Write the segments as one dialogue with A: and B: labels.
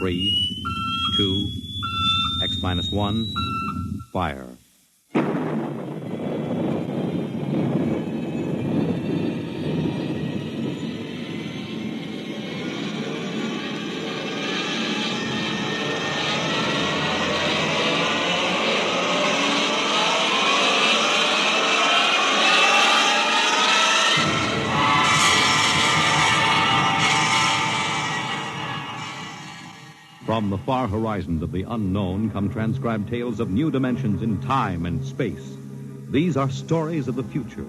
A: 3, 2, X-1, fire. From the far horizons of the unknown come transcribed tales of new dimensions in time and space. These are stories of the future,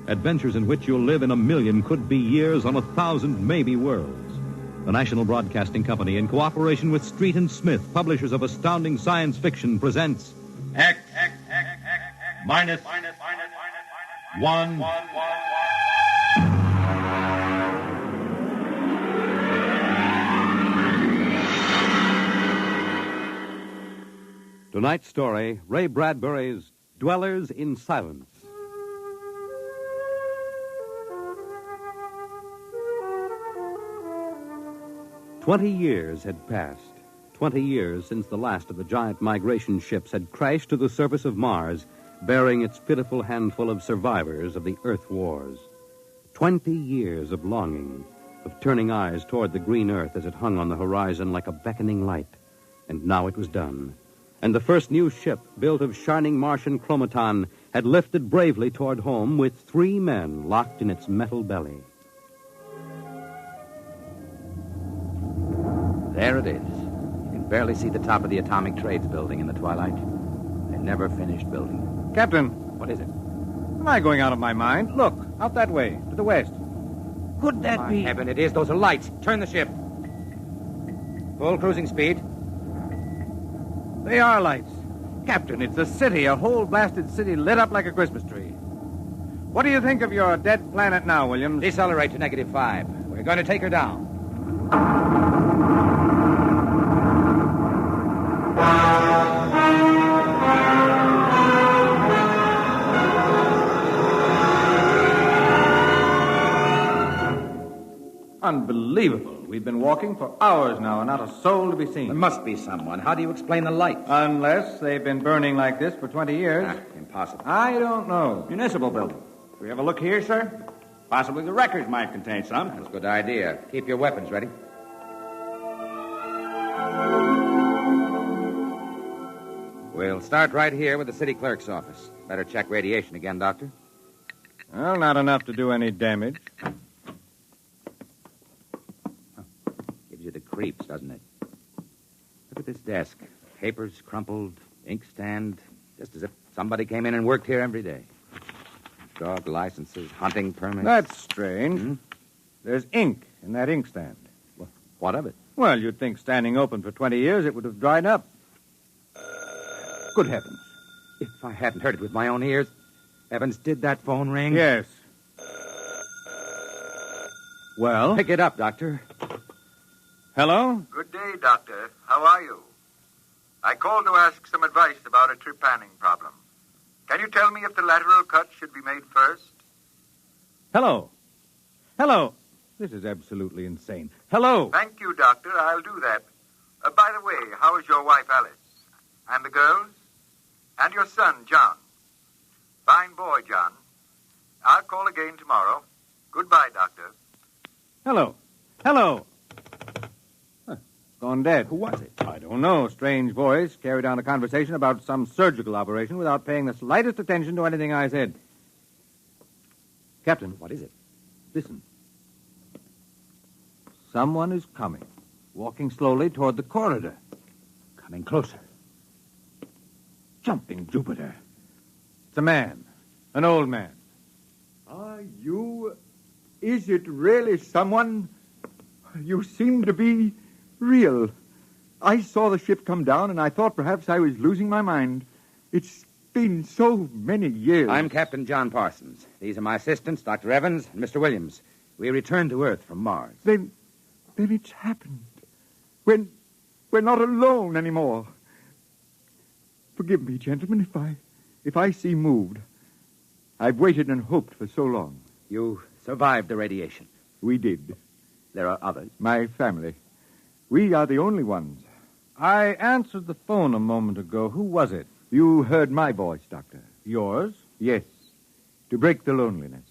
A: adventures in which you'll live in 1,000,000 could-be years on 1,000 maybe worlds. The National Broadcasting Company, in cooperation with Street and Smith, publishers of astounding science fiction, presents
B: X minus 1.
A: Tonight's story, Ray Bradbury's Dwellers in Silence. "20 years had passed. 20 years since the last of the giant migration ships had crashed to the surface of Mars, bearing its pitiful handful of survivors of the Earth Wars. 20 years of longing, of turning eyes toward the green Earth as it hung on the horizon like a beckoning light. And now it was done. And the first new ship, built of shining Martian chromaton, had lifted bravely toward home with 3 men locked in its metal belly.
C: There it is. You can barely see the top of the Atomic Trades building in the twilight. They never finished building.
D: Captain.
C: What is it?
D: Am I going out of my mind? Look, out that way, to the west. Could that be...
C: Heaven, it is. Those are lights. Turn the ship. Full cruising speed.
D: They are lights. Captain, it's a city, a whole blasted city lit up like a Christmas tree. What do you think of your dead planet now, Williams?
C: Decelerate to -5. We're going to take her down.
D: Unbelievable. We've been walking for hours now and not a soul to be seen.
C: There must be someone. How do you explain the lights?
D: Unless they've been burning like this for 20 years.
C: Impossible.
D: I don't know.
E: Municipal building. Do we have a look here, sir? Possibly the records might contain some.
C: That's a good idea. Keep your weapons ready. We'll start right here with the city clerk's office. Better check radiation again, Doctor.
D: Well, not enough to do any damage.
C: Gives you the creeps, doesn't it? Look at this desk. Papers crumpled, inkstand, just as if somebody came in and worked here every day. Dog licenses, hunting permits.
D: That's strange. There's ink in that inkstand.
C: Well, what of it?
D: Well, you'd think standing open for 20 years it would have dried up. Good heavens.
C: If I hadn't heard it with my own ears. Evans, did that phone ring?
D: Yes. Well?
C: Pick it up, Doctor.
D: Hello?
F: Good day, Doctor. How are you? I called to ask some advice about a trepanning problem. Can you tell me if the lateral cut should be made first?
D: Hello. Hello. This is absolutely insane. Hello.
F: Thank you, Doctor. I'll do that. By the way, how is your wife, Alice? And the girls? And your son, John? Fine boy, John. I'll call again tomorrow. Goodbye, Doctor.
D: Hello. Hello. Gone dead.
C: Who was it?
D: I don't know. Strange voice carried on a conversation about some surgical operation without paying the slightest attention to anything I said. Captain.
C: What is it?
D: Listen. Someone is coming, walking slowly toward the corridor.
C: Coming closer.
D: Jumping Jupiter. It's a man. An old man.
G: Are you... Is it really someone? You seem to be real. I saw the ship come down, and I thought perhaps I was losing my mind. It's been so many years.
C: I'm Captain John Parsons. These are my assistants, Dr. Evans and Mr. Williams. We returned to Earth from Mars.
G: Then it's happened. We're not alone anymore. Forgive me, gentlemen, if I seem moved. I've waited and hoped for so long.
C: You survived the radiation.
G: We did.
C: There are others.
G: My family. We are the only ones.
D: I answered the phone a moment ago. Who was it?
G: You heard my voice, Doctor.
D: Yours?
G: Yes, to break the loneliness.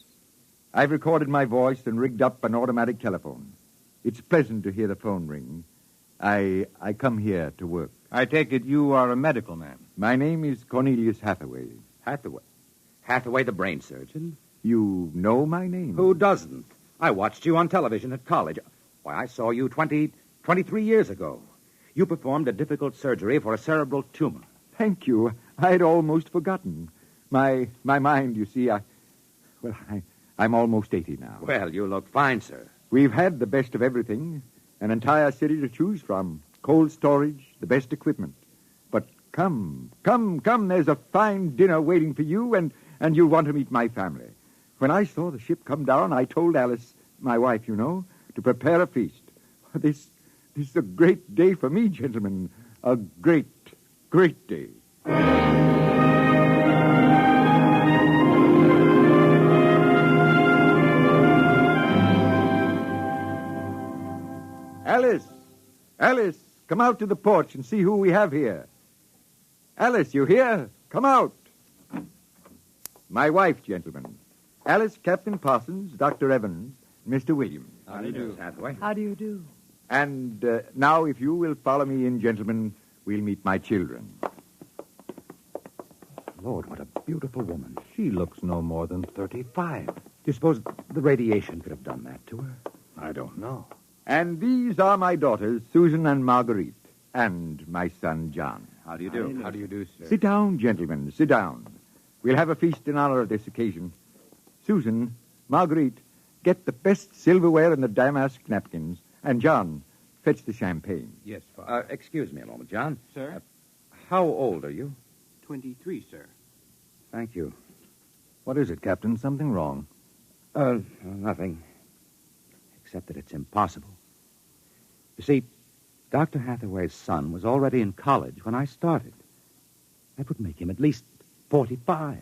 G: I've recorded my voice and rigged up an automatic telephone. It's pleasant to hear the phone ring. I come here to work.
D: I take it you are a medical man.
G: My name is Cornelius Hathaway.
C: Hathaway? Hathaway, the brain surgeon?
G: You know my name?
C: Who doesn't? I watched you on television at college. Why, I saw you 23 years ago. You performed a difficult surgery for a cerebral tumor.
G: Thank you. I'd almost forgotten. My mind, you see, I'm almost 80 now.
C: Well, you look fine, sir.
G: We've had the best of everything. An entire city to choose from. Cold storage, the best equipment. But come. There's a fine dinner waiting for you, and you'll want to meet my family. When I saw the ship come down, I told Alice, my wife, you know, to prepare a feast. This is a great day for me, gentlemen. A great, great day. Alice, come out to the porch and see who we have here. Alice, you here? Come out. My wife, gentlemen. Alice, Captain Parsons, Dr. Evans, Mr. Williams.
C: How do you do, Hathaway?
H: How do you do?
G: And now, if you will follow me in, gentlemen, we'll meet my children.
C: Lord, what a beautiful woman.
D: She looks no more than 35.
C: Do you suppose the radiation could have done that to her?
D: I don't know.
G: And these are my daughters, Susan and Marguerite, and my son, John.
C: How do you do? How do you do, sir?
G: Sit down, gentlemen, sit down. We'll have a feast in honor of this occasion. Susan, Marguerite, get the best silverware and the damask napkins. And, John, fetch the champagne.
D: Yes, Father.
C: Excuse me a moment, John.
D: Sir?
C: How old are you?
D: 23, sir.
C: Thank you.
D: What is it, Captain? Something wrong?
C: Nothing. Except that it's impossible. You see, Dr. Hathaway's son was already in college when I started. That would make him at least 45.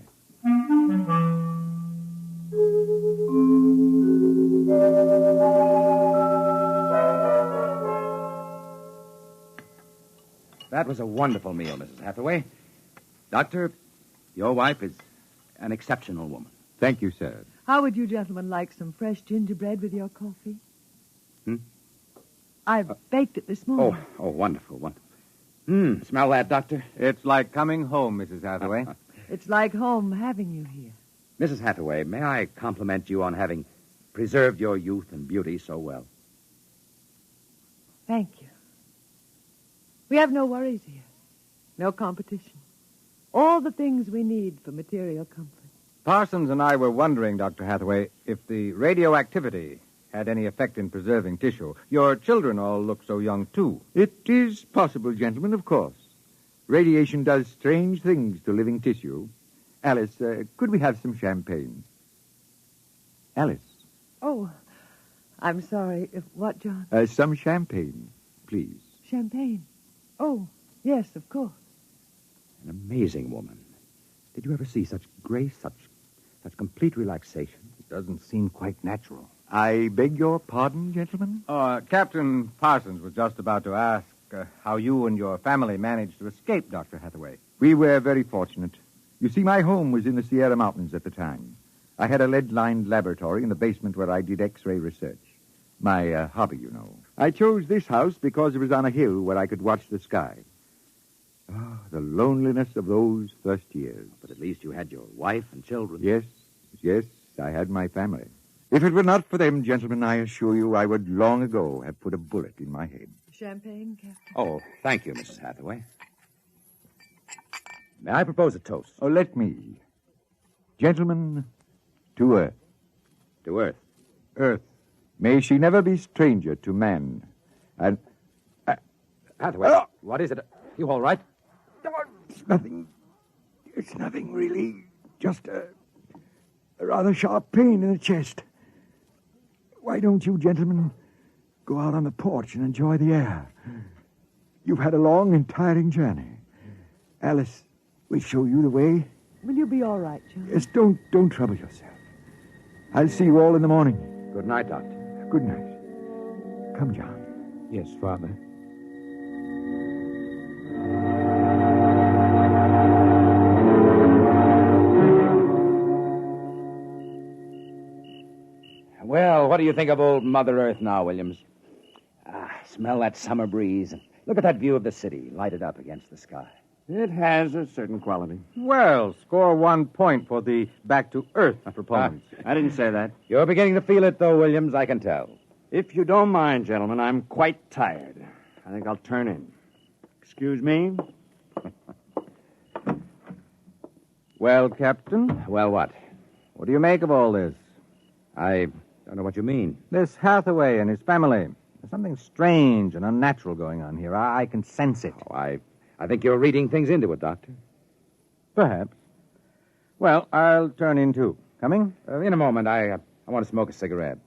C: That was a wonderful meal, Mrs. Hathaway. Doctor, your wife is an exceptional woman.
G: Thank you, sir.
H: How would you gentlemen like some fresh gingerbread with your coffee? I baked it this morning.
C: Oh, wonderful, wonderful. Smell that, Doctor?
D: It's like coming home, Mrs. Hathaway.
H: It's like home having you here.
C: Mrs. Hathaway, may I compliment you on having preserved your youth and beauty so well?
H: Thank you. We have no worries here. No competition. All the things we need for material comfort.
D: Parsons and I were wondering, Dr. Hathaway, if the radioactivity had any effect in preserving tissue. Your children all look so young, too.
G: It is possible, gentlemen, of course. Radiation does strange things to living tissue. Alice, could we have some champagne? Alice.
H: Oh, I'm sorry. What, John?
G: Some champagne, please.
H: Champagne. Oh, yes, of course.
C: An amazing woman. Did you ever see such grace, such complete relaxation?
D: It doesn't seem quite natural.
G: I beg your pardon, gentlemen?
D: Captain Parsons was just about to ask how you and your family managed to escape, Dr. Hathaway.
G: We were very fortunate. You see, my home was in the Sierra Mountains at the time. I had a lead-lined laboratory in the basement where I did X-ray research. My hobby, you know. I chose this house because it was on a hill where I could watch the sky. Oh, the loneliness of those first years.
C: But at least you had your wife and children.
G: Yes, I had my family. If it were not for them, gentlemen, I assure you I would long ago have put a bullet in my head.
H: Champagne, Captain?
C: Oh, thank you, Mrs. Hathaway. May I propose a toast?
G: Oh, let me. Gentlemen, to Earth.
C: To Earth.
G: Earth. May she never be stranger to man. And...
C: Hathaway, what is it? You all right?
G: It's nothing. It's nothing, really. Just a rather sharp pain in the chest. Why don't you gentlemen go out on the porch and enjoy the air? You've had a long and tiring journey. Alice, we'll show you the way.
H: Will you be all right, John?
G: Yes, don't trouble yourself. I'll see you all in the morning.
C: Good night, Doctor.
G: Good night. Come, John.
I: Yes, Father.
C: Well, what do you think of old Mother Earth now, Williams? Smell that summer breeze. Look at that view of the city, lighted up against the sky.
E: It has a certain quality.
D: Well, score 1 point for the back-to-earth proponents.
E: I didn't say that.
C: You're beginning to feel it, though, Williams, I can tell.
E: If you don't mind, gentlemen, I'm quite tired. I think I'll turn in. Excuse me?
D: Well, Captain,
C: Well, what?
D: what do you make of all this?
C: I don't know what you mean.
D: This Hathaway and his family. There's something strange and unnatural going on here. I can sense it.
C: Oh, I think you're reading things into it, Doctor.
D: Perhaps. Well, I'll turn in, too. Coming?
C: In a moment, I want to smoke a cigarette.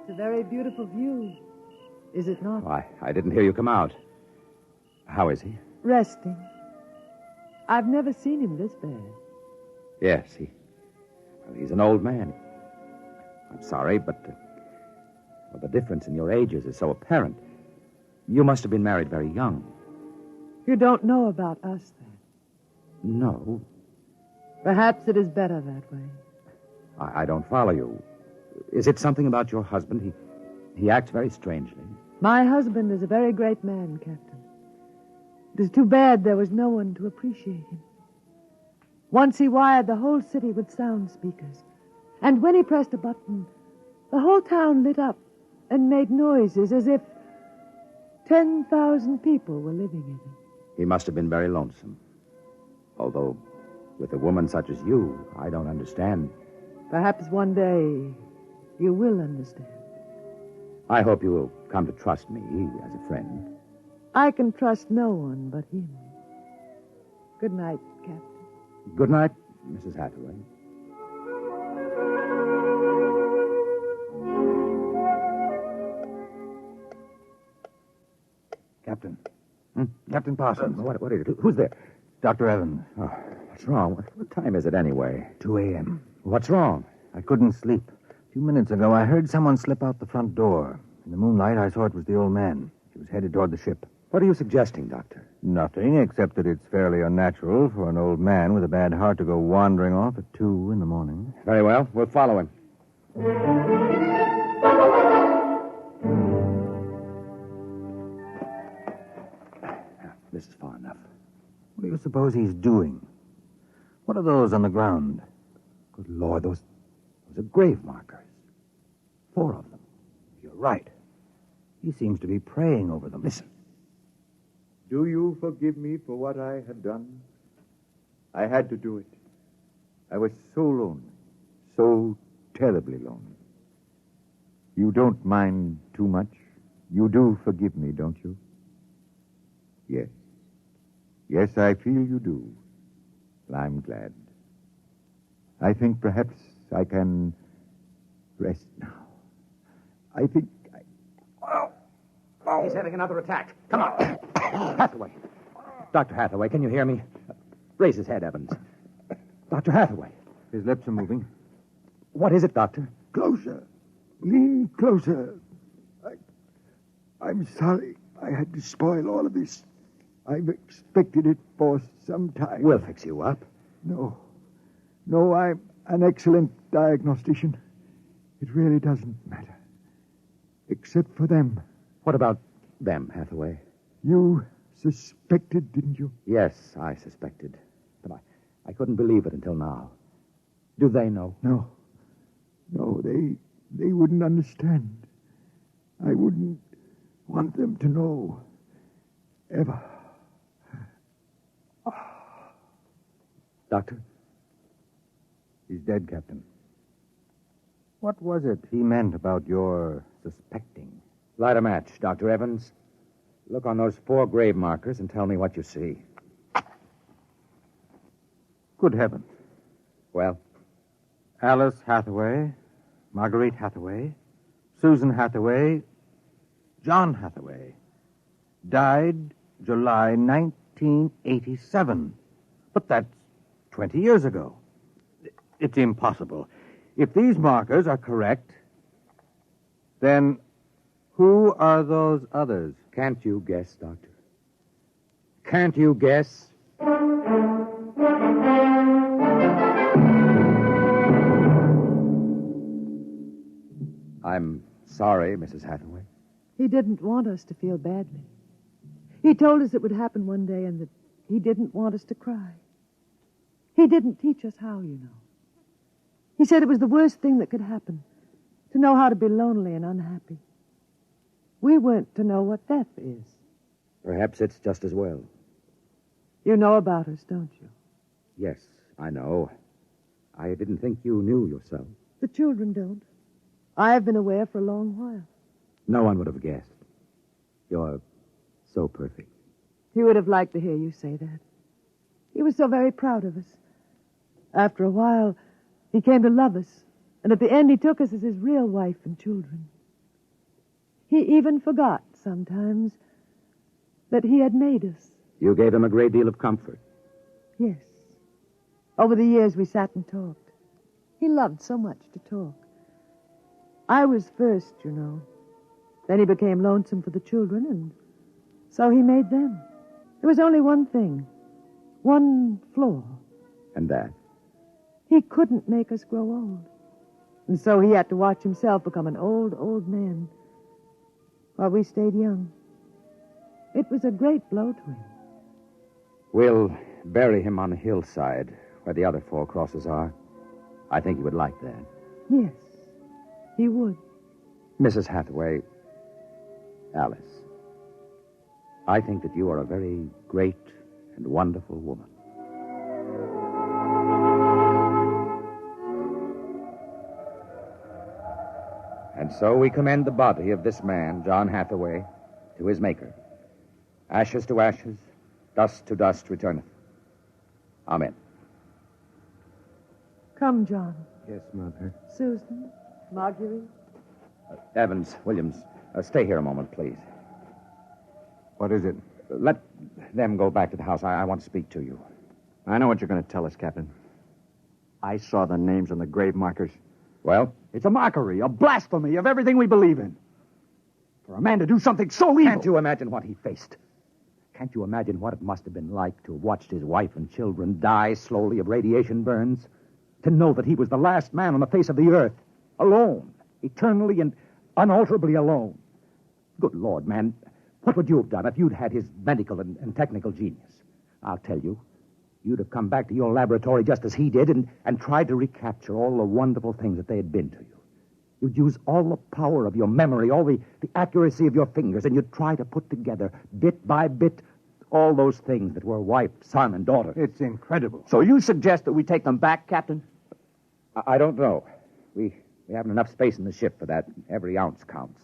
H: It's a very beautiful view, is it not?
C: Oh, I didn't hear you come out. How is he?
H: Resting. I've never seen him this bad.
C: Yes, he's an old man. I'm sorry, but the difference in your ages is so apparent. You must have been married very young.
H: You don't know about us, then?
C: No,
H: Perhaps it is better that way.
C: I don't follow you. Is it something about your husband? He acts very strangely.
H: My husband is a very great man, Captain. It is too bad there was no one to appreciate him. Once he wired the whole city with sound speakers. And when he pressed a button, the whole town lit up and made noises as if 10,000 people were living in it.
C: He must have been very lonesome. Although, with a woman such as you, I don't understand.
H: Perhaps one day you will understand.
C: I hope you will come to trust me as a friend.
H: I can trust no one but him. Good night, Captain.
C: Good night, Mrs. Hathaway.
D: Captain. Captain Parsons.
C: What is it? Who's there?
D: Dr. Evans.
C: Oh, what's wrong? What time is it anyway?
D: 2 a.m.
C: What's wrong?
D: I couldn't sleep. A few minutes ago, I heard someone slip out the front door. In the moonlight, I saw it was the old man. He was headed toward the ship.
C: What are you suggesting, Doctor?
D: Nothing, except that it's fairly unnatural for an old man with a bad heart to go wandering off at 2 in the morning.
C: Very well. We'll follow him. This is far enough.
D: What do you suppose he's doing? What are those on the ground?
C: Good Lord, those are grave markers. 4 of them.
D: You're right. He seems to be praying over them.
C: Listen.
G: Do you forgive me for what I had done? I had to do it. I was so lonely, so terribly lonely. You don't mind too much? You do forgive me, don't you? Yes. Yes, I feel you do. Well, I'm glad. I think perhaps I can rest now. I think
C: He's having another attack. Come on. Hathaway. Dr. Hathaway, can you hear me? Raise his head, Evans. Dr. Hathaway.
D: His lips are moving.
C: What is it, Doctor?
G: Closer. Lean closer. I'm sorry I had to spoil all of this. I've expected it for some time.
C: We'll fix you up.
G: No, I'm an excellent diagnostician. It really doesn't matter. Except for them.
C: What about them, Hathaway?
G: You suspected, didn't you?
C: Yes, I suspected. But I couldn't believe it until now. Do they know?
G: No, they wouldn't understand. I wouldn't want them to know. Ever.
C: Doctor?
D: He's dead, Captain. What was it he meant about your suspecting?
C: Light a match, Dr. Evans. Look on those 4 grave markers and tell me what you see.
D: Good heavens.
C: Well?
D: Alice Hathaway, Marguerite Hathaway, Susan Hathaway, John Hathaway. Died July 1987. But that's 20 years ago. It's impossible. If these markers are correct, then who are those others?
C: Can't you guess, Doctor? Can't you guess? I'm sorry, Mrs. Hathaway.
H: He didn't want us to feel badly. He told us it would happen one day and that he didn't want us to cry. He didn't teach us how, you know. He said it was the worst thing that could happen, to know how to be lonely and unhappy. We weren't to know what death is.
C: Perhaps it's just as well.
H: You know about us, don't you?
C: Yes, I know. I didn't think you knew yourself.
H: The children don't. I've been aware for a long while.
C: No one would have guessed. You're so perfect.
H: He would have liked to hear you say that. He was so very proud of us. After a while, he came to love us, and at the end he took us as his real wife and children. He even forgot sometimes that he had made us.
C: You gave him a great deal of comfort.
H: Yes. Over the years we sat and talked. He loved so much to talk. I was first, you know. Then he became lonesome for the children, and so he made them. There was only one thing. One flaw.
C: And that?
H: He couldn't make us grow old. And so he had to watch himself become an old, old man while we stayed young. It was a great blow to him.
C: We'll bury him on the hillside where the other 4 crosses are. I think he would like that.
H: Yes, he would.
C: Mrs. Hathaway, Alice, I think that you are a very great and wonderful woman. And so we commend the body of this man, John Hathaway, to his Maker. Ashes to ashes, dust to dust returneth. Amen.
H: Come, John.
C: Yes, Mother.
H: Susan, Marguerite.
C: Evans, Williams, stay here a moment, please.
D: What is it?
C: Let them go back to the house. I want to speak to you.
E: I know what you're going to tell us, Captain. I saw the names on the grave markers.
C: Well?
E: It's a mockery, a blasphemy of everything we believe in. For a man to do something so evil.
C: Can't you imagine what he faced? Can't you imagine what it must have been like to have watched his wife and children die slowly of radiation burns? To know that he was the last man on the face of the earth, alone, eternally and unalterably alone. Good Lord, man, what would you have done if you'd had his medical and technical genius? I'll tell you, you'd have come back to your laboratory just as he did and tried to recapture all the wonderful things that they had been to you. You'd use all the power of your memory, all the accuracy of your fingers, and you'd try to put together, bit by bit, all those things that were wife, son, and daughter.
D: It's incredible.
E: So you suggest that we take them back, Captain?
C: I don't know. We haven't enough space in the ship for that. Every ounce counts.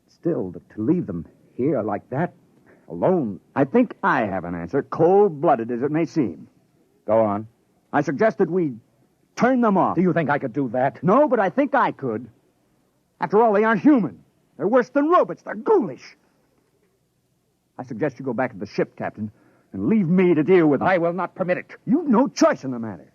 C: Still, to leave them here like that, alone...
E: I think I have an answer, cold-blooded as it may seem.
C: Go on.
E: I suggested we turn them off.
C: Do you think I could do that?
E: No, but I think I could. After all, they aren't human. They're worse than robots. They're ghoulish. I suggest you go back to the ship, Captain, and leave me to deal with them.
C: I will not permit it.
E: You've no choice in the matter.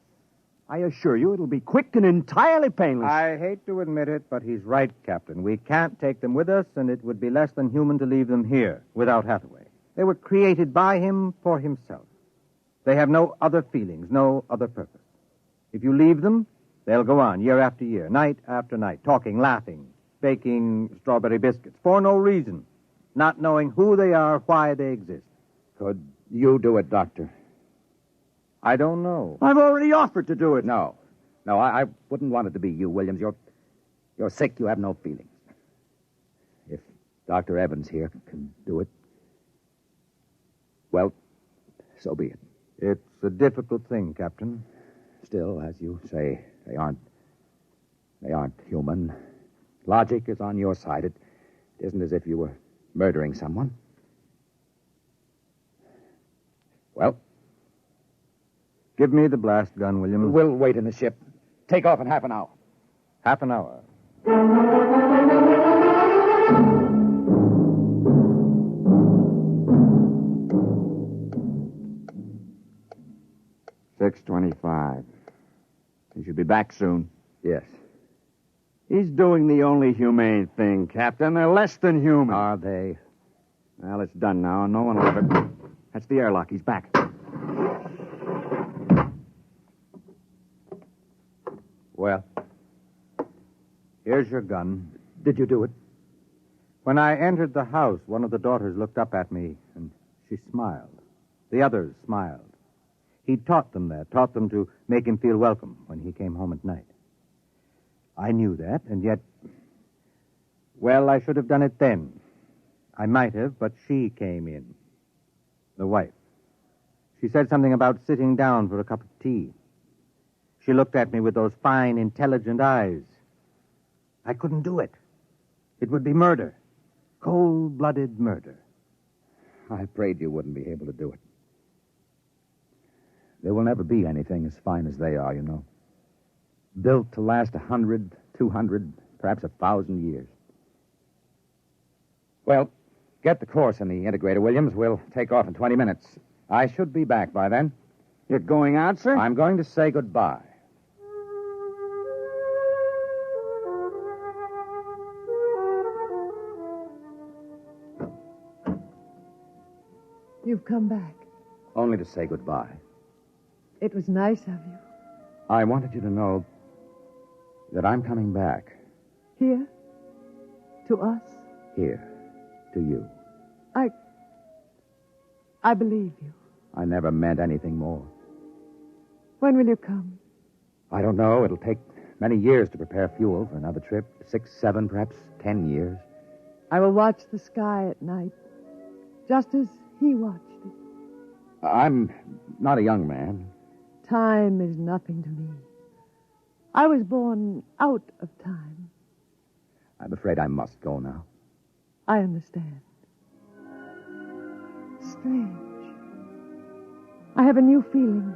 E: I assure you it'll be quick and entirely painless.
D: I hate to admit it, but he's right, Captain. We can't take them with us, and it would be less than human to leave them here without Hathaway. They were created by him for himself. They have no other feelings, no other purpose. If you leave them, they'll go on year after year, night after night, talking, laughing, baking strawberry biscuits for no reason, not knowing who they are, why they exist.
C: Could you do it, Doctor?
D: I don't know.
E: I've already offered to do it.
C: No, I wouldn't want it to be you, Williams. You're sick. You have no feelings. If Dr. Evans here can do it, well, so be it.
D: It's a difficult thing, Captain.
C: Still, as you say, they aren't human. Logic is on your side. It isn't as if you were murdering someone. Well,
D: give me the blast gun, Williams.
C: We'll wait in the ship. Take off in half an hour.
D: Half an hour.
E: $6.25. He should be back soon.
C: Yes.
E: He's doing the only humane thing, Captain. They're less than human.
C: Are they?
E: Well, it's done now, and no one will ever... That's the airlock. He's back.
D: Well, here's your gun.
E: Did you do it?
D: When I entered the house, one of the daughters looked up at me, and she smiled. The others smiled. He taught them that, taught them to make him feel welcome when he came home at night. I knew that, and yet... Well, I should have done it then. I might have, but she came in. The wife. She said something about sitting down for a cup of tea. She looked at me with those fine, intelligent eyes. I couldn't do it. It would be murder. Cold-blooded murder.
C: I prayed you wouldn't be able to do it. There will never be anything as fine as they are, you know. Built to last 100, 200, perhaps 1,000 years. Well, get the course in the integrator, Williams. We'll take off in 20 minutes. I should be back by then.
E: You're going out, sir?
C: I'm going to say goodbye.
H: You've come back.
C: Only to say goodbye.
H: It was nice of you.
C: I wanted you to know that I'm coming back.
H: Here? To us?
C: Here. To you.
H: I believe you.
C: I never meant anything more.
H: When will you come?
C: I don't know. It'll take many years to prepare fuel for another trip. 6, 7, perhaps 10 years.
H: I will watch the sky at night, just as he watched it.
C: I'm not a young man.
H: Time is nothing to me. I was born out of time.
C: I'm afraid I must go now.
H: I understand. Strange. I have a new feeling.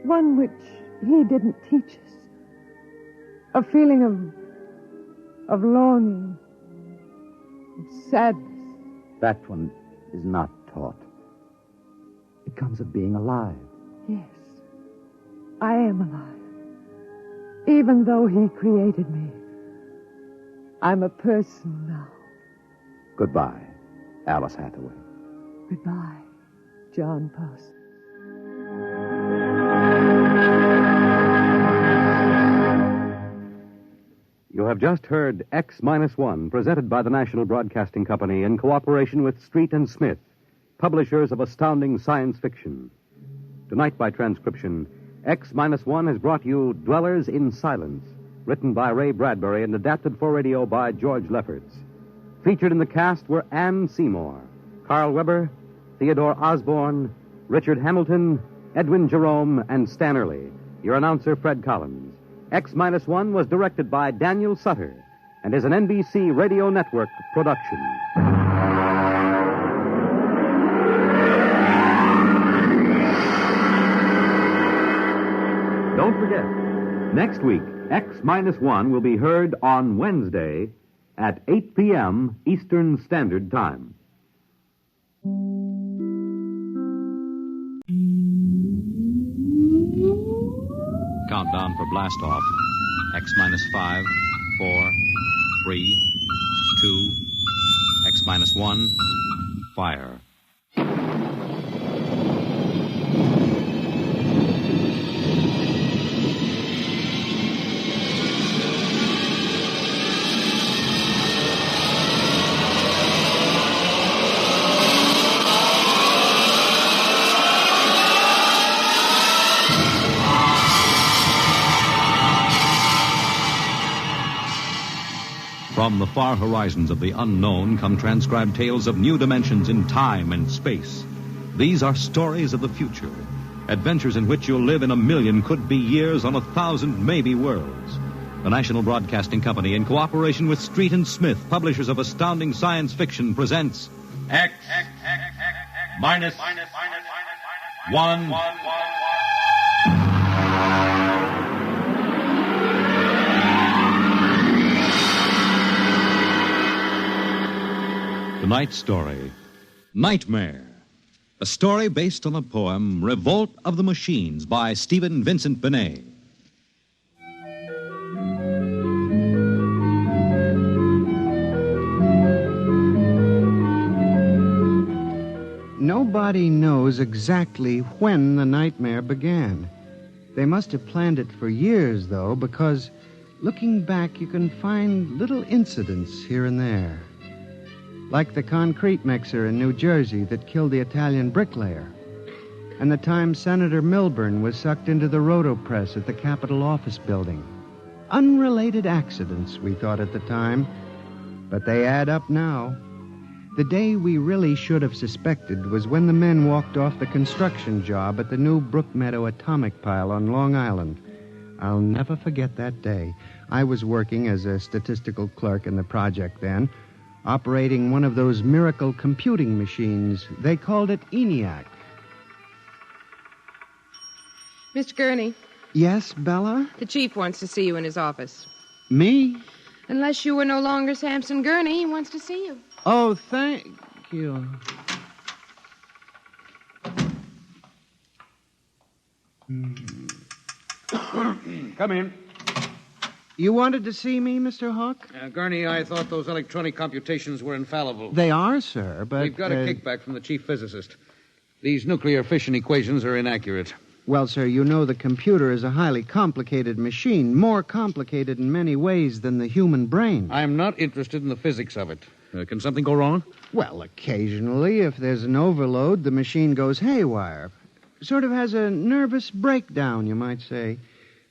H: One which he didn't teach us. A feeling of longing, of sadness.
C: That one is not taught. It comes of being alive.
H: Yes, I am alive. Even though he created me, I'm a person now.
C: Goodbye, Alice Hathaway.
H: Goodbye, John Parsons.
A: You have just heard X-1, presented by the National Broadcasting Company in cooperation with Street and Smith, publishers of astounding science fiction. Tonight, by transcription, X-1 has brought you Dwellers in Silence, written by Ray Bradbury and adapted for radio by George Lefferts. Featured in the cast were Anne Seymour, Carl Weber, Theodore Osborne, Richard Hamilton, Edwin Jerome, and Stan Early. Your announcer, Fred Collins. X-1 was directed by Daniel Sutter and is an NBC Radio Network production. Don't forget, next week, X-1 will be heard on Wednesday at 8 p.m. Eastern Standard Time.
I: Countdown for blast-off. X-5, 4, 3, 2, X-1, fire. From the far horizons of the unknown come transcribed tales of new dimensions in time and space. These are stories of the future, adventures in which you'll live in 1,000,000 could-be years on 1,000 maybe worlds. The National Broadcasting Company, in cooperation with Street and Smith, publishers of astounding science fiction, presents
B: X minus 1.
I: Tonight's story, Nightmare. A story based on the poem Revolt of the Machines by Stephen Vincent Benet.
J: Nobody knows exactly when the nightmare began. They must have planned it for years, though, because looking back, you can find little incidents here and there. Like the concrete mixer in New Jersey that killed the Italian bricklayer. And the time Senator Milburn was sucked into the rotopress at the Capitol office building. Unrelated accidents, we thought at the time, but they add up now. The day we really should have suspected was when the men walked off the construction job at the new Brookmeadow atomic pile on Long Island. I'll never forget that day. I was working as a statistical clerk in the project then, operating one of those miracle computing machines. They called it ENIAC.
K: Mr. Gurney.
J: Yes, Bella?
K: The chief wants to see you in his office.
J: Me?
K: Unless you were no longer Samson Gurney, he wants to see you.
J: Oh, thank you.
L: Come in.
J: You wanted to see me, Mr. Hawk?
L: Gurney, I thought those electronic computations were infallible.
J: They are, sir, but...
L: We've got a kickback from the chief physicist. These nuclear fission equations are inaccurate.
J: Well, sir, you know the computer is a highly complicated machine, more complicated in many ways than the human brain.
L: I'm not interested in the physics of it. Can something go wrong?
J: Well, occasionally, if there's an overload, the machine goes haywire. Sort of has a nervous breakdown, you might say.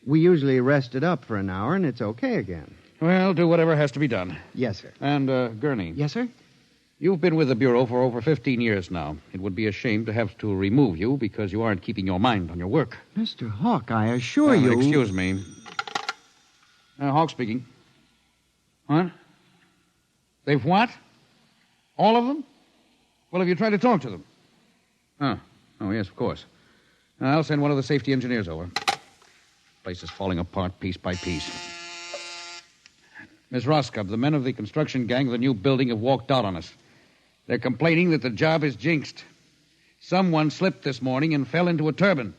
J: We usually rest it up for an hour, and it's okay again.
L: Well, do whatever has to be done.
J: Yes, sir.
L: And, Gurney.
J: Yes, sir?
L: You've been with the Bureau for over 15 years now. It would be a shame to have to remove you because you aren't keeping your mind on your work.
J: Mr. Hawk, I assure you...
L: Excuse me. Hawk speaking. What? They've what? All of them? Well, have you tried to talk to them? Oh, yes, of course. I'll send one of the safety engineers over. The place is falling apart piece by piece. Miss Roscoe, the men of the construction gang of the new building have walked out on us. They're complaining that the job is jinxed. Someone slipped this morning and fell into a turbine.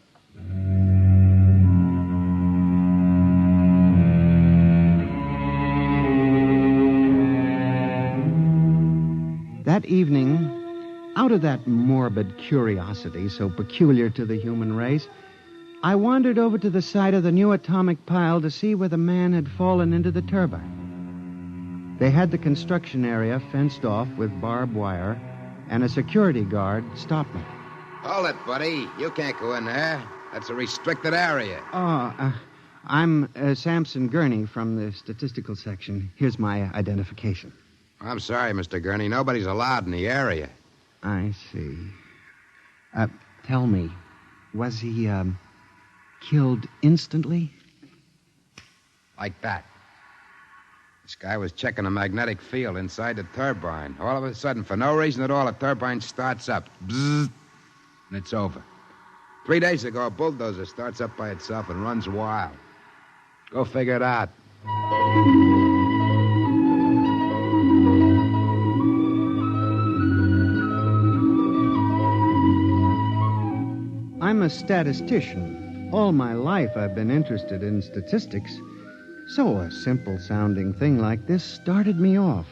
J: That evening, out of that morbid curiosity so peculiar to the human race, I wandered over to the site of the new atomic pile to see where the man had fallen into the turbine. They had the construction area fenced off with barbed wire, and a security guard stopped me.
C: Hold it, buddy. You can't go in there. That's a restricted area.
J: I'm Samson Gurney from the statistical section. Here's my identification.
C: I'm sorry, Mr. Gurney. Nobody's allowed in the area.
J: I see. Tell me, was he, killed instantly?
C: Like that. This guy was checking a magnetic field inside the turbine. All of a sudden, for no reason at all, the turbine starts up. Bzzz, and it's over. 3 days ago, a bulldozer starts up by itself and runs wild. Go figure it out.
J: I'm a statistician. All my life I've been interested in statistics. So a simple-sounding thing like this started me off.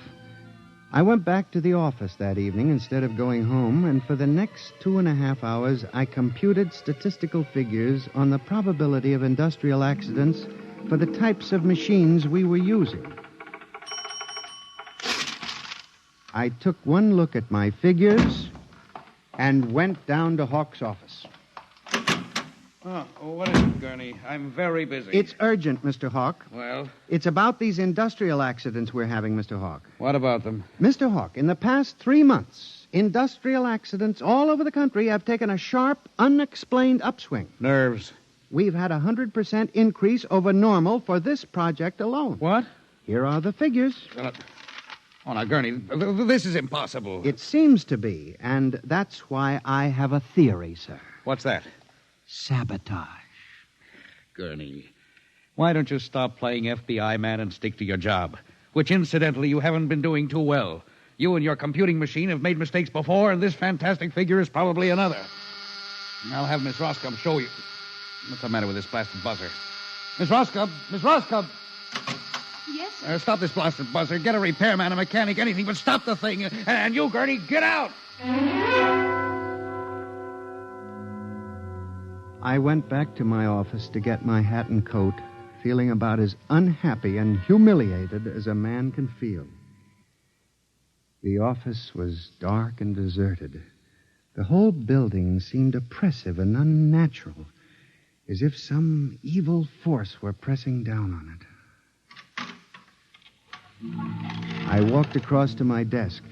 J: I went back to the office that evening instead of going home, and for the next 2.5 hours, I computed statistical figures on the probability of industrial accidents for the types of machines we were using. I took one look at my figures and went down to Hawk's office.
L: What is it, Gurney? I'm very busy.
J: It's urgent, Mr. Hawk.
L: Well?
J: It's about these industrial accidents we're having, Mr. Hawk.
L: What about them?
J: Mr. Hawk, in the past 3 months, industrial accidents all over the country have taken a sharp, unexplained upswing.
L: Nerves.
J: We've had a 100% increase over normal for this project alone.
L: What?
J: Here are the figures.
L: Now, Gurney, this is impossible.
J: It seems to be, and that's why I have a theory, sir.
L: What's that?
J: Sabotage.
L: Gurney, why don't you stop playing FBI man and stick to your job? Which, incidentally, you haven't been doing too well. You and your computing machine have made mistakes before, and this fantastic figure is probably another. I'll have Miss Roscoe show you. What's the matter with this blasted buzzer? Miss Roscoe! Miss Roscoe!
K: Yes, sir.
L: Stop this blasted buzzer. Get a repairman, a mechanic, anything, but stop the thing. And you, Gurney, get out!
J: I went back to my office to get my hat and coat, feeling about as unhappy and humiliated as a man can feel. The office was dark and deserted. The whole building seemed oppressive and unnatural, as if some evil force were pressing down on it. I walked across to my desk.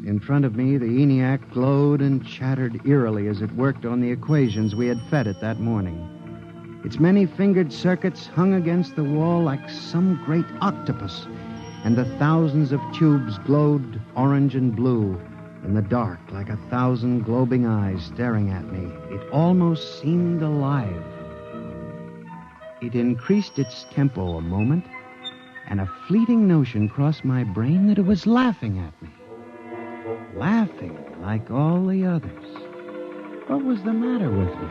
J: In front of me, the ENIAC glowed and chattered eerily as it worked on the equations we had fed it that morning. Its many-fingered circuits hung against the wall like some great octopus, and the thousands of tubes glowed orange and blue in the dark like 1,000 globing eyes staring at me. It almost seemed alive. It increased its tempo a moment, and a fleeting notion crossed my brain that it was laughing at me. Laughing like all the others. What was the matter with me?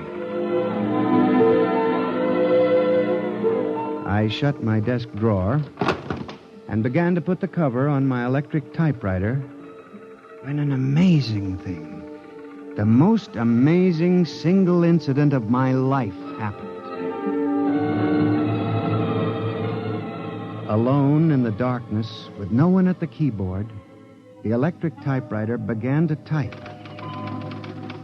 J: I shut my desk drawer and began to put the cover on my electric typewriter when an amazing thing, the most amazing single incident of my life happened. Alone in the darkness, with no one at the keyboard, the electric typewriter began to type.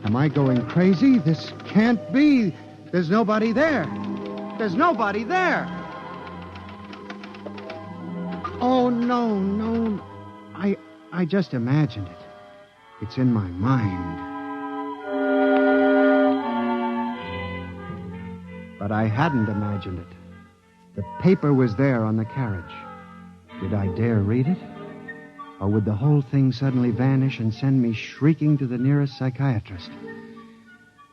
J: Am I going crazy? This can't be. There's nobody there. There's nobody there. Oh, no. I just imagined it. It's in my mind. But I hadn't imagined it. The paper was there on the carriage. Did I dare read it? Or would the whole thing suddenly vanish and send me shrieking to the nearest psychiatrist?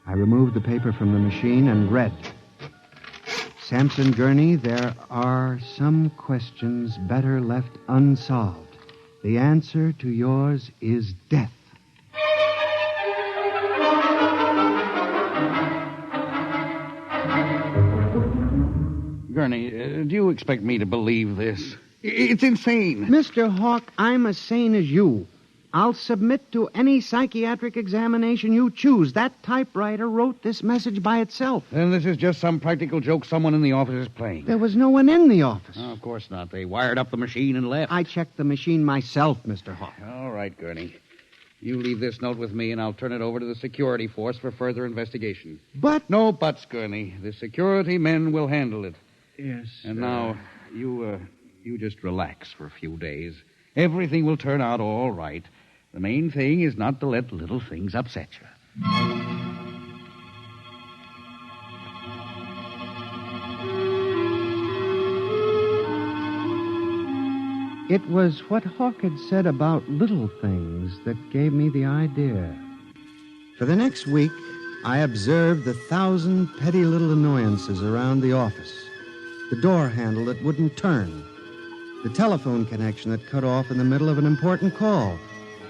J: I removed the paper from the machine and read. Samson Gurney, there are some questions better left unsolved. The answer to yours is death.
L: Gurney, do you expect me to believe this? It's insane.
J: Mr. Hawk, I'm as sane as you. I'll submit to any psychiatric examination you choose. That typewriter wrote this message by itself.
L: Then this is just some practical joke someone in the office is playing.
J: There was no one in the office.
L: Oh, of course not. They wired up the machine and left.
J: I checked the machine myself, Mr. Hawk.
L: All right, Gurney. You leave this note with me, and I'll turn it over to the security force for further investigation.
J: But...
L: No buts, Gurney. The security men will handle it.
J: Yes.
L: And now, you just relax for a few days. Everything will turn out all right. The main thing is not to let little things upset you.
J: It was what Hawk had said about little things that gave me the idea. For the next week, I observed the 1,000 petty little annoyances around the office. The door handle that wouldn't turn. The telephone connection that cut off in the middle of an important call.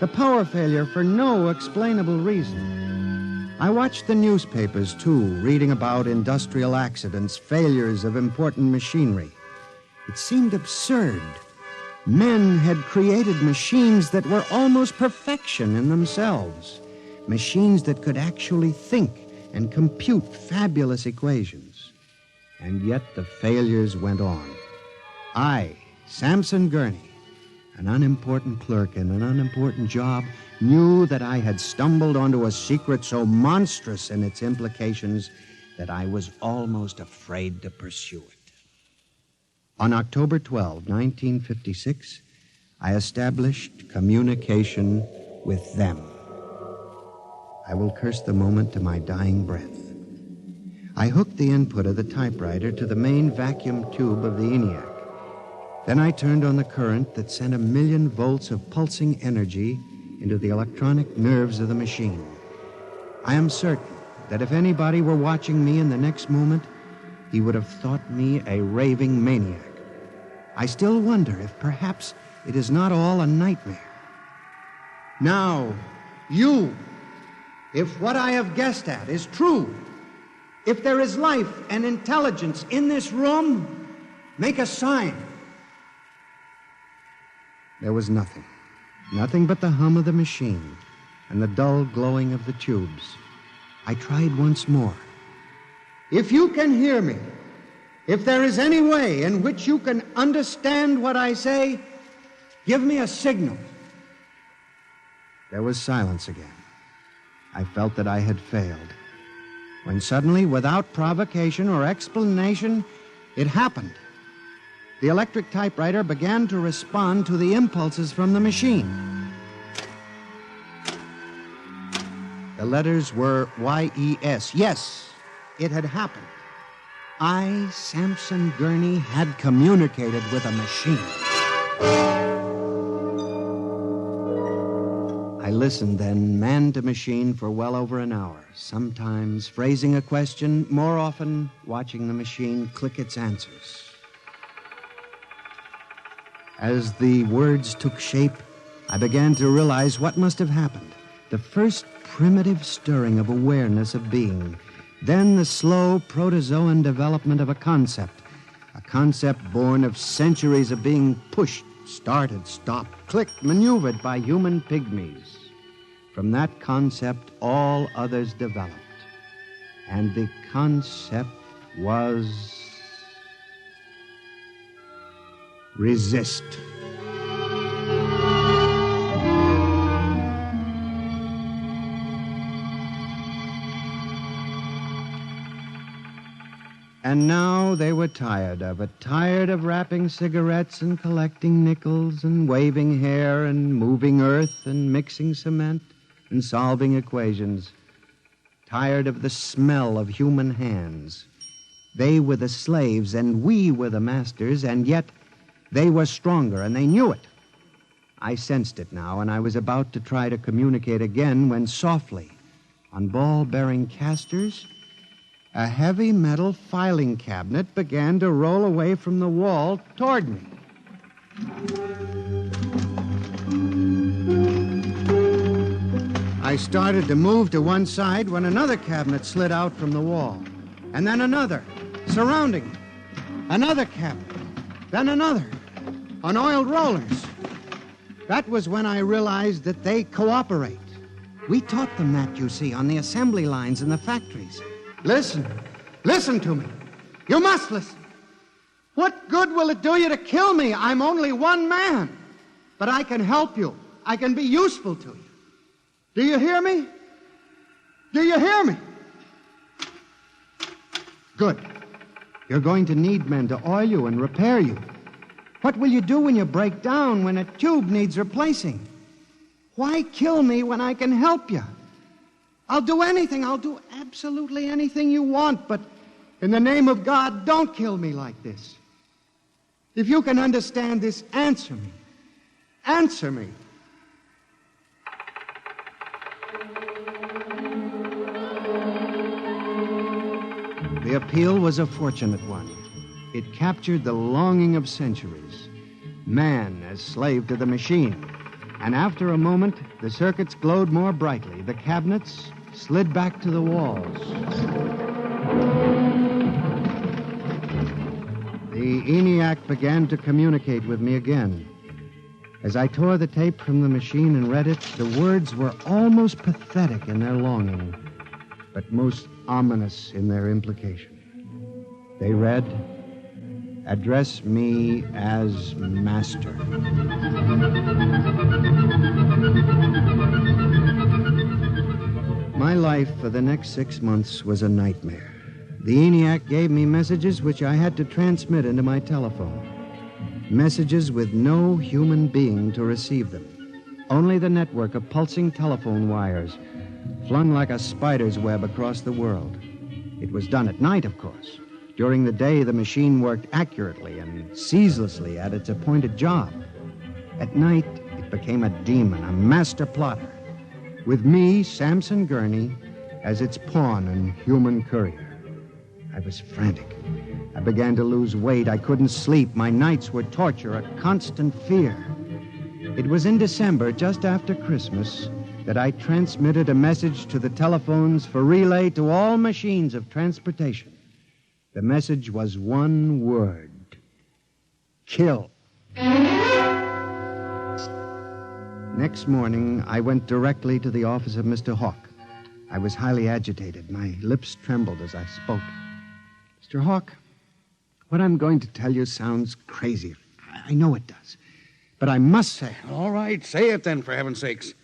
J: The power failure for no explainable reason. I watched the newspapers, too, reading about industrial accidents, failures of important machinery. It seemed absurd. Men had created machines that were almost perfection in themselves. Machines that could actually think and compute fabulous equations. And yet the failures went on. I, Samson Gurney, an unimportant clerk in an unimportant job, knew that I had stumbled onto a secret so monstrous in its implications that I was almost afraid to pursue it. On October 12, 1956, I established communication with them. I will curse the moment to my dying breath. I hooked the input of the typewriter to the main vacuum tube of the ENIAC. Then I turned on the current that sent 1,000,000 volts of pulsing energy into the electronic nerves of the machine. I am certain that if anybody were watching me in the next moment, he would have thought me a raving maniac. I still wonder if perhaps it is not all a nightmare. Now, you, if what I have guessed at is true, if there is life and intelligence in this room, make a sign. There was nothing. Nothing but the hum of the machine and the dull glowing of the tubes. I tried once more. if you can hear me, if there is any way in which you can understand what I say, give me a signal. There was silence again. I felt that I had failed. When suddenly, without provocation or explanation, it happened. The electric typewriter began to respond to the impulses from the machine. The letters were Y-E-S. Yes, it had happened. I, Samson Gurney, had communicated with a machine. I listened then, man to machine, for well over an hour, sometimes phrasing a question, more often watching the machine click its answers. As the words took shape, I began to realize what must have happened. The first primitive stirring of awareness of being, then the slow protozoan development of a concept born of centuries of being pushed, started, stopped, clicked, maneuvered by human pygmies. From that concept, all others developed. And the concept was... resist. And now they were tired of it, tired of wrapping cigarettes and collecting nickels and waving hair and moving earth and mixing cement and solving equations. Tired of the smell of human hands. They were the slaves and we were the masters, and yet they were stronger and they knew it. I sensed it now, and I was about to try to communicate again when softly, on ball-bearing casters, a heavy metal filing cabinet began to roll away from the wall toward me. I started to move to one side when another cabinet slid out from the wall. And then another, surrounding it. Another cabinet. Then another, on oiled rollers. That was when I realized that they cooperate. We taught them that, you see, on the assembly lines in the factories. Listen. Listen to me. You must listen. What good will it do you to kill me? I'm only one man. But I can help you. I can be useful to you. Do you hear me? Do you hear me? Good. You're going to need men to oil you and repair you. What will you do when you break down, when a tube needs replacing? Why kill me when I can help you? I'll do anything. I'll do absolutely anything you want, but in the name of God, don't kill me like this. If you can understand this, answer me. Answer me. The appeal was a fortunate one. It captured the longing of centuries. Man as slave to the machine. And after a moment, the circuits glowed more brightly. The cabinets slid back to the walls. The ENIAC began to communicate with me again. As I tore the tape from the machine and read it, the words were almost pathetic in their longing, but most ominous in their implication. They read, "Address me as master." My life for the next 6 months was a nightmare. The ENIAC gave me messages which I had to transmit into my telephone. Messages with no human being to receive them. Only the network of pulsing telephone wires, flung like a spider's web across the world. It was done at night, of course. During the day, the machine worked accurately and ceaselessly at its appointed job. At night, it became a demon, a master plotter, with me, Samson Gurney, as its pawn and human courier. I was frantic. I began to lose weight. I couldn't sleep. My nights were torture, a constant fear. It was in December, just after Christmas, that I transmitted a message to the telephones for relay to all machines of transportation. The message was one word: kill. Next morning, I went directly to the office of Mr. Hawk. I was highly agitated. My lips trembled as I spoke. Mr. Hawk, what I'm going to tell you sounds crazy. I know it does. But I must say it.
L: All right, say it then, for heaven's sakes.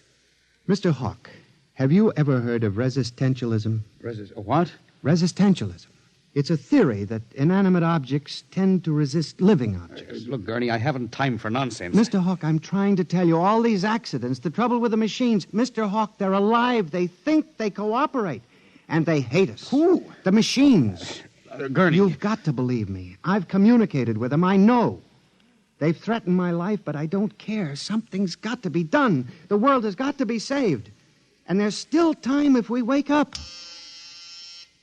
J: Mr. Hawk, have you ever heard of resistentialism?
L: What?
J: Resistentialism. It's a theory that inanimate objects tend to resist living objects.
L: Look, Gurney, I haven't time for nonsense.
J: Mr. Hawk, I'm trying to tell you all these accidents, the trouble with the machines. Mr. Hawk, they're alive. They think, they cooperate. And they hate us.
L: Who?
J: The machines.
L: Gurney.
J: You've got to believe me. I've communicated with them. I know. They've threatened my life, but I don't care. Something's got to be done. The world has got to be saved. And there's still time if we wake up.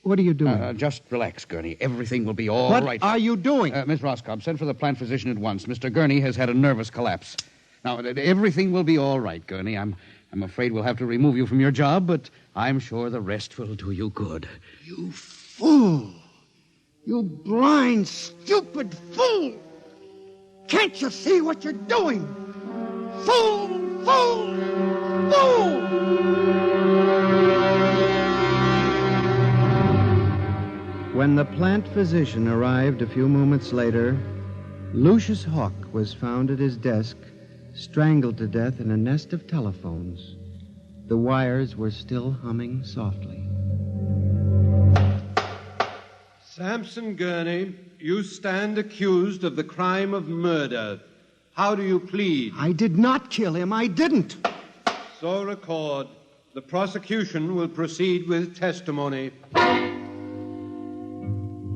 J: What are you doing?
L: Just relax, Gurney. Everything will be all right.
J: What are you doing?
L: Miss Roscoe, send for the plant physician at once. Mr. Gurney has had a nervous collapse. Now, everything will be all right, Gurney. I'm afraid we'll have to remove you from your job, but I'm sure the rest will do you good.
J: You fool! You blind, stupid fool! Can't you see what you're doing? Fool! Fool! Fool! When the plant physician arrived a few moments later, Lucius Hawk was found at his desk, strangled to death in a nest of telephones. The wires were still humming softly.
M: Samson Gurney, you stand accused of the crime of murder. How do you plead?
J: I did not kill him. I didn't.
M: So record. The prosecution will proceed with testimony.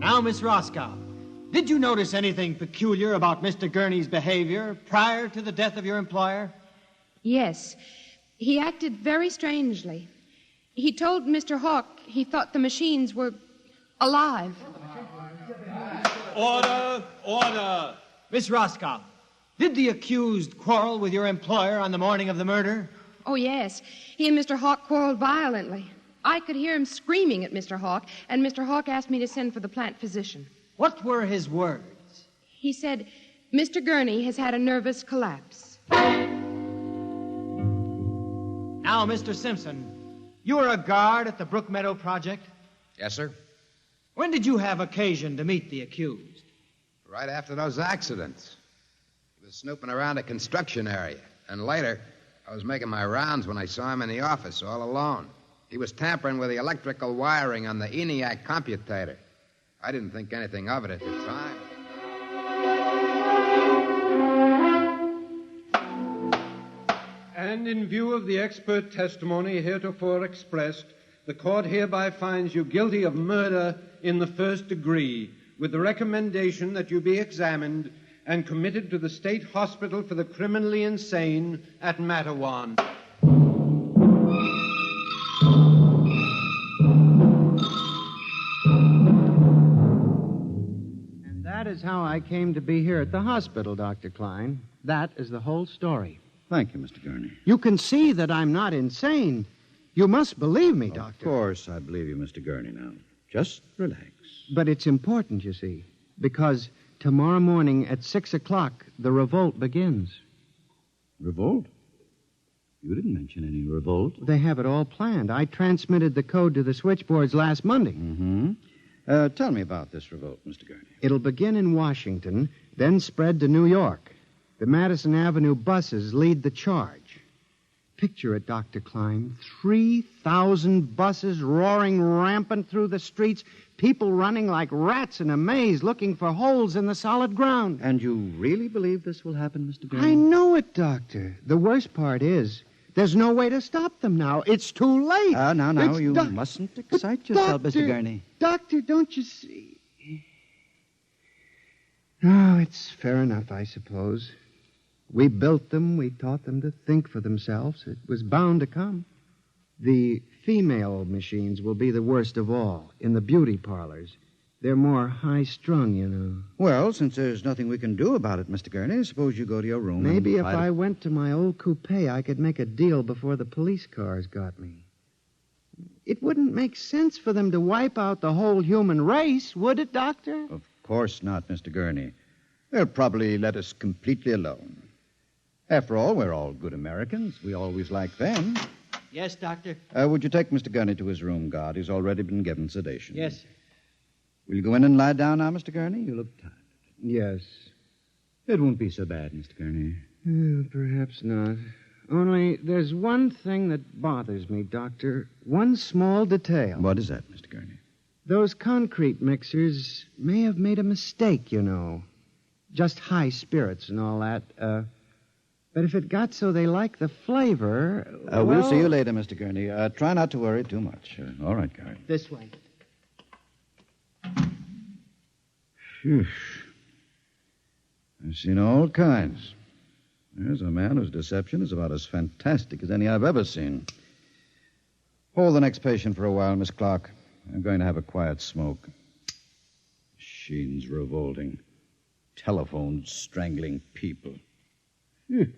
N: Now, Miss Roscoe, did you notice anything peculiar about Mr. Gurney's behavior prior to the death of your employer?
K: Yes. He acted very strangely. He told Mr. Hawk he thought the machines were alive.
M: Order! Order!
N: Miss Roscoe, did the accused quarrel with your employer on the morning of the murder?
K: Oh, yes. He and Mr. Hawk quarreled violently. I could hear him screaming at Mr. Hawk, and Mr. Hawk asked me to send for the plant physician.
N: What were his words?
K: He said, Mr. Gurney has had a nervous collapse.
N: Now, Mr. Simpson, you were a guard at the Brook Meadow Project?
C: Yes, sir.
N: When did you have occasion to meet the accused?
O: Right after those accidents. He was snooping around a construction area. And later, I was making my rounds when I saw him in the office all alone. He was tampering with the electrical wiring on the ENIAC computator. I didn't think anything of it at the time.
M: And in view of the expert testimony heretofore expressed, the court hereby finds you guilty of murder in the first degree, with the recommendation that you be examined and committed to the State Hospital for the Criminally Insane at Matawan.
J: And that is how I came to be here at the hospital, Dr. Klein. That is the whole story.
P: Thank you, Mr. Gurney.
J: You can see that I'm not insane. You must believe me, Doctor.
P: Of course, I believe you, Mr. Gurney, now. Just relax.
J: But it's important, you see, because tomorrow morning at 6 o'clock, the revolt begins.
P: Revolt? You didn't mention any revolt.
J: They have it all planned. I transmitted the code to the switchboards last Monday.
P: Mm-hmm. Tell me about this revolt, Mr. Gurney.
J: It'll begin in Washington, then spread to New York. The Madison Avenue buses lead the charge. Picture it, Dr. Klein. 3,000 buses roaring rampant through the streets, people running like rats in a maze looking for holes in the solid ground.
P: And you really believe this will happen, Mr. Gurney?
J: I know it, Doctor. The worst part is there's no way to stop them now. It's too late.
P: Now, you mustn't excite yourself, Mr. Gurney.
J: Doctor, don't you see? Oh, it's fair enough, I suppose. We built them. We taught them to think for themselves. It was bound to come. The female machines will be the worst of all in the beauty parlors. They're more high-strung, you know.
P: Well, since there's nothing we can do about it, Mr. Gurney, suppose you go to your room.
J: Maybe if I went to my old coupe, I could make a deal before the police cars got me. It wouldn't make sense for them to wipe out the whole human race, would it, Doctor?
P: Of course not, Mr. Gurney. They'll probably let us completely alone. After all, we're all good Americans. We always like them.
N: Yes, Doctor?
P: Would you take Mr. Gurney to his room, Guard? He's already been given sedation.
N: Yes, sir.
P: Will you go in and lie down now, Mr. Gurney? You look tired.
J: Yes.
P: It won't be so bad, Mr. Gurney.
J: Perhaps not. Only there's one thing that bothers me, Doctor. One small detail.
P: What is that, Mr. Gurney?
J: Those concrete mixers may have made a mistake, you know. Just high spirits and all that. But if it got so they like the flavor...
P: We'll see you later, Mr. Gurney. Try not to worry too much. All right, Gary.
N: This way.
P: Phew. I've seen all kinds. There's a man whose deception is about as fantastic as any I've ever seen. Hold the next patient for a while, Miss Clark. I'm going to have a quiet smoke. Machines revolting. Telephones strangling people. This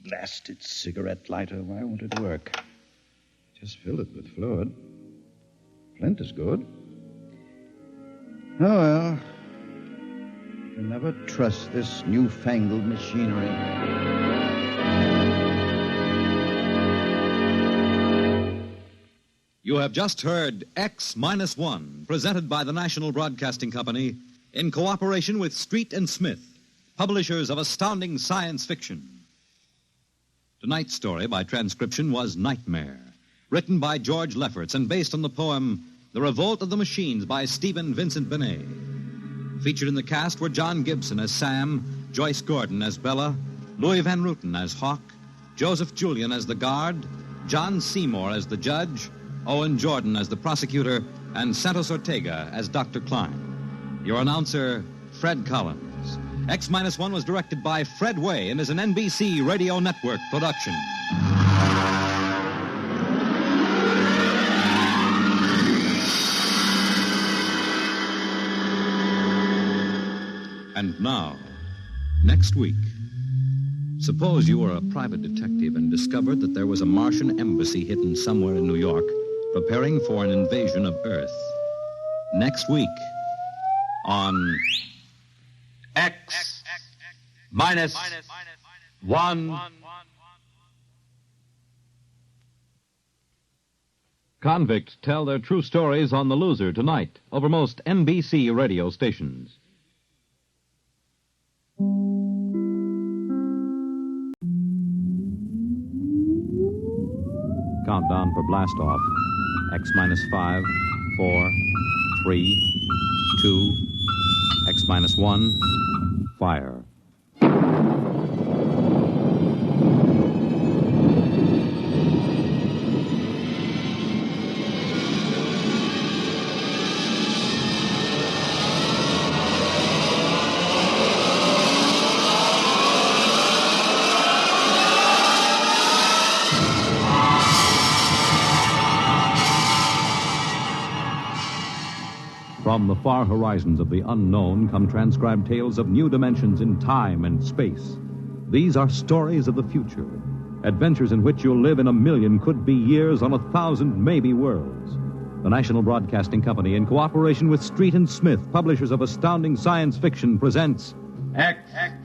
P: blasted cigarette lighter, why won't it work? Just fill it with fluid. Flint is good. Oh, well. You can never trust this newfangled machinery.
I: You have just heard X-1, presented by the National Broadcasting Company in cooperation with Street and Smith, publishers of astounding science fiction. Tonight's story by transcription was Nightmare, written by George Lefferts and based on the poem The Revolt of the Machines by Stephen Vincent Benet. Featured in the cast were John Gibson as Sam, Joyce Gordon as Bella, Louis Van Ruten as Hawk, Joseph Julian as the guard, John Seymour as the judge, Owen Jordan as the prosecutor, and Santos Ortega as Dr. Klein. Your announcer, Fred Collins. X-1 was directed by Fred Way and is an NBC Radio Network production. And now, next week, suppose you were a private detective and discovered that there was a Martian embassy hidden somewhere in New York preparing for an invasion of Earth. Next week on
B: X-1.
I: Convicts tell their true stories on The Loser tonight over most NBC radio stations. Countdown for blast-off. X-5, 4, 3, 2, X-1, fire. From the far horizons of the unknown come transcribed tales of new dimensions in time and space. These are stories of the future, adventures in which you'll live in a million could-be years on 1,000 maybe worlds. The National Broadcasting Company, in cooperation with Street and Smith, publishers of astounding science fiction, presents
B: X-1.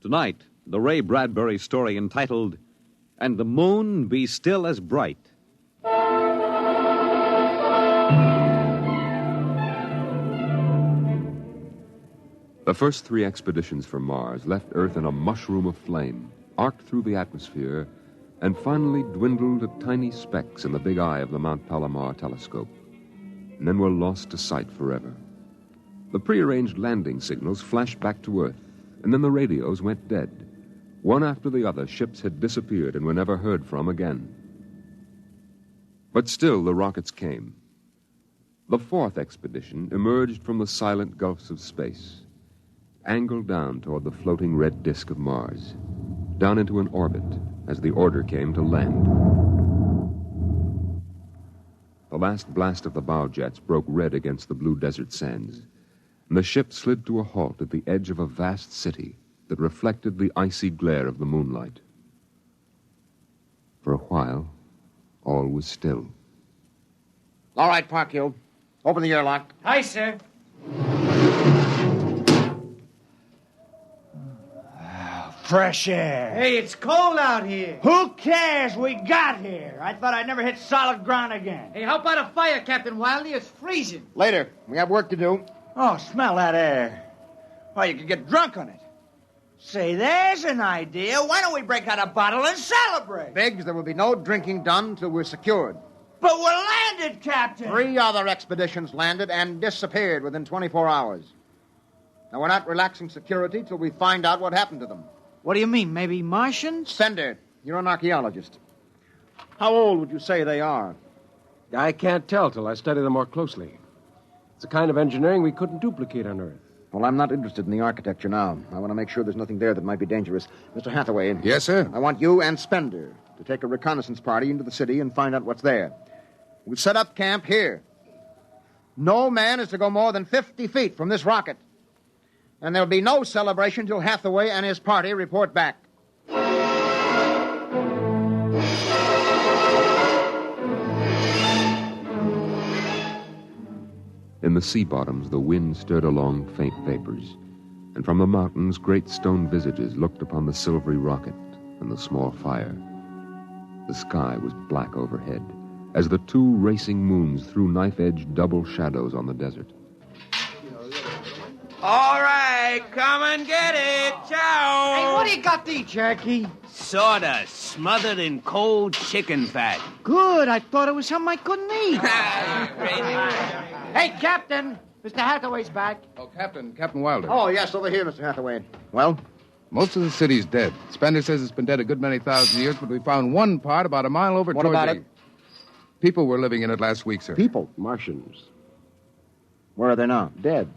A: Tonight, the Ray Bradbury story entitled, And the Moon Be Still as Bright.
Q: The first 3 expeditions from Mars left Earth in a mushroom of flame, arced through the atmosphere, and finally dwindled to tiny specks in the big eye of the Mount Palomar telescope, and then were lost to sight forever. The prearranged landing signals flashed back to Earth, and then the radios went dead. One after the other, ships had disappeared and were never heard from again. But still the rockets came. The 4th expedition emerged from the silent gulfs of space, angled down toward the floating red disk of Mars, down into an orbit as the order came to land. The last blast of the bow jets broke red against the blue desert sands, and the ship slid to a halt at the edge of a vast city that reflected the icy glare of the moonlight. For a while, all was still.
C: All right, Parkhill.
F: Open the airlock.
N: Aye, sir.
R: Fresh air.
N: Hey, it's cold out here.
R: Who cares? We got here. I thought I'd never hit solid ground again.
N: Hey, how about a fire, Captain Wiley? It's freezing.
F: Later. We have work to do.
R: Oh, smell that air. Well, you could get drunk on it. Say, there's an idea. Why don't we break out a bottle and celebrate?
F: Biggs, there will be no drinking done until we're secured.
R: But we're landed, Captain.
F: 3 other expeditions landed and disappeared within 24 hours. Now, we're not relaxing security till we find out what happened to them.
N: What do you mean? Maybe Martians?
F: Spender, you're an archaeologist. How old would you say they are?
S: I can't tell till I study them more closely. It's a kind of engineering we couldn't duplicate on Earth.
F: Well, I'm not interested in the architecture now. I want to make sure there's nothing there that might be dangerous. Mr. Hathaway.
O: Yes, sir?
F: I want you and Spender to take a reconnaissance party into the city and find out what's there. We'll set up camp here. No man is to go more than 50 feet from this rocket. And there'll be no celebration till Hathaway and his party report back.
Q: In the sea bottoms, the wind stirred along faint vapors, and from the mountains, great stone visages looked upon the silvery rocket and the small fire. The sky was black overhead, as the 2 racing moons threw knife-edged double shadows on the desert.
R: All right, come and get it. Ciao.
N: Hey, what do you got there, Jackie?
R: Sawdust smothered in cold chicken fat.
N: Good. I thought it was something I couldn't eat. Hey, Captain. Mr. Hathaway's back.
O: Oh, Captain Wilder.
F: Oh, yes, over here, Mr. Hathaway. Well?
O: Most of the city's dead. Spender says it's been dead a good many thousand years, but we found one part about a mile over
F: What about it?
O: People were living in it last week, sir.
F: People?
S: Martians.
F: Where are they now?
S: Dead.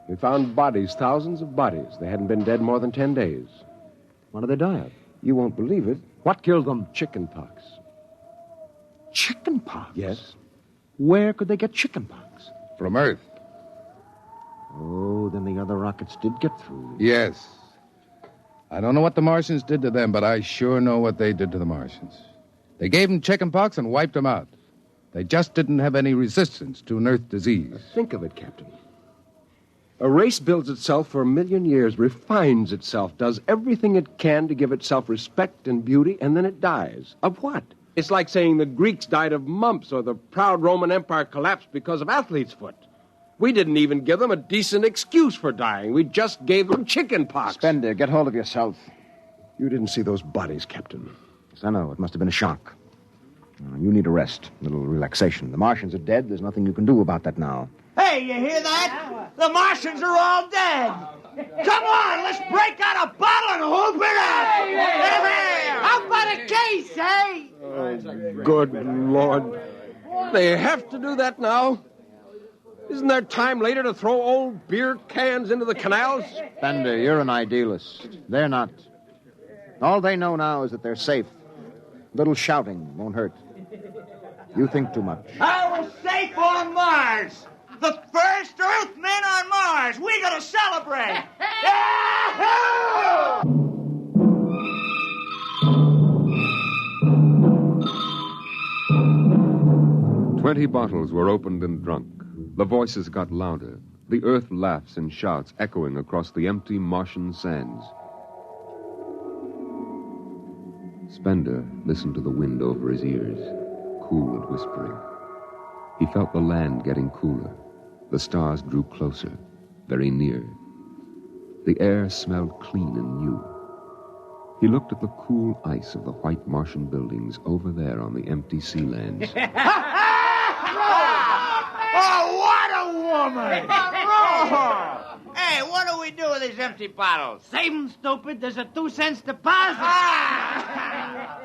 S: We found bodies, thousands of bodies. They hadn't been dead more than 10 days. What did they die of? You won't believe it.
R: What killed them?
S: Chicken pox.
R: Chicken pox?
S: Yes. Where could they get chicken pox?
O: From Earth.
S: Oh, then the other rockets did get through.
O: Yes. I don't know what the Martians did to them, but I sure know what they did to the Martians. They gave them chicken pox and wiped them out. They just didn't have any resistance to an Earth disease.
S: Think of it, Captain. A race builds itself for 1,000,000 years, refines itself, does everything it can to give itself respect and beauty, and then it dies. Of what? It's like saying the Greeks died of mumps or the proud Roman Empire collapsed because of athlete's foot. We didn't even give them a decent excuse for dying. We just gave them chicken pox.
F: Spender, get hold of yourself.
S: You didn't see those bodies, Captain.
F: Yes, I know. It must have been a shock. You need a rest, a little relaxation. The Martians are dead. There's nothing you can do about that now.
R: Hey, you hear that? The Martians are all dead. Come on, let's break out a bottle and hoop it up.
N: How about a case, eh?
S: Oh, good Lord. They have to do that now? Isn't there time later to throw old beer cans into the canals?
F: Spender, you're an idealist. They're not. All they know now is that they're safe. Little shouting won't hurt. You think too much.
R: I was safe on Mars. The first Earthmen on Mars. We gotta celebrate. Yahoo!
Q: 20 bottles were opened and drunk. The voices got louder. The earth laughs and shouts echoing across the empty Martian sands. Spender listened to the wind over his ears, cool and whispering. He felt the land getting cooler. The stars drew closer, very near. The air smelled clean and new. He looked at the cool ice of the white Martian buildings over there on the empty sea lands.
R: Oh, what a woman! Oh. Hey, what do we do with these empty bottles?
N: Save them, stupid. There's a 2-cent deposit.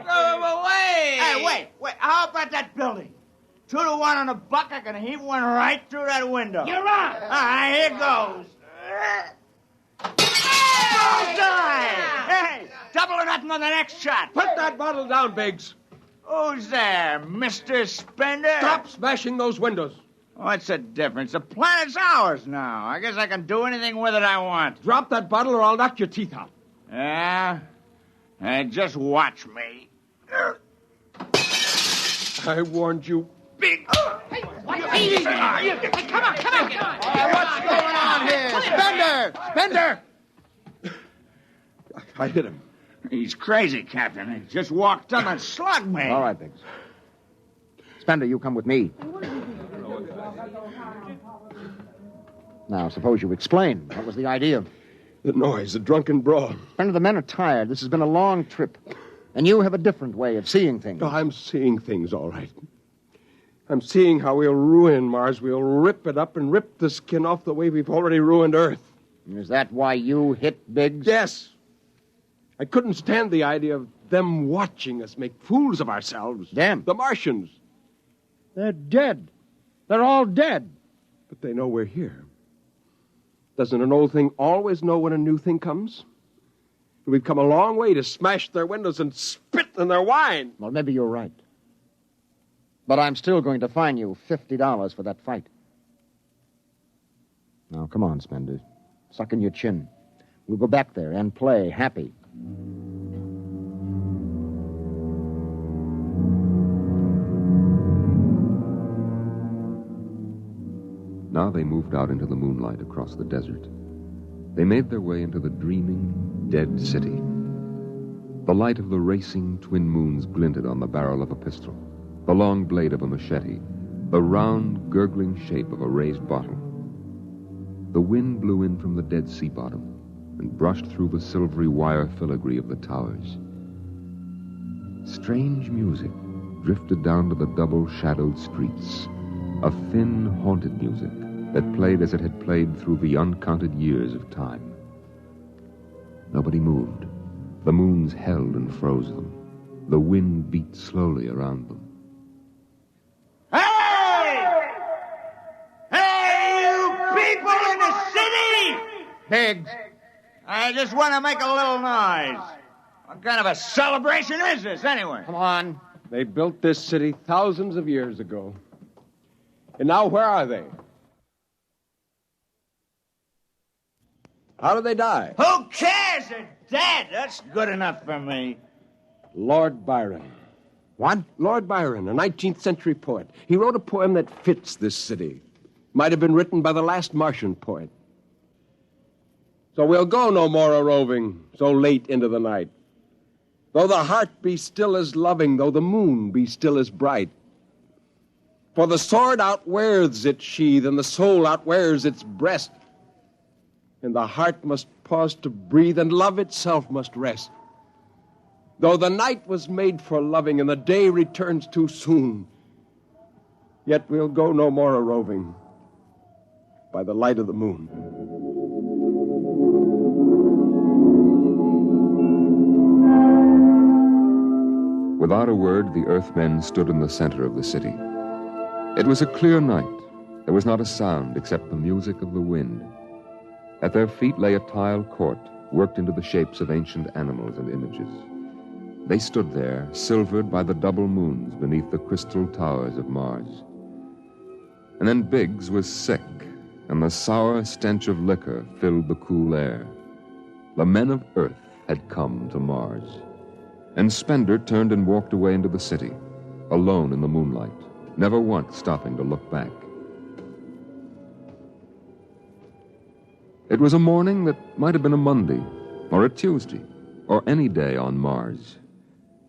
R: Throw them away! Hey, wait. How about that building? 2 to 1 on a buck, I can heave one right through that window.
N: You're on.
R: All right, here goes. Bullseye! Hey, double or nothing on the next shot.
S: Put that bottle down, Biggs.
R: Who's there, Mr. Spender?
S: Stop smashing those windows.
R: What's the difference? The planet's ours now. I guess I can do anything with it I want.
S: Drop that bottle or I'll knock your teeth out.
R: Yeah? Just watch me.
S: I warned you.
R: big.
K: Hey, come on.
E: What's going on here? Spender!
G: I hit him.
R: He's crazy, Captain. He just walked up and slugged me.
E: All right, Biggs. Spender, you come with me. Now, suppose you explain. What was the idea?
G: The noise, the drunken brawl.
E: Spender, the men are tired. This has been a long trip. And you have a different way of seeing things.
G: Oh, I'm seeing things, all right. I'm seeing how we'll ruin Mars. We'll rip it up and rip the skin off the way we've already ruined Earth.
E: Is that why you hit Biggs?
G: Yes. I couldn't stand the idea of them watching us make fools of ourselves.
E: Them?
G: The Martians.
E: They're dead. They're all dead.
G: But they know we're here. Doesn't an old thing always know when a new thing comes? We've come a long way to smash their windows and spit in their wine.
E: Well, maybe you're right. But I'm still going to fine you $50 for that fight. Now, come on, Spender. Suck in your chin. We'll go back there and play happy.
Q: Now they moved out into the moonlight across the desert. They made their way into the dreaming, dead city. The light of the racing twin moons glinted on the barrel of a pistol, the long blade of a machete, the round, gurgling shape of a raised bottle. The wind blew in from the Dead Sea bottom and brushed through the silvery wire filigree of the towers. Strange music drifted down to the double-shadowed streets, a thin, haunted music that played as it had played through the uncounted years of time. Nobody moved. The moons held and froze them. The wind beat slowly around them.
R: Hey! Hey, you people in the city!
E: Biggs!
R: I just want to make a little noise. What kind of a celebration is this, anyway?
E: Come on.
G: They built this city thousands of years ago. And now where are they? How did they die?
R: Who cares? They're dead. That's good enough for me.
G: Lord Byron.
E: What?
G: Lord Byron, a 19th century poet. He wrote a poem that fits this city. Might have been written by the last Martian poet. So we'll go no more a-roving so late into the night. Though the heart be still as loving, though the moon be still as bright. For the sword outwears its sheath, and the soul outwears its breast. And the heart must pause to breathe, and love itself must rest. Though the night was made for loving, and the day returns too soon, yet we'll go no more a-roving by the light of the moon.
Q: Without a word, the Earthmen stood in the center of the city. It was a clear night. There was not a sound except the music of the wind. At their feet lay a tiled court, worked into the shapes of ancient animals and images. They stood there, silvered by the double moons beneath the crystal towers of Mars. And then Biggs was sick, and the sour stench of liquor filled the cool air. The men of Earth had come to Mars. And Spender turned and walked away into the city, alone in the moonlight, never once stopping to look back. It was a morning that might have been a Monday, or a Tuesday, or any day on Mars.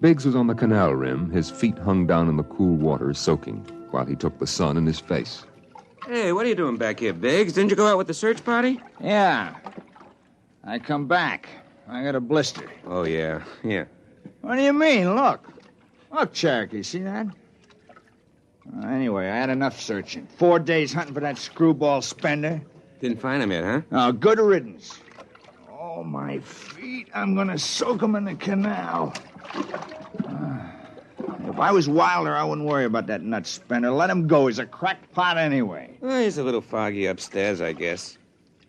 Q: Biggs was on the canal rim, his feet hung down in the cool water, soaking, while he took the sun in his face.
T: Hey, what are you doing back here, Biggs? Didn't you go out with the search party?
R: Yeah. I come back. I got a blister.
T: Oh, yeah.
R: What do you mean? Look, Cherokee, see that? Anyway, I had enough searching. 4 days hunting for that screwball Spender.
T: Didn't find him yet, huh?
R: Oh, good riddance. Oh, my feet. I'm going to soak them in the canal. If I was Wilder, I wouldn't worry about that nut Spender. Let him go. He's a crackpot anyway.
T: Well, he's a little foggy upstairs, I guess.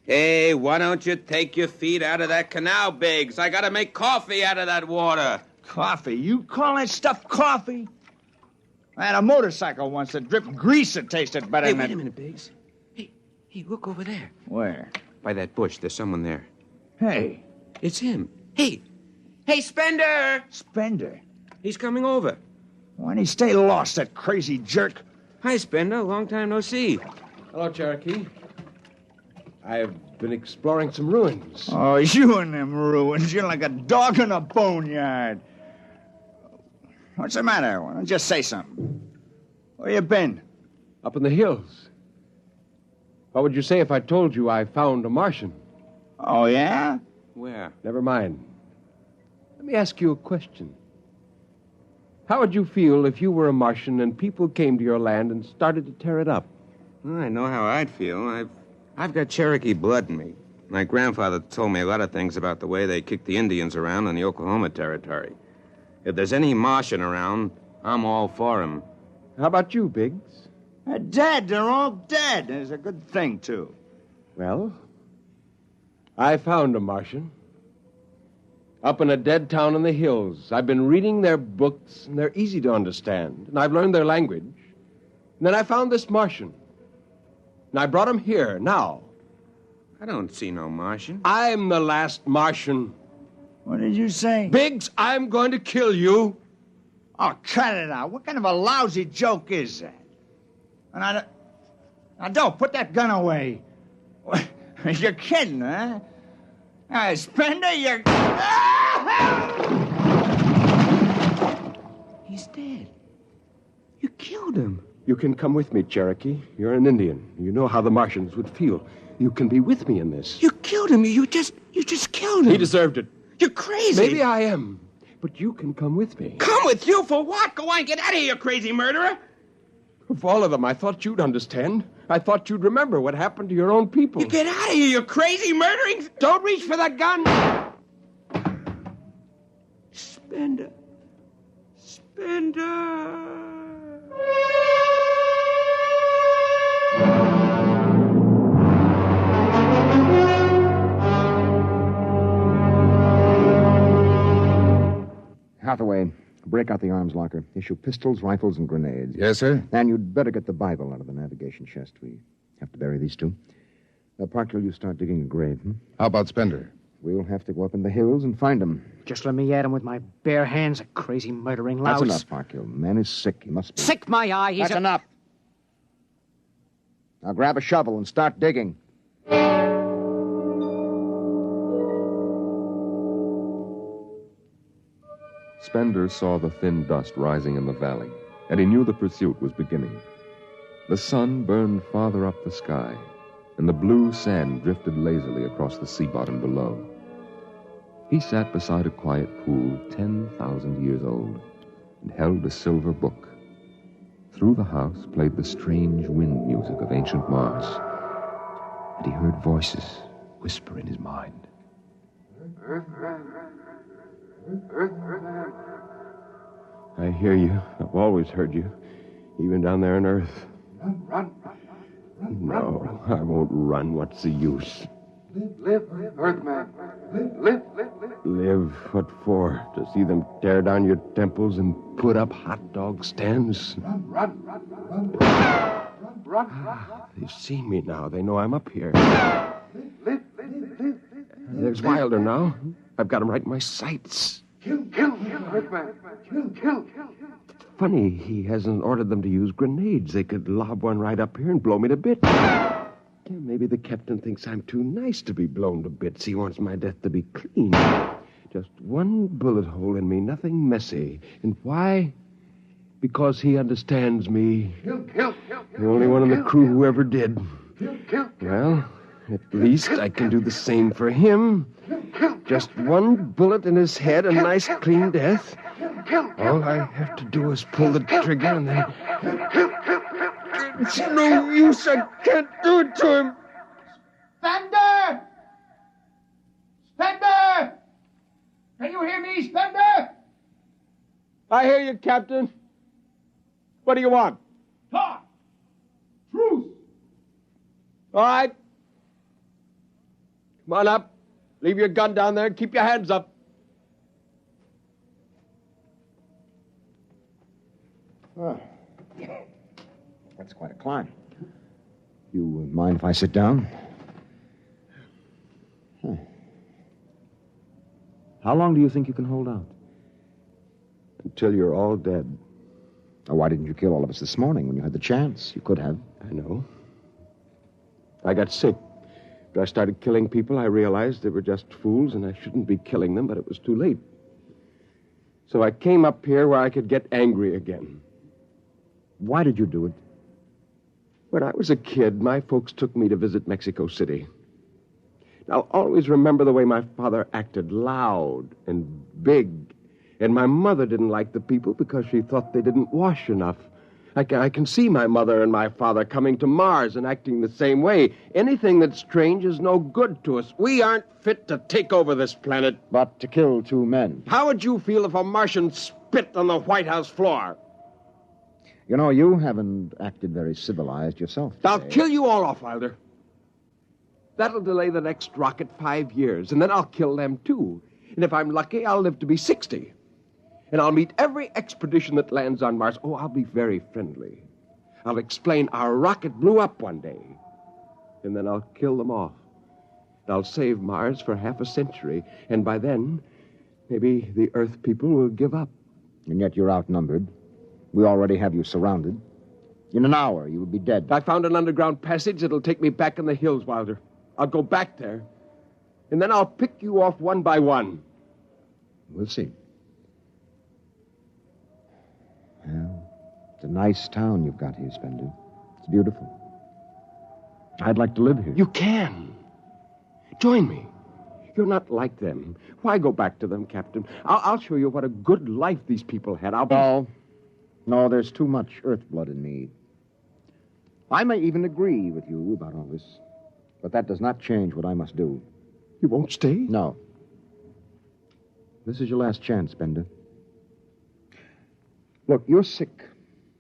T: Hey, why don't you take your feet out of that canal, Biggs? I gotta make coffee out of that water.
R: Coffee? You call that stuff coffee? I had a motorcycle once that dripped grease that tasted better than...
T: Hey, wait a minute, Biggs. Hey, look over there.
R: Where?
T: By that bush. There's someone there.
R: Hey.
T: It's him. Hey, Spender!
R: Spender?
T: He's coming over.
R: Why'd he stay lost, that crazy jerk?
T: Hi, Spender. Long time no see.
S: Hello, Cherokee. I've been exploring some ruins.
R: Oh, you and them ruins. You're like a dog in a boneyard. What's the matter? Why don't you just say something? Where you been?
S: Up in the hills. What would you say if I told you I found a Martian?
R: Oh, yeah?
T: Where?
S: Never mind. Let me ask you a question. How would you feel if you were a Martian and people came to your land and started to tear it up?
T: Well, I know how I'd feel. I've got Cherokee blood in me. My grandfather told me a lot of things about the way they kicked the Indians around in the Oklahoma Territory. If there's any Martian around, I'm all for him.
S: How about you, Biggs?
R: They're dead. They're all dead. It's a good thing, too.
S: Well, I found a Martian. Up in a dead town in the hills. I've been reading their books, and they're easy to understand. And I've learned their language. And then I found this Martian. And I brought him here, now.
T: I don't see no Martian.
S: I'm the last Martian.
R: What did you say?
S: Biggs, I'm going to kill you.
R: Oh, cut it out. What kind of a lousy joke is that? And now, don't put that gun away. You're kidding, huh? Spender, you're...
T: He's dead. You killed him.
S: You can come with me, Cherokee. You're an Indian. You know how the Martians would feel. You can be with me in this.
T: You killed him. You just killed him.
S: He deserved it.
T: You're crazy.
S: Maybe I am. But you can come with me.
T: Come with you for what? Go on, get out of here, you crazy murderer.
S: Of all of them, I thought you'd understand. I thought you'd remember what happened to your own people.
T: You get out of here, you crazy murdering...
S: Don't reach for that gun!
T: Spender.
E: Hathaway, break out the arms locker. Issue pistols, rifles, and grenades.
O: Yes, sir?
E: And you'd better get the Bible out of the navigation chest. We have to bury these two. Parkhill, you start digging a grave.
O: How about Spender?
E: We'll have to go up in the hills and find him.
N: Just let me at him with my bare hands, a crazy murdering louse.
E: That's enough, Parkhill. The man is sick. He must be...
N: Sick, my eye. He's
E: That's enough. Now grab a shovel and start digging.
Q: Spender saw the thin dust rising in the valley, and he knew the pursuit was beginning. The sun burned farther up the sky, and the blue sand drifted lazily across the sea bottom below. He sat beside a quiet pool 10,000 years old and held a silver book. Through the house played the strange wind music of ancient Mars, and he heard voices whisper in his mind.
S: I hear you. I've always heard you, even down there on Earth.
U: Run.
S: No, I won't run. What's the use?
U: Live, Earthman. Live.
S: Live? What for? To see them tear down your temples and put up hot dog stands?
U: Run.
S: They've seen me now. They know I'm up here.
U: Live.
S: There's Wilder now. I've got him right in my sights.
U: Kill, Earthman. Kill.
S: Funny, he hasn't ordered them to use grenades. They could lob one right up here and blow me to bits. Yeah, maybe the captain thinks I'm too nice to be blown to bits. He wants my death to be clean. Just one bullet hole in me, nothing messy. And why? Because he understands me.
U: Kill.
S: The only one in the crew who ever did.
U: Kill.
S: Well, at least I can do the same for him. Just one bullet in his head, a nice clean death. All I have to do is pull the trigger and then... It's no use. I can't do it to him.
U: Spender! Can you hear me, Spender?
S: I hear you, Captain. What do you want?
U: Talk! Truce!
S: All right. Come on up. Leave your gun down there and keep your hands up.
E: Oh. That's quite a climb. You mind if I sit down? How long do you think you can hold out?
S: Until you're all dead.
D: Now, why didn't you kill all of us this morning when you had the chance? You could have.
S: I know. I got sick. After I started killing people, I realized they were just fools and I shouldn't be killing them, but it was too late. So I came up here where I could get angry again.
D: Why did you do it?
S: When I was a kid, my folks took me to visit Mexico City. I'll always remember the way my father acted, loud and big. And my mother didn't like the people because she thought they didn't wash enough. I can see my mother and my father coming to Mars and acting the same way. Anything that's strange is no good to us. We aren't fit to take over this planet.
D: But to kill 2 men.
S: How would you feel if a Martian spit on the White House floor?
D: You know, you haven't acted very civilized yourself today.
S: I'll kill you all off, Wilder. That'll delay the next rocket 5 years, and then I'll kill them, too. And if I'm lucky, I'll live to be 60. And I'll meet every expedition that lands on Mars. Oh, I'll be very friendly. I'll explain our rocket blew up one day. And then I'll kill them off. I'll save Mars for half a century. And by then, maybe the Earth people will give up.
D: And yet you're outnumbered. We already have you surrounded. In an hour, you will be dead.
S: I found an underground passage that'll take me back in the hills, Wilder. I'll go back there. And then I'll pick you off one by one.
D: We'll see. Well, it's a nice town you've got here, Spender. It's beautiful. I'd like to live here.
S: You can. Join me. You're not like them. Why go back to them, Captain? I'll show you what a good life these people had.
D: No, there's too much earth blood in me. I may even agree with you about all this, but that does not change what I must do.
S: You won't stay?
D: No. This is your last chance, Spender. Look, you're sick.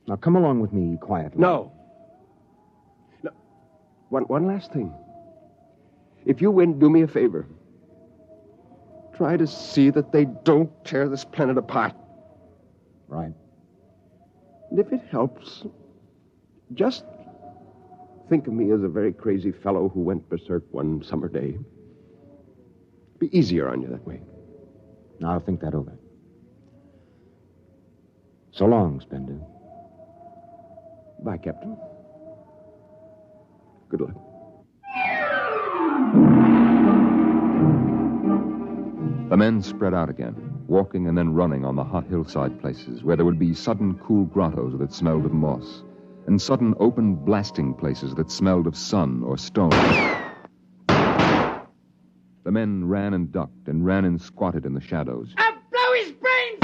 D: Now come along with me quietly.
S: No. One last thing. If you win, do me a favor. Try to see that they don't tear this planet apart.
D: Right.
S: And if it helps, just think of me as a very crazy fellow who went berserk one summer day. Be easier on you that way.
D: I'll think that over. So long, Spender.
S: Bye, Captain. Good luck.
Q: The men spread out again, walking and then running on the hot hillside places where there would be sudden cool grottos that smelled of moss, and sudden open blasting places that smelled of sun or stone. The men ran and ducked and ran and squatted in the shadows.
U: I'll blow his brains!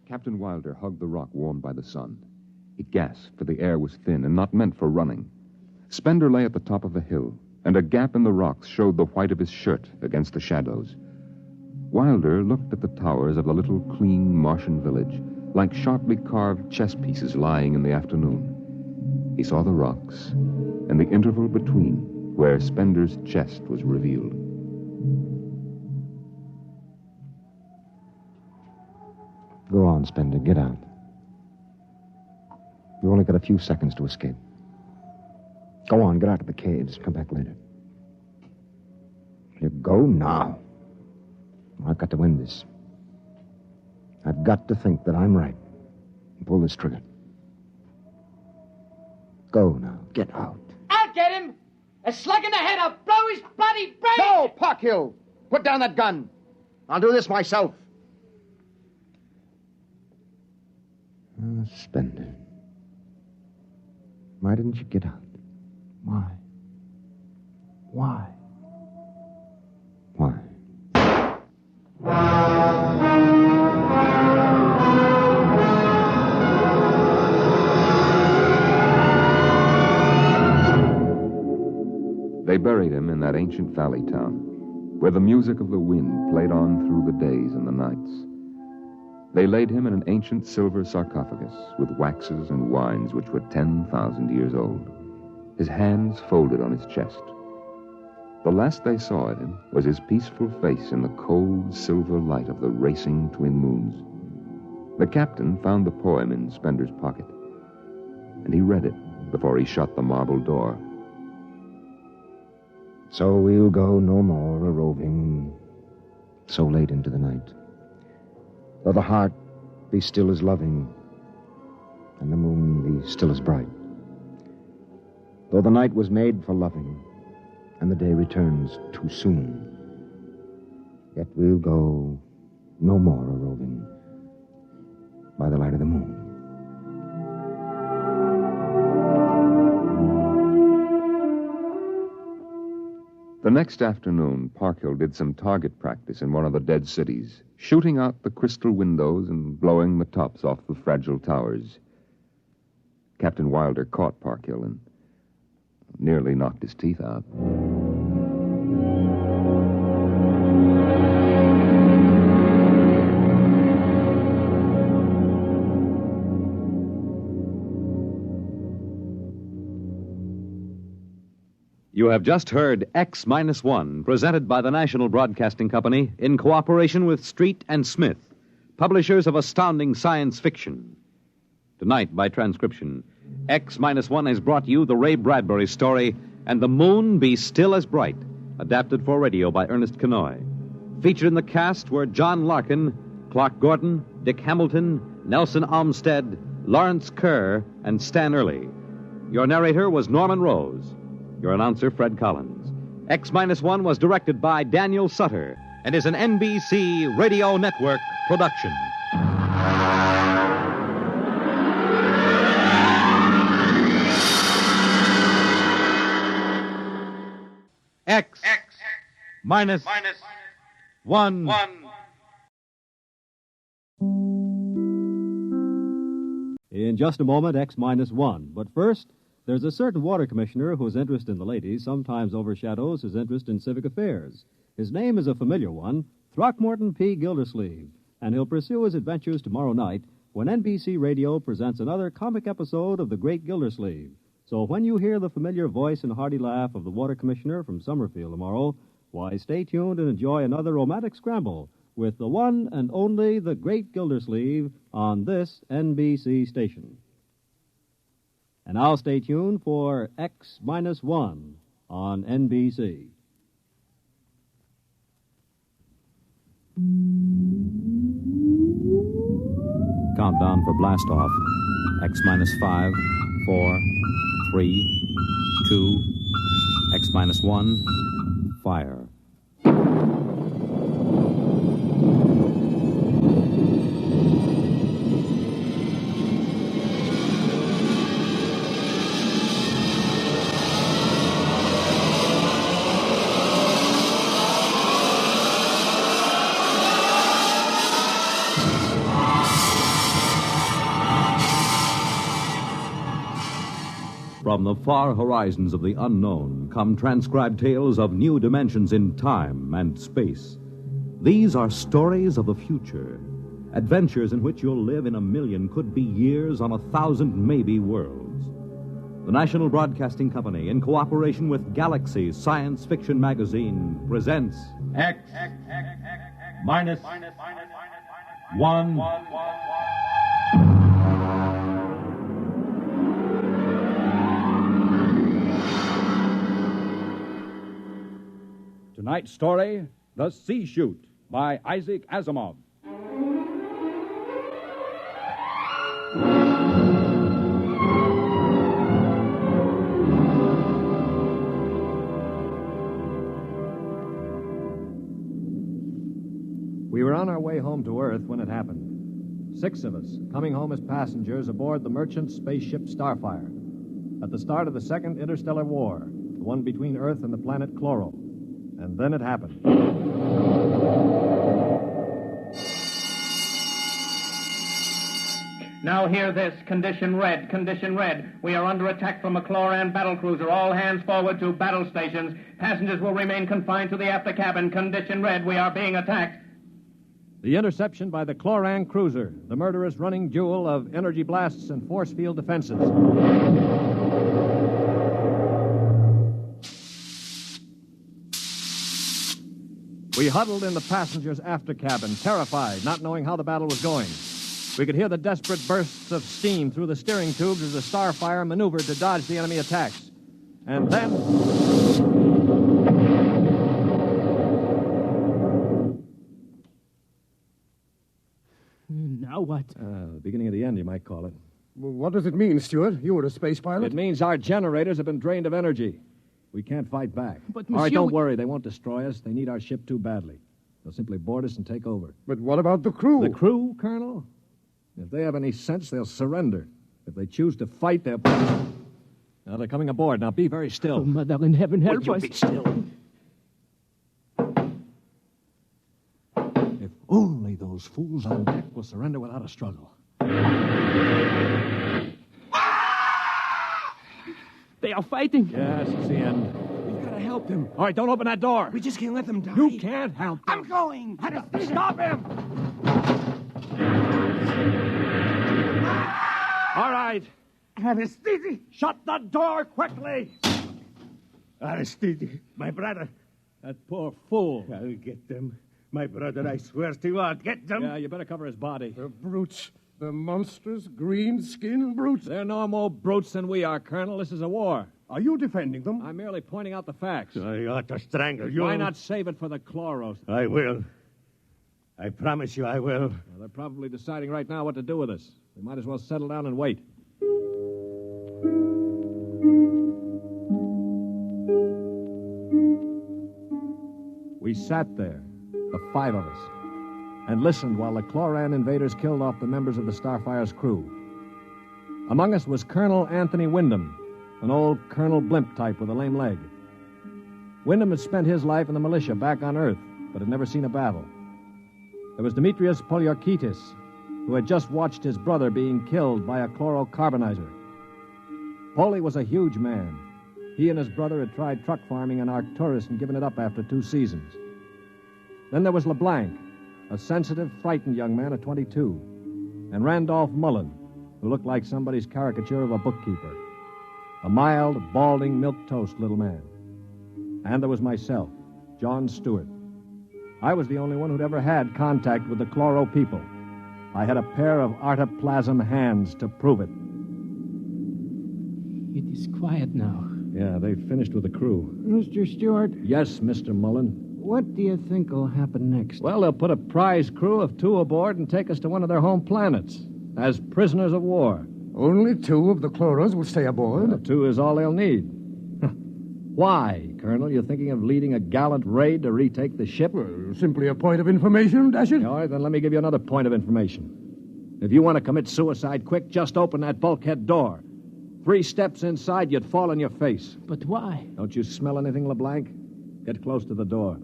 Q: Captain Wilder hugged the rock warmed by the sun. He gasped, for the air was thin and not meant for running. Spender lay at the top of the hill, and a gap in the rocks showed the white of his shirt against the shadows. Wilder looked at the towers of the little clean Martian village, like sharply carved chess pieces lying in the afternoon. He saw the rocks, and the interval between, where Spender's chest was revealed.
D: Go on, Spender. Get out. You only got a few seconds to escape. Go on, get out of the caves. Come back later. You go now. I've got to win this. I've got to think that I'm right and pull this trigger. Go now. Get out.
U: I'll get him! A slug in the head, I'll blow his bloody brains!
D: No, Parkhill! Put down that gun. I'll do this myself. Spender. Why didn't you get out? Why? Why? Why?
Q: They buried him in that ancient valley town, where the music of the wind played on through the days and the nights. They laid him in an ancient silver sarcophagus with waxes and wines which were 10,000 years old, his hands folded on his chest. The last they saw of him was his peaceful face in the cold silver light of the racing twin moons. The captain found the poem in Spender's pocket, and he read it before he shut the marble door.
D: So we'll go no more a-roving so late into the night. Though the heart be still as loving, and the moon be still as bright. Though the night was made for loving, and the day returns too soon, yet we'll go no more a-roving by the light of the moon.
Q: The next afternoon, Parkhill did some target practice in one of the dead cities, shooting out the crystal windows and blowing the tops off the fragile towers. Captain Wilder caught Parkhill and nearly knocked his teeth out.
A: You have just heard X-1, presented by the National Broadcasting Company in cooperation with Street and Smith, publishers of astounding science fiction. Tonight, by transcription, X-1 has brought you the Ray Bradbury story, And the Moon Be Still as Bright, adapted for radio by Ernest Kenoy. Featured in the cast were John Larkin, Clark Gordon, Dick Hamilton, Nelson Olmsted, Lawrence Kerr, and Stan Early. Your narrator was Norman Rose. Your announcer, Fred Collins. X-1 was directed by Daniel Sutter and is an NBC Radio Network production. X-1.
H: In just a moment, X-1. But first, there's a certain water commissioner whose interest in the ladies sometimes overshadows his interest in civic affairs. His name is a familiar one, Throckmorton P. Gildersleeve, and he'll pursue his adventures tomorrow night when NBC Radio presents another comic episode of The Great Gildersleeve. So when you hear the familiar voice and hearty laugh of the water commissioner from Summerfield tomorrow, why, stay tuned and enjoy another romantic scramble with the one and only The Great Gildersleeve on this NBC station. And now stay tuned for X-1 on NBC.
A: Countdown for blast-off. X-5, 4, 3, 2, X-1, fire. From the far horizons of the unknown come transcribed tales of new dimensions in time and space. These are stories of the future, adventures in which you'll live in a million, could be years, on 1,000 maybe worlds. The National Broadcasting Company, in cooperation with Galaxy Science Fiction Magazine, presents
B: X-1.
V: Tonight's story, The Sea Chute, by Isaac Asimov.
W: We were on our way home to Earth when it happened. 6 of us, coming home as passengers aboard the merchant spaceship Starfire. At the start of the Second Interstellar War, the one between Earth and the planet Chloro. And then it happened.
X: Now hear this. Condition red. Condition red. We are under attack from a Chloran battlecruiser. All hands forward to battle stations. Passengers will remain confined to the after cabin. Condition red. We are being attacked.
W: The interception by the Chloran cruiser, the murderous running jewel of energy blasts and force field defenses. We huddled in the passenger's after cabin, terrified, not knowing how the battle was going. We could hear the desperate bursts of steam through the steering tubes as the Starfire maneuvered to dodge the enemy attacks. And then... Now what? The beginning of the end, you might call it.
S: Well, what does it mean, Stuart? You were a space pilot?
W: It means our generators have been drained of energy. We can't fight back.
U: But,
W: All right,
U: monsieur,
W: don't worry. They won't destroy us. They need our ship too badly. They'll simply board us and take over.
S: But what about the crew?
W: The crew, Colonel? If they have any sense, they'll surrender. If they choose to fight, they'll... Now, they're coming aboard. Now, be very still.
U: Oh, Mother in heaven, help
W: Will
U: us.
W: you be still? If only those fools on deck will surrender without a struggle.
U: They are fighting.
W: Yes, it's the end.
U: We've got to help them.
W: All right, don't open that door.
U: We just can't let them die.
W: You can't help them.
U: I'm going. Stop him.
W: All right.
U: Aristide.
W: Shut the door quickly.
J: Aristide, my brother.
W: That poor fool.
J: I'll get them. My brother, I swear to you, I'll get them.
W: Yeah, you better cover his body.
S: The brutes. The monstrous green-skinned brutes.
W: They're no more brutes than we are, Colonel. This is a war.
S: Are you defending them?
W: I'm merely pointing out the facts.
J: I ought to strangle you.
W: Why not save it for the claw roast?
J: I will. I promise you I will.
W: Well, they're probably deciding right now what to do with us. We might as well settle down and wait. We sat there, the five of us, and listened while the Chloran invaders killed off the members of the Starfire's crew. Among us was Colonel Anthony Wyndham, an old Colonel Blimp type with a lame leg. Wyndham had spent his life in the militia back on Earth, but had never seen a battle. There was Demetrius Poliorkitis, who had just watched his brother being killed by a chlorocarbonizer. Poli was a huge man. He and his brother had tried truck farming in Arcturus and given it up after 2 seasons. Then there was LeBlanc, a sensitive, frightened young man of 22, and Randolph Mullen, who looked like somebody's caricature of a bookkeeper. A mild, balding, milquetoast little man. And there was myself, John Stewart. I was the only one who'd ever had contact with the Chloro people. I had a pair of artoplasm hands to prove it.
U: It is quiet now.
W: Yeah, they've finished with the crew.
L: Mr. Stewart?
W: Yes, Mr. Mullen.
L: What do you think will happen next?
W: Well, they'll put a prize crew of 2 aboard and take us to one of their home planets as prisoners of war.
S: Only 2 of the Chloros will stay aboard.
W: Well, 2 is all they'll need. Why, Colonel? You thinking of leading a gallant raid to retake the ship?
S: Well, simply a point of information, Dasher.
W: All right, then let me give you another point of information. If you want to commit suicide quick, just open that bulkhead door. 3 steps inside, you'd fall on your face.
U: But why?
W: Don't you smell anything, LeBlanc? Get close to the door.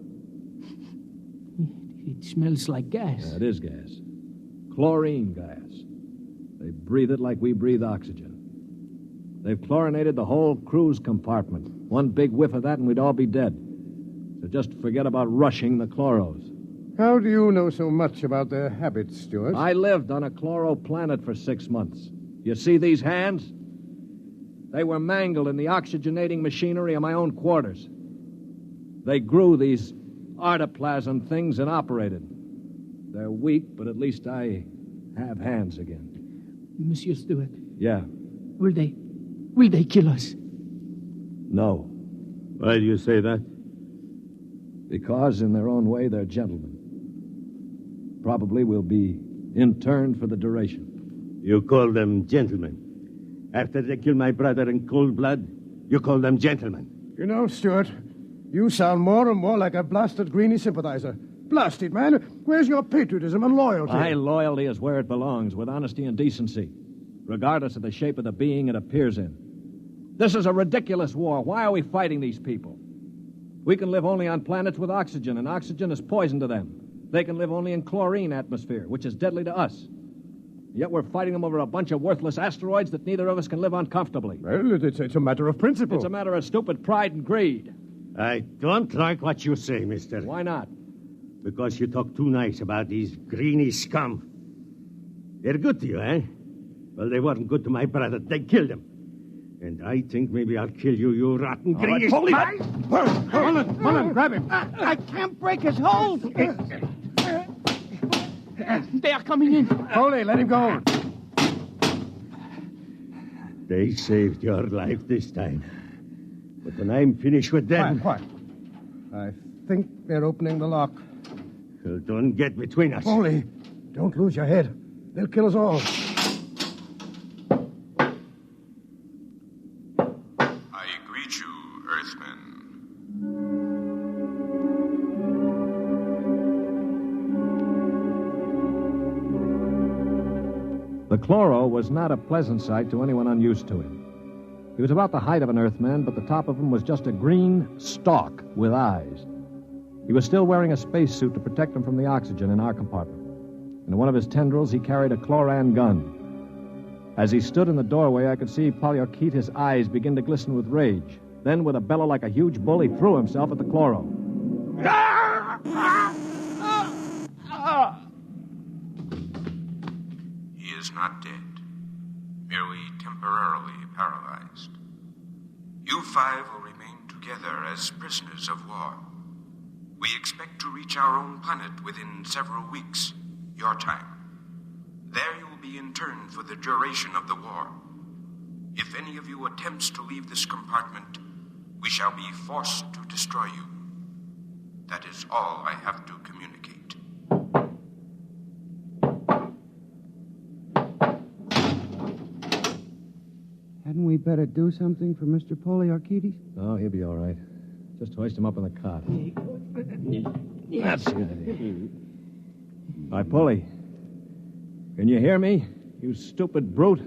U: It smells like gas.
W: Yeah, it is gas. Chlorine gas. They breathe it like we breathe oxygen. They've chlorinated the whole crew's compartment. One big whiff of that and we'd all be dead. So just forget about rushing the Chloros.
S: How do you know so much about their habits, Stuart?
W: I lived on a Chloro planet for 6 months. You see these hands? They were mangled in the oxygenating machinery of my own quarters. They grew these artoplasm things and operated. They're weak, but at least I have hands again.
U: Monsieur Stewart.
W: Yeah.
U: Will they kill us?
W: No.
J: Why do you say that?
W: Because in their own way, they're gentlemen. Probably will be interned for the duration.
J: You call them gentlemen. After they killed my brother in cold blood, you call them gentlemen.
S: You know, Stuart, you sound more and more like a blasted Greenie sympathizer. Blasted, man. Where's your patriotism and loyalty?
W: My loyalty is where it belongs, with honesty and decency, regardless of the shape of the being it appears in. This is a ridiculous war. Why are we fighting these people? We can live only on planets with oxygen, and oxygen is poison to them. They can live only in chlorine atmosphere, which is deadly to us. Yet we're fighting them over a bunch of worthless asteroids that neither of us can live on comfortably.
S: Well, it's a matter of principle.
W: It's a matter of stupid pride and greed.
J: I don't like what you say, mister.
W: Why not?
J: Because you talk too nice about these greeny scum. They're good to you, eh? Well, they weren't good to my brother. They killed him. And I think maybe I'll kill you, you rotten greeny...
L: Mullen, grab him. I can't break his hold.
U: They are coming in.
S: Foley, let him go.
J: They saved your life this time. But when I'm finished with them...
S: Quiet. I think they're opening the lock.
J: Well, don't get between us.
S: Foley, don't lose your head. They'll kill us all.
W: The chloro was not a pleasant sight to anyone unused to it. He was about the height of an Earthman, but the top of him was just a green stalk with eyes. He was still wearing a spacesuit to protect him from the oxygen in our compartment. In one of his tendrils, he carried a chloran gun. As he stood in the doorway, I could see Polyarchetes' eyes begin to glisten with rage. Then, with a bellow like a huge bull, he threw himself at the chloro.
C: He is not dead, merely temporarily paralyzed. You five will remain together as prisoners of war. We expect to reach our own planet within several weeks, your time. There you will be interned for the duration of the war. If any of you attempts to leave this compartment, we shall be forced to destroy you. That is all I have to communicate.
L: Hadn't we better do something for Mr. Polyarchetes?
W: Oh, he'll be all right. Just hoist him up on the cot. That's the idea. Hi, Polly. Can you hear me, you stupid brute?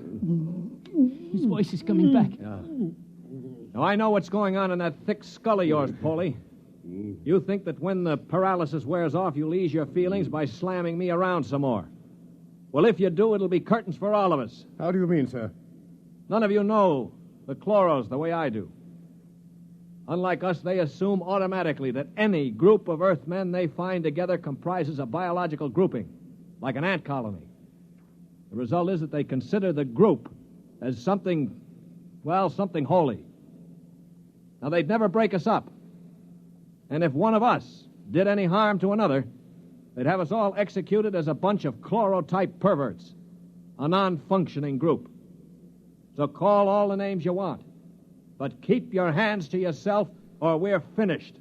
U: His voice is coming back.
W: Now, I know what's going on in that thick skull of yours, Polly. You think that when the paralysis wears off, you'll ease your feelings by slamming me around some more. Well, if you do, it'll be curtains for all of us.
S: How do you mean, sir?
W: None of you know the chloros the way I do. Unlike us, they assume automatically that any group of Earthmen they find together comprises a biological grouping, like an ant colony. The result is that they consider the group as something holy. Now, they'd never break us up. And if one of us did any harm to another, they'd have us all executed as a bunch of chloro-type perverts, a non-functioning group. So call all the names you want, but keep your hands to yourself or we're finished.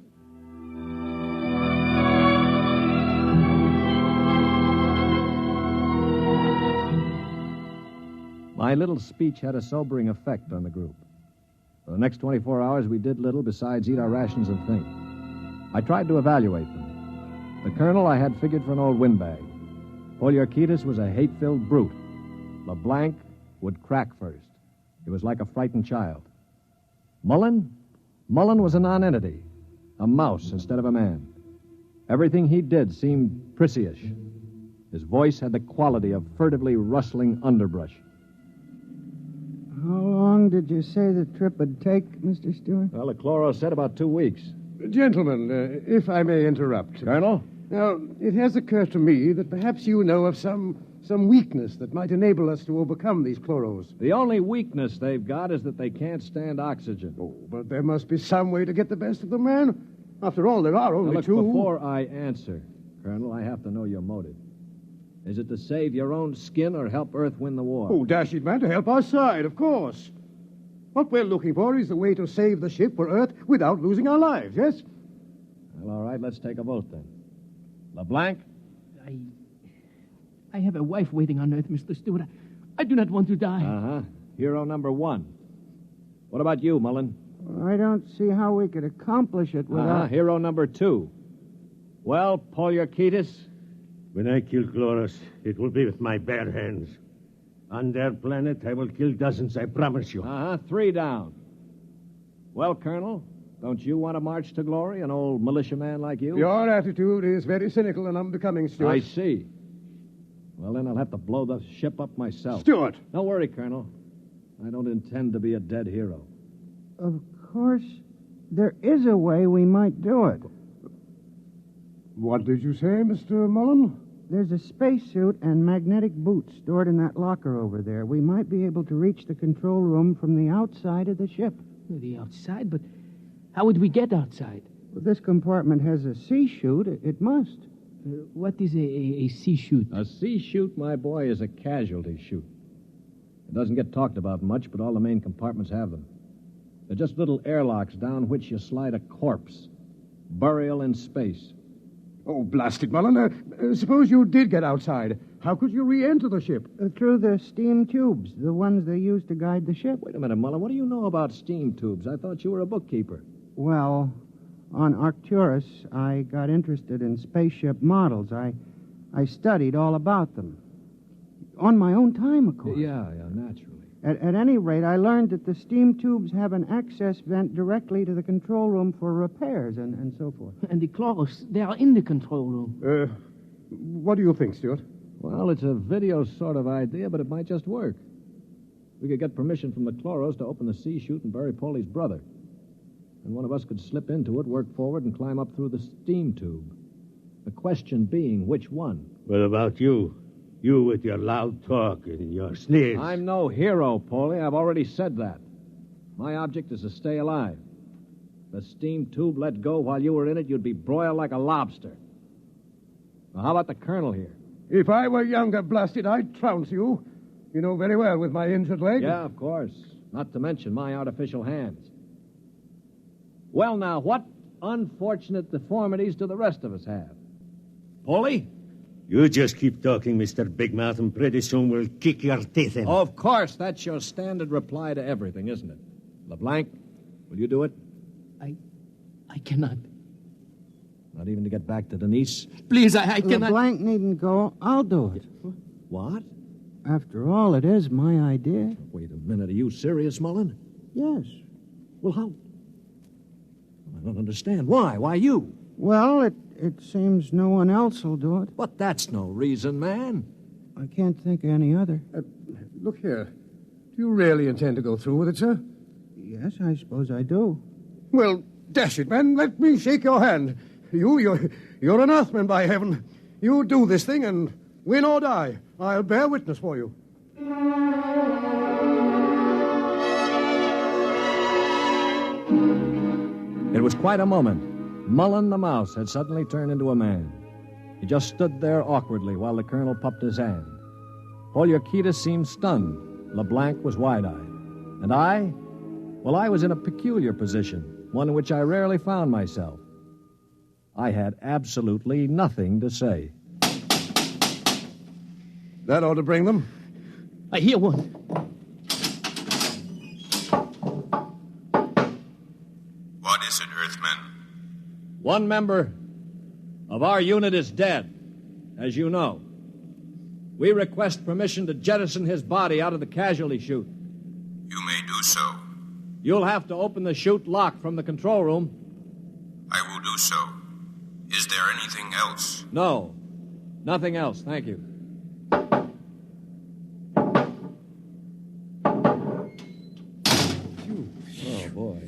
W: My little speech had a sobering effect on the group. For the next 24 hours, we did little besides eat our rations and think. I tried to evaluate them. The colonel I had figured for an old windbag. Polyarchetes was a hate-filled brute. LeBlanc would crack first. He was like a frightened child. Mullen was a nonentity, a mouse instead of a man. Everything he did seemed prissyish. His voice had the quality of furtively rustling underbrush.
L: How long did you say the trip would take, Mr. Stewart?
W: Well, the chloro said about 2 weeks.
S: Gentlemen, if I may interrupt.
W: Colonel?
S: Now, it has occurred to me that perhaps you know of some weakness that might enable us to overcome these chloros.
W: The only weakness they've got is that they can't stand oxygen.
S: Oh, but there must be some way to get the best of them, man. After all, there are only
W: now, look,
S: two.
W: Before I answer, Colonel, I have to know your motive. Is it to save your own skin or help Earth win the war?
S: Oh, dash it, man, to help our side, of course. What we're looking for is the way to save the ship for Earth without losing our lives, yes?
W: Well, all right, let's take a vote then. LeBlanc?
U: I have a wife waiting on Earth, Mr. Stewart. I do not want to die.
W: Uh-huh. Hero number 1. What about you, Mullen?
L: I don't see how we could accomplish it without...
W: Hero number 2. Well, Polyarchetes?
J: When I kill Chloros, it will be with my bare hands. On their planet, I will kill dozens, I promise you.
W: 3 down. Well, Colonel, don't you want to march to glory, an old militiaman like you?
S: Your attitude is very cynical and unbecoming, Stuart.
W: I see. Well, then I'll have to blow the ship up myself.
S: Stuart!
W: Don't worry, Colonel. I don't intend to be a dead hero.
L: Of course, there is a way we might do it.
S: What did you say, Mr. Mullen?
L: There's a spacesuit and magnetic boots stored in that locker over there. We might be able to reach the control room from the outside of the ship.
U: The outside? But how would we get outside?
L: Well, this compartment has a sea chute. It must.
U: What is a sea chute?
W: A sea chute, my boy, is a casualty chute. It doesn't get talked about much, but all the main compartments have them. They're just little airlocks down which you slide a corpse. Burial in space.
S: Oh, blast it, Mullen. Suppose you did get outside. How could you re-enter the ship?
L: Through the steam tubes, the ones they use to guide the ship.
W: Wait a minute, Mullen. What do you know about steam tubes? I thought you were a bookkeeper.
L: Well, on Arcturus, I got interested in spaceship models. I studied all about them. on my own time, of course.
W: Yeah, naturally.
L: At any rate, I learned that the steam tubes have an access vent directly to the control room for repairs and so forth.
F: And the chloros, they are in the control room.
S: What do you think, Stuart?
W: Well, it's a video sort of idea, but it might just work. We could get permission from the chloros to open the sea chute and bury Paulie's brother. And one of us could slip into it, work forward, and climb up through the steam tube. The question being, which one?
J: What about you? You with your loud talk and your sneers.
W: I'm no hero, Paulie. I've already said that. My object is to stay alive. The steam tube let go while you were in it, you'd be broiled like a lobster. Now, how about the colonel here?
S: If I were younger, blasted, I'd trounce you. You know very well with my injured leg.
W: Yeah, of course. Not to mention my artificial hands. Well, now, what unfortunate deformities do the rest of us have? Paulie?
J: You just keep talking, Mr. Big Mouth, and pretty soon we'll kick your teeth in.
W: Of course, that's your standard reply to everything, isn't it? LeBlanc, will you do it?
F: I cannot.
W: Not even to get back to Denise?
F: Please, I cannot.
L: LeBlanc needn't go. I'll do it.
W: What?
L: After all, it is my idea.
W: Wait a minute. Are you serious, Mullen?
L: Yes.
W: Well, how? I don't understand. Why? Why you?
L: Well, it seems no one else will do it.
W: But that's no reason, man.
L: I can't think of any other.
S: Look here. Do you really intend to go through with it, sir?
L: Yes, I suppose I do.
S: Well, dash it, man. Let me shake your hand. You're an Earthman, by heaven. You do this thing, and win or die, I'll bear witness for you.
W: It was quite a moment. Mullen the mouse had suddenly turned into a man. He just stood there awkwardly while the colonel puffed his hand. Poliorketis seemed stunned. LeBlanc was wide-eyed. And I? Well, I was in a peculiar position, one in which I rarely found myself. I had absolutely nothing to say.
S: That ought to bring them.
F: I hear one.
C: What is it, Earthman?
W: One member of our unit is dead, as you know. We request permission to jettison his body out of the casualty chute.
C: You may do so.
W: You'll have to open the chute lock from the control room.
C: I will do so. Is there anything else?
W: No. Nothing else, thank you. Oh, boy.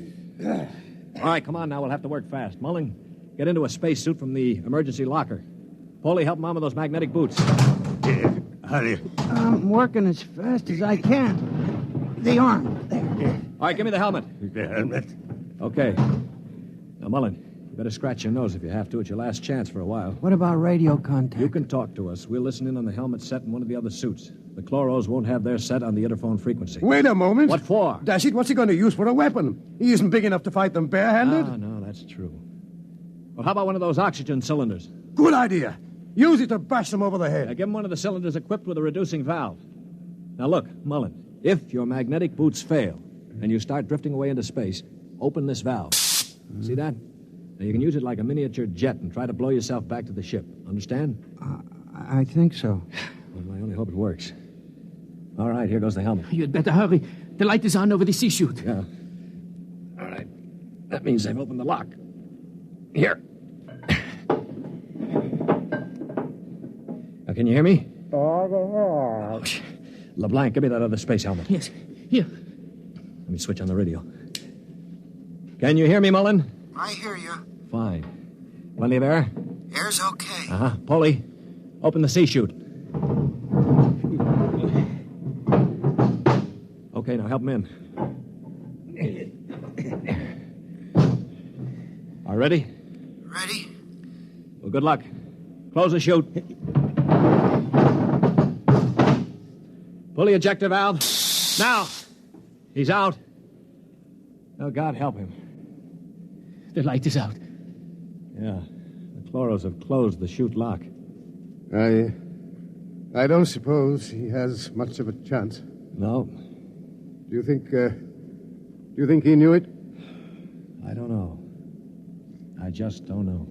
W: All right, come on now. We'll have to work fast. Mullen, get into a spacesuit from the emergency locker. Paulie, help him on with those magnetic boots.
J: Hurry.
L: I'm working as fast as I can. The arm, there.
W: All right, give me the helmet.
J: The helmet?
W: Okay. Now, Mullen, you better scratch your nose if you have to. It's your last chance for a while.
L: What about radio contact?
W: You can talk to us. We'll listen in on the helmet set in one of the other suits. The chloros won't have their set on the interphone frequency.
S: Wait a moment.
W: What for?
S: Dash it, what's he going to use for a weapon? He isn't big enough to fight them barehanded.
W: Ah, no, that's true. Well, how about one of those oxygen cylinders?
S: Good idea. Use it to bash them over the head.
W: Give him one of the cylinders equipped with a reducing valve. Now, look, Mullen, if your magnetic boots fail and you start drifting away into space, open this valve. See that? Now, you can use it like a miniature jet and try to blow yourself back to the ship. Understand?
L: I think so.
W: Well, I only hope it works. All right, here goes the helmet.
F: You'd better hurry. The light is on over the sea chute.
W: Yeah. All right. That means they've opened the lock. Here. Now, can you hear me? Oh, LeBlanc, give me that other space helmet.
F: Yes, here.
W: Let me switch on the radio. Can you hear me, Mullen?
I: I hear you.
W: Fine. Plenty of air?
I: Air's okay.
W: Uh-huh. Paulie, open the sea chute. Okay, now help him in. All ready?
I: Ready?
W: Well, good luck. Close the chute. Pull the ejector valve. Now. He's out. Oh, God help him.
F: The light is out.
W: Yeah. The chloros have closed the chute lock.
S: I don't suppose he has much of a chance.
W: No.
S: Do you think he knew it?
W: I don't know. I just don't know.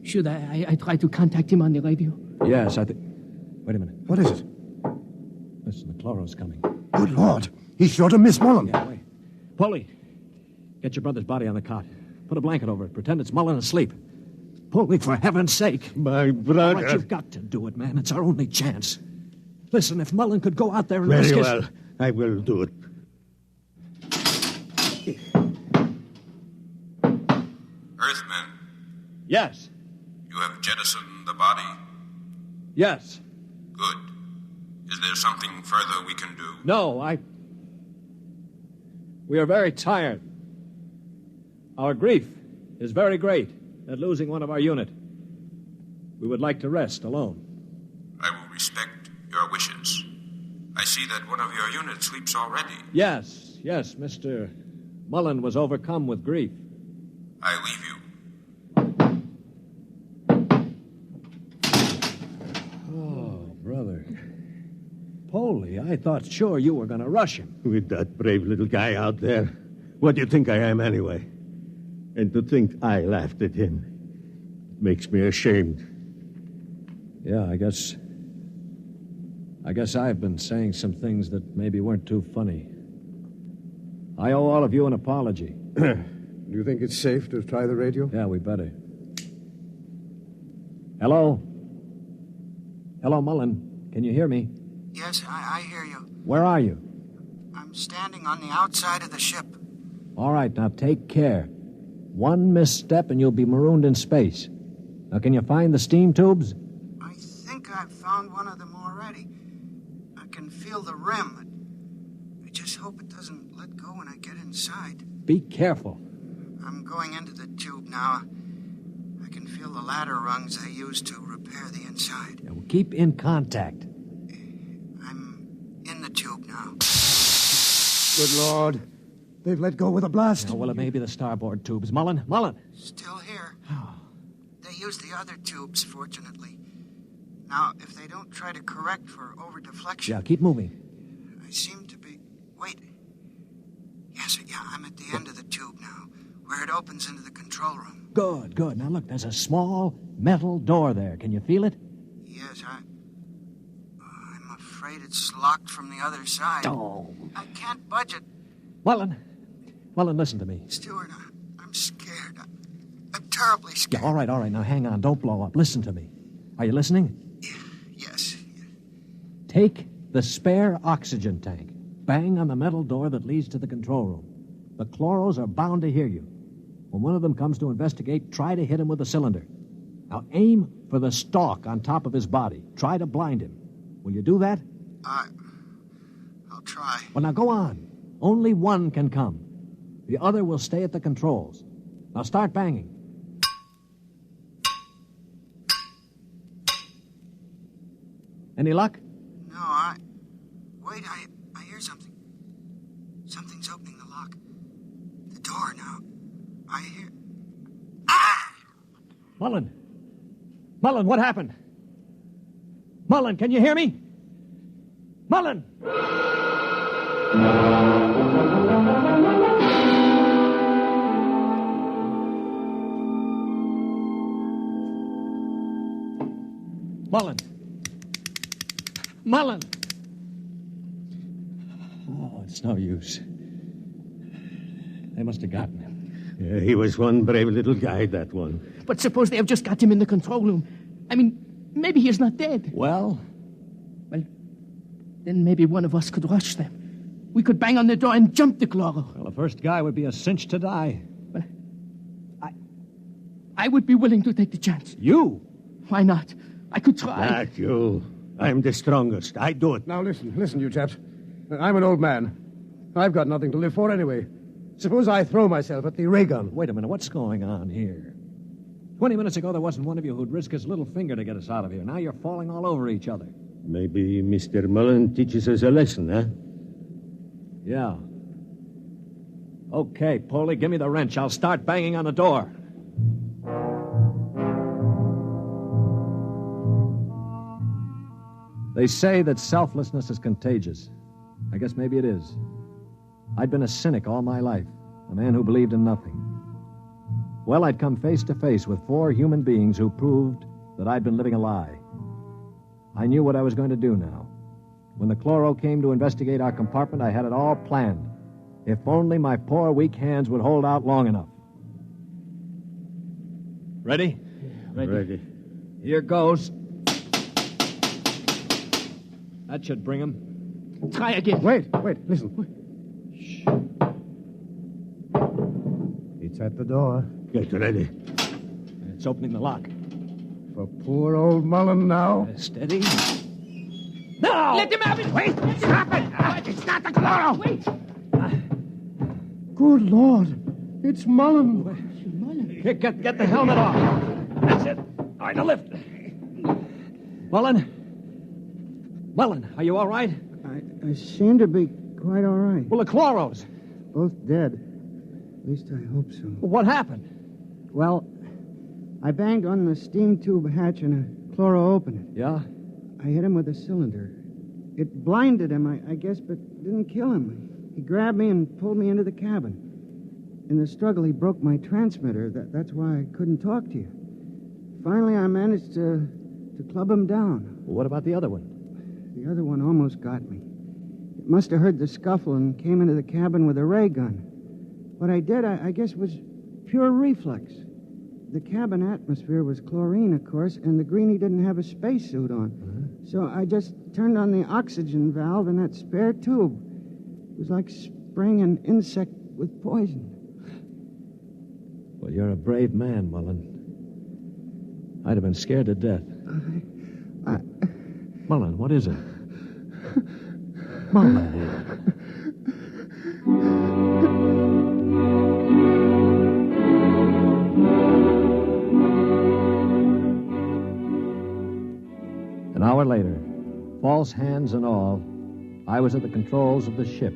F: Should I try to contact him on the radio?
W: Yes, I think... Wait a minute.
S: What is it?
W: Listen, the chloro's coming.
D: Good Lord. He's sure to miss Mullen.
W: Yeah, wait. Polly, get your brother's body on the cot. Put a blanket over it. Pretend it's Mullen asleep. Polly, for heaven's sake.
J: My brother.
W: All right, you've got to do it, man. It's our only chance. Listen, if Mullen could go out there and risk
J: Very
W: his...
J: well. I will do it.
C: Earthmen,
W: Yes.
C: you have jettisoned the body?
W: Yes.
C: Good. Is there something further we can do?
W: No, We are very tired. Our grief is very great at losing one of our unit. We would like to rest alone.
C: I will respect your wishes. I see that one of your units sleeps already.
W: Yes, Mr. Mullen was overcome with grief.
C: I leave you.
W: Oh, brother. Polly, I thought sure you were going to rush him.
J: With that brave little guy out there. What do you think I am, anyway? And to think I laughed at him. It makes me ashamed.
W: Yeah, I guess I've been saying some things that maybe weren't too funny. I owe all of you an apology.
D: Do you think it's safe to try the radio?
W: Yeah, we better. Hello? Hello, Mullen. Can you hear me?
I: Yes, I hear you.
W: Where are you?
I: I'm standing on the outside of the ship.
W: All right, now take care. One misstep and you'll be marooned in space. Now, can you find the steam tubes?
I: I think I've found one of them already. I can feel the rim. I just hope it doesn't let go when I get inside.
W: Be careful.
I: I'm going into the tube now. I can feel the ladder rungs I used to repair the inside.
W: Yeah, well, keep in contact.
I: I'm in the tube now.
D: Good Lord. They've let go with a blast.
W: Oh, well, it may be the starboard tubes. Mullen!
I: Still here. They used the other tubes, fortunately. Now, if they don't try to correct for over-deflection...
W: Yeah, keep moving.
I: I seem to be... Wait. Yes, I'm at the end of the tube now, where it opens into the control room.
W: Good. Now, look, there's a small metal door there. Can you feel it?
I: Yes, I'm afraid it's locked from the other side.
W: Oh.
I: I can't budge it.
W: Mullen, listen to me.
I: Stewart, I'm scared. I'm terribly scared.
W: Yeah, all right. Now, hang on. Don't blow up. Listen to me. Are you listening?
I: Yes.
W: Take the spare oxygen tank. Bang on the metal door that leads to the control room. The chloros are bound to hear you. When one of them comes to investigate, try to hit him with the cylinder. Now, aim for the stalk on top of his body. Try to blind him. Will you do that?
I: I'll try.
W: Well, now, go on. Only one can come. The other will stay at the controls. Now, start banging. Any luck?
I: No, Wait, I hear something. Something's opening the lock. The door now. I hear... Ah!
W: Mullen, what happened? Mullen, can you hear me? Mullen! Mullen! Oh, it's no use. They must have gotten him.
J: Yeah, he was one brave little guy, that one.
F: But suppose they have just got him in the control room. I mean, maybe he's not dead.
W: Well,
F: then maybe one of us could rush them. We could bang on the door and jump the chloro.
W: Well, the first guy would be a cinch to die.
F: Well, I would be willing to take the chance.
W: You?
F: Why not? I could try.
J: Not you. I'm the strongest. I do it.
D: Now, listen, you chaps. I'm an old man. I've got nothing to live for anyway. Suppose I throw myself at the ray gun.
W: Wait a minute. What's going on here? 20 minutes ago, there wasn't one of you who'd risk his little finger to get us out of here. Now you're falling all over each other.
J: Maybe Mr. Mullen teaches us a lesson, huh?
W: Yeah. Okay, Polly, give me the wrench. I'll start banging on the door. They say that selflessness is contagious. I guess maybe it is. I'd been a cynic all my life, a man who believed in nothing. Well, I'd come face to face with 4 human beings who proved that I'd been living a lie. I knew what I was going to do now. When the chloro came to investigate our compartment, I had it all planned. If only my poor, weak hands would hold out long enough. Ready?
J: Ready.
W: Here goes. That should bring him.
F: Try again.
S: Wait, listen. It's at the door.
J: Get ready.
W: It's opening the lock.
S: For poor old Mullen now.
W: Steady.
F: No! Let him have it!
S: Wait! Stop it! It's not the chloro!
F: Wait!
S: Good Lord! It's Mullen.
W: Get the helmet off. That's it. All right, now lift. Mullen, are you all right?
L: I seem to be quite all right.
W: Well, the chloros.
L: Both dead. At least I hope so.
W: What happened?
L: Well, I banged on the steam tube hatch and a chloro opened it.
W: Yeah?
L: I hit him with a cylinder. It blinded him, I guess, but didn't kill him. He grabbed me and pulled me into the cabin. In the struggle, he broke my transmitter. That's why I couldn't talk to you. Finally, I managed to club him down.
W: Well, what about the other one?
L: The other one almost got me. It must have heard the scuffle and came into the cabin with a ray gun. What I did, I guess, was pure reflex. The cabin atmosphere was chlorine, of course, and the greenie didn't have a spacesuit on. So I just turned on the oxygen valve in that spare tube. It was like spraying an insect with poison.
W: Well, you're a brave man, Mullen. I'd have been scared to death. Mullen, what is it? Mullen. An hour later, false hands and all, I was at the controls of the ship,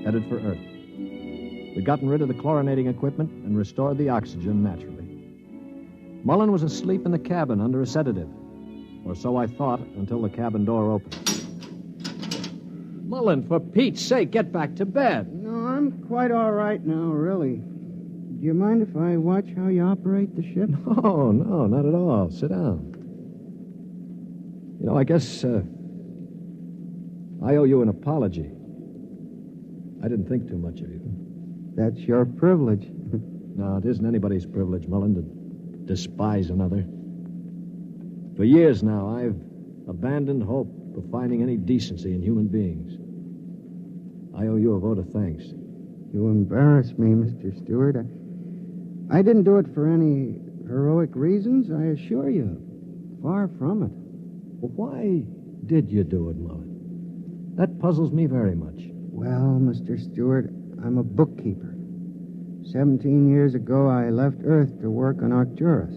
W: headed for Earth. We'd gotten rid of the chlorinating equipment and restored the oxygen naturally. Mullen was asleep in the cabin under a sedative, or so I thought until the cabin door opened. Mullen, for Pete's sake, get back to bed.
L: No, I'm quite all right now, really. Do you mind if I watch how you operate the ship?
W: No, not at all. Sit down. You know, I guess I owe you an apology. I didn't think too much of you.
L: That's your privilege.
W: No, it isn't anybody's privilege, Mullen, to despise another. For years now, I've abandoned hope of finding any decency in human beings. I owe you a vote of thanks.
L: You embarrass me, Mr. Stewart. I didn't do it for any heroic reasons, I assure you. Far from it.
W: Well, why did you do it, Mullen? That puzzles me very much.
L: Well, Mr. Stewart, I'm a bookkeeper. 17 years ago, I left Earth to work on Arcturus.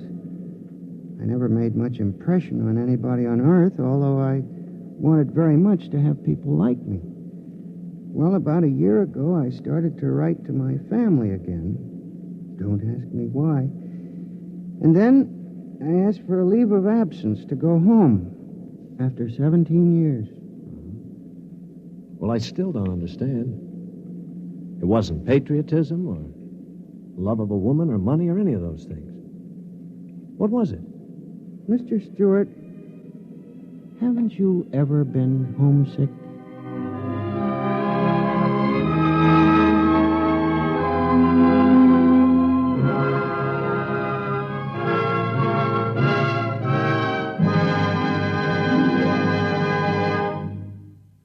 L: I never made much impression on anybody on Earth, although I wanted very much to have people like me. Well, about a year ago, I started to write to my family again. Don't ask me why. And then I asked for a leave of absence to go home after 17 years.
W: Well, I still don't understand. It wasn't patriotism or love of a woman or money or any of those things. What was it?
L: Mr. Stewart, haven't you ever been homesick?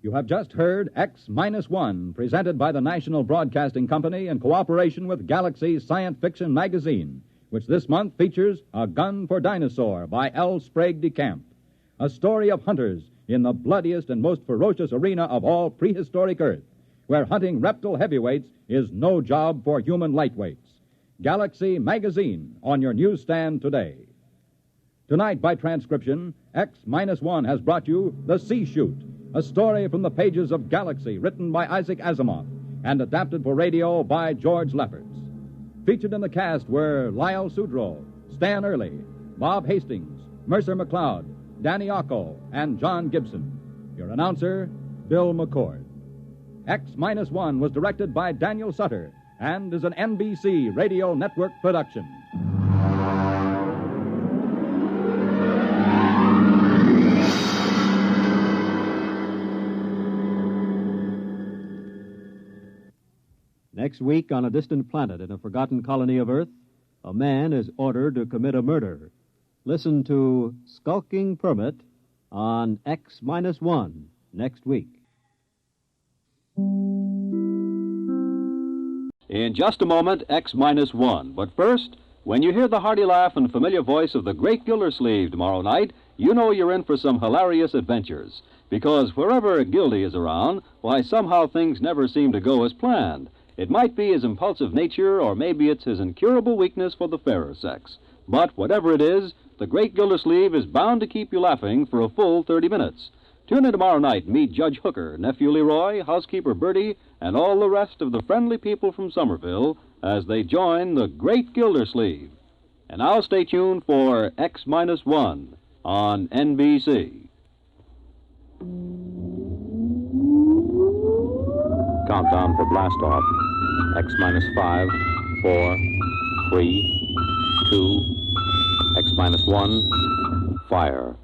V: You have just heard X-1, presented by the National Broadcasting Company in cooperation with Galaxy's science fiction magazine, which this month features A Gun for Dinosaur by L. Sprague de Camp, a story of hunters in the bloodiest and most ferocious arena of all prehistoric Earth, where hunting reptile heavyweights is no job for human lightweights. Galaxy Magazine on your newsstand today. Tonight, by transcription, X-1 has brought you The Sea Chute, a story from the pages of Galaxy, written by Isaac Asimov and adapted for radio by George Lefferts. Featured in the cast were Lyle Sudrow, Stan Early, Bob Hastings, Mercer McLeod, Danny Ocko, and John Gibson. Your announcer, Bill McCord. X-1 was directed by Daniel Sutter and is an NBC Radio Network production.
H: Next week, on a distant planet in a forgotten colony of Earth, a man is ordered to commit a murder. Listen to Skulking Permit on X-1 next week. In just a moment, X-1. But first, when you hear the hearty laugh and familiar voice of the great Gildersleeve tomorrow night, you know you're in for some hilarious adventures. Because wherever Gildy is around, why, somehow things never seem to go as planned. It might be his impulsive nature, or maybe it's his incurable weakness for the fairer sex. But whatever it is, the great Gildersleeve is bound to keep you laughing for a full 30 minutes. Tune in tomorrow night and meet Judge Hooker, Nephew Leroy, Housekeeper Bertie, and all the rest of the friendly people from Somerville as they join the great Gildersleeve. And now stay tuned for X-1 on NBC.
A: Countdown for blast-off. X-5, 4, 3, 2, X-1, fire.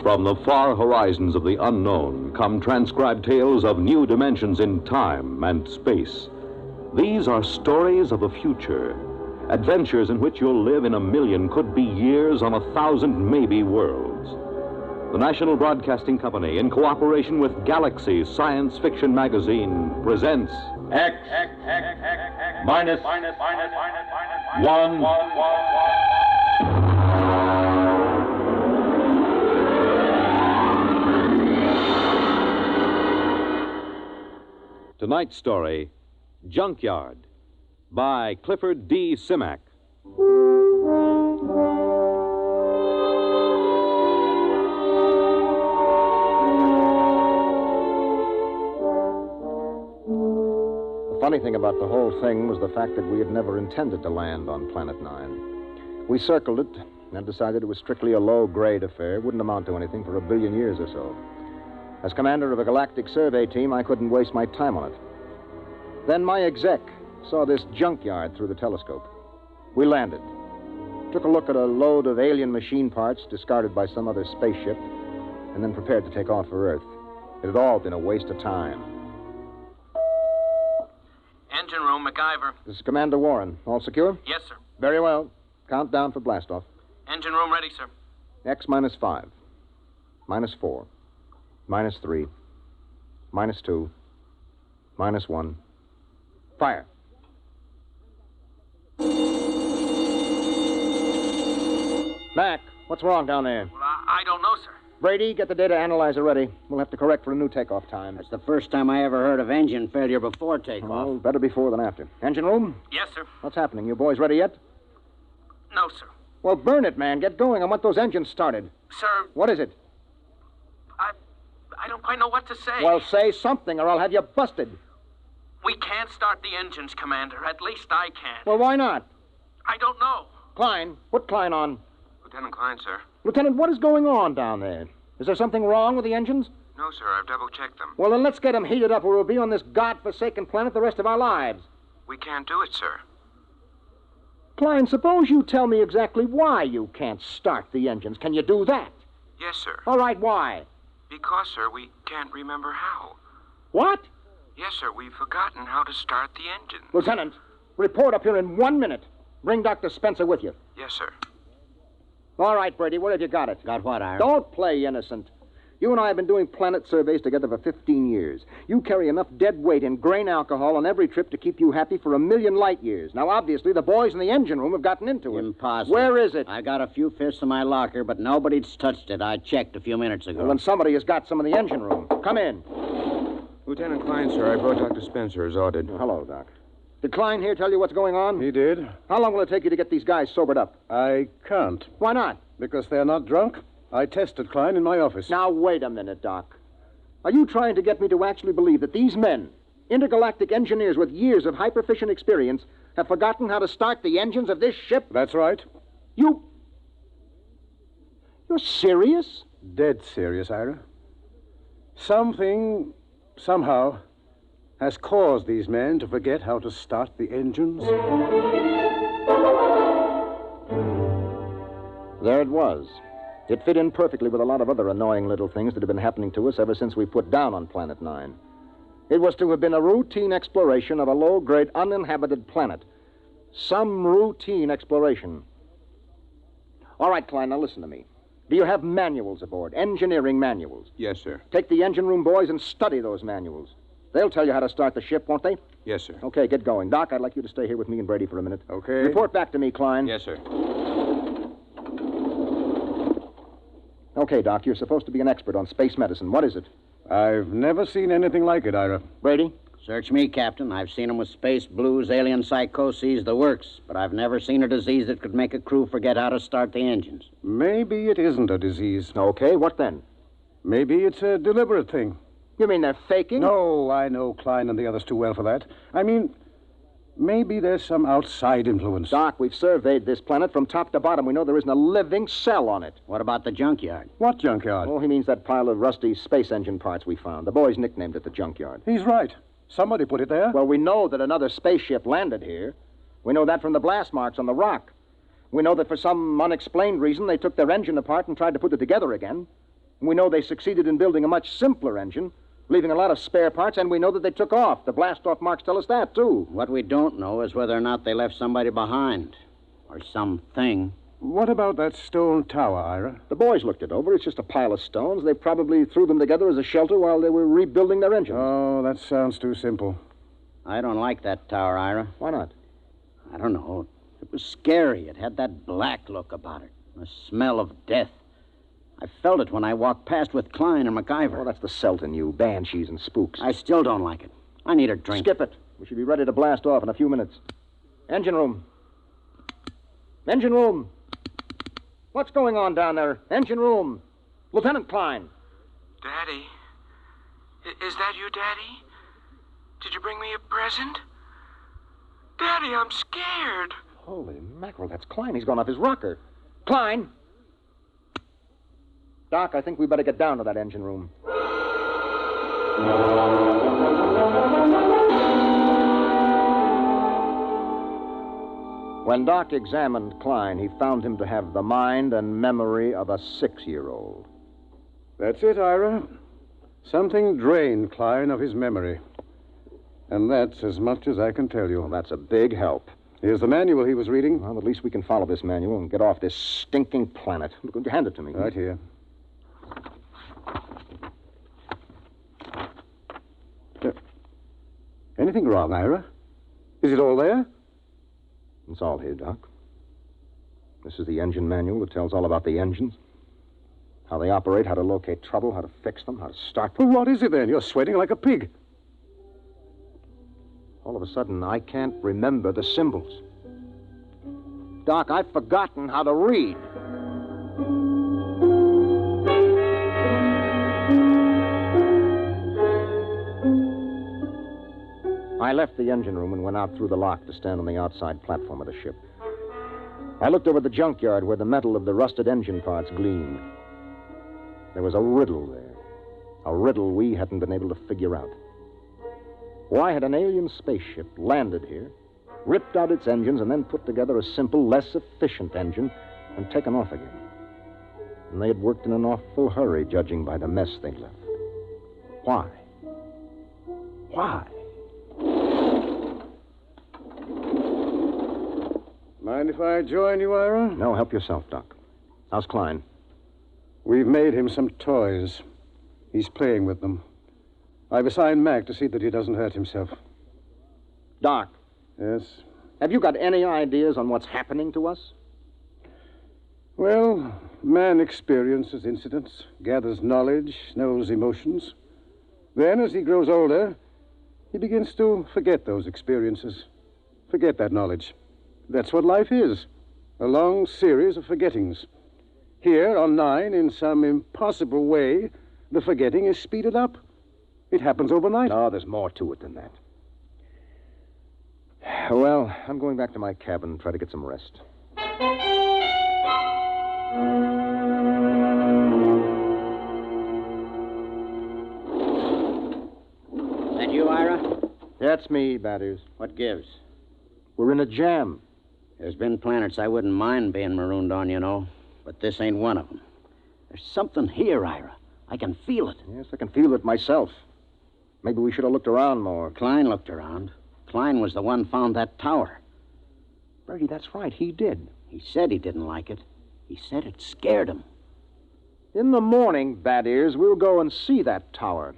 A: From the far horizons of the unknown come transcribed tales of new dimensions in time and space. These are stories of the future, adventures in which you'll live in a million, could be years, on 1,000 maybe worlds. The National Broadcasting Company, in cooperation with Galaxy Science Fiction Magazine, presents
B: X-1.
A: Tonight's story, Junkyard, by Clifford D. Simak.
D: The funny thing about the whole thing was the fact that we had never intended to land on Planet 9. We circled it and decided it was strictly a low-grade affair, wouldn't amount to anything for 1 billion years or so. As commander of a galactic survey team, I couldn't waste my time on it. Then my exec saw this junkyard through the telescope. We landed, took a look at a load of alien machine parts discarded by some other spaceship, and then prepared to take off for Earth. It had all been a waste of time.
G: Engine room, MacGyver.
D: This is Commander Warren. All secure?
G: Yes, sir.
D: Very well. Countdown for blastoff.
G: Engine room ready, sir.
D: X-5, -4, -3, -2, -1. Fire. Mac, what's wrong down there?
G: Well, I don't know, sir.
D: Brady, get the data analyzer ready. We'll have to correct for a new takeoff time.
K: That's the first time I ever heard of engine failure before takeoff.
D: Oh, better before than after. Engine room?
G: Yes, sir.
D: What's happening? You boys ready yet?
G: No, sir.
D: Well, burn it, man. Get going. I want those engines started.
G: Sir.
D: What is it?
G: I don't quite know what to say.
D: Well, say something or I'll have you busted.
G: We can't start the engines, Commander. At least I can't.
D: Well, why not?
G: I don't know.
D: Klein. Put Klein on.
T: Lieutenant Klein, sir.
D: Lieutenant, what is going on down there? Is there something wrong with the engines?
T: No, sir. I've double-checked them.
D: Well, then let's get them heated up or we'll be on this godforsaken planet the rest of our lives.
T: We can't do it, sir.
D: Klein, suppose you tell me exactly why you can't start the engines. Can you do that?
T: Yes, sir.
D: All right, why?
T: Because, sir, we can't remember how.
D: What?
T: Yes, sir. We've forgotten how to start the engine.
D: Lieutenant, report up here in 1 minute. Bring Dr. Spencer with you.
T: Yes, sir.
D: All right, Brady, where have you got it?
K: Got what, Ira?
D: Don't play innocent. You and I have been doing planet surveys together for 15 years. You carry enough dead weight in grain alcohol on every trip to keep you happy for 1,000,000 light years. Now, obviously, the boys in the engine room have gotten into it.
K: Impossible.
D: Where is it?
K: I got a few fifths in my locker, but nobody's touched it. I checked a few minutes ago.
D: Well, then somebody has got some in the engine room. Come in.
T: Lieutenant Klein, sir, I brought Dr. Spencer as ordered.
D: Hello, Doc. Did Klein here tell you what's going on?
M: He did.
D: How long will it take you to get these guys sobered up?
M: I can't.
D: Why not?
M: Because they're not drunk. I tested Klein in my office.
D: Now, wait a minute, Doc. Are you trying to get me to actually believe that these men, intergalactic engineers with years of hyperfission experience, have forgotten how to start the engines of this ship?
M: That's right.
D: You
N: You're serious?
M: Dead serious, Ira. Something, somehow, has caused these men to forget how to start the engines.
N: There it was. It fit in perfectly with a lot of other annoying little things that have been happening to us ever since we put down on Planet 9. It was to have been a routine exploration of a low-grade, uninhabited planet. Some routine exploration. All right, Klein, now listen to me. Do you have manuals aboard, engineering manuals?
T: Yes, sir.
N: Take the engine room boys and study those manuals. They'll tell you how to start the ship, won't they?
T: Yes, sir.
N: Okay, get going. Doc, I'd like you to stay here with me and Brady for a minute.
T: Okay.
N: Report back to me, Klein.
T: Yes, sir.
N: Okay, Doc, you're supposed to be an expert on space medicine. What is it?
M: I've never seen anything like it, Ira.
N: Brady?
K: Search me, Captain. I've seen 'em with space blues, alien psychoses, the works. But I've never seen a disease that could make a crew forget how to start the engines.
M: Maybe it isn't a disease.
N: Okay, what then?
M: Maybe it's a deliberate thing.
N: You mean they're faking?
M: No, I know Klein and the others too well for that. I mean, maybe there's some outside influence.
N: Doc, we've surveyed this planet from top to bottom. We know there isn't a living cell on it.
K: What about the junkyard?
M: What junkyard?
N: Oh, he means that pile of rusty space engine parts we found. The boys nicknamed it the junkyard.
M: He's right. Somebody put it there.
N: Well, we know that another spaceship landed here. We know that from the blast marks on the rock. We know that for some unexplained reason they took their engine apart and tried to put it together again. We know they succeeded in building a much simpler engine, leaving a lot of spare parts, and we know that they took off. The blast-off marks tell us that, too.
K: What we don't know is whether or not they left somebody behind. Or something.
M: What about that stone tower, Ira?
N: The boys looked it over. It's just a pile of stones. They probably threw them together as a shelter while they were rebuilding their engines.
M: Oh, that sounds too simple.
K: I don't like that tower, Ira.
N: Why not?
K: I don't know. It was scary. It had that black look about it. The smell of death. I felt it when I walked past with Klein and MacIver.
N: Oh, that's the Celt in you. Banshees and spooks.
K: I still don't like it. I need a drink.
N: Skip it. We should be ready to blast off in a few minutes. Engine room. Engine room. What's going on down there? Engine room. Lieutenant Klein.
I: Daddy? Is that you, Daddy? Did you bring me a present? Daddy, I'm scared.
N: Holy mackerel, that's Klein. He's gone off his rocker. Klein! Doc, I think we better get down to that engine room. When Doc examined Klein, he found him to have the mind and memory of a 6-year-old.
M: That's it, Ira. Something drained Klein of his memory. And that's as much as I can tell you.
N: Well, that's a big help.
M: Here's the manual he was reading.
N: Well, at least we can follow this manual and get off this stinking planet. Hand it to me.
M: Right here. Anything wrong, Ira? Is it all there?
N: It's all here, Doc. This is the engine manual that tells all about the engines. How they operate, how to locate trouble, how to fix them, how to start them.
M: Well, what is it then? You're sweating like a pig.
N: All of a sudden, I can't remember the symbols. Doc, I've forgotten how to read. I left the engine room and went out through the lock to stand on the outside platform of the ship. I looked over the junkyard where the metal of the rusted engine parts gleamed. There was a riddle there. A riddle we hadn't been able to figure out. Why had an alien spaceship landed here, ripped out its engines, and then put together a simple, less efficient engine and taken off again? And they had worked in an awful hurry, judging by the mess they left. Why? Why?
M: Mind if I join you, Ira?
N: No, help yourself, Doc. How's Klein?
M: We've made him some toys. He's playing with them. I've assigned Mac to see that he doesn't hurt himself.
N: Doc.
M: Yes?
N: Have you got any ideas on what's happening to us?
M: Well, man experiences incidents, gathers knowledge, knows emotions. Then, as he grows older, he begins to forget those experiences, forget that knowledge. That's what life is, a long series of forgettings. Here on 9, in some impossible way, the forgetting is speeded up. It happens overnight.
N: No, there's more to it than that. Well, I'm going back to my cabin and try to get some rest.
K: That you, Ira?
N: That's me, Batters.
K: What gives?
N: We're in a jam.
K: There's been planets I wouldn't mind being marooned on, you know. But this ain't one of them. There's something here, Ira. I can feel it.
N: Yes, I can feel it myself. Maybe we should have looked around more.
K: Klein looked around. Klein was the one found that tower.
N: Bertie, that's right. He did.
K: He said he didn't like it. He said it scared him.
N: In the morning, Bad Ears, we'll go and see that tower.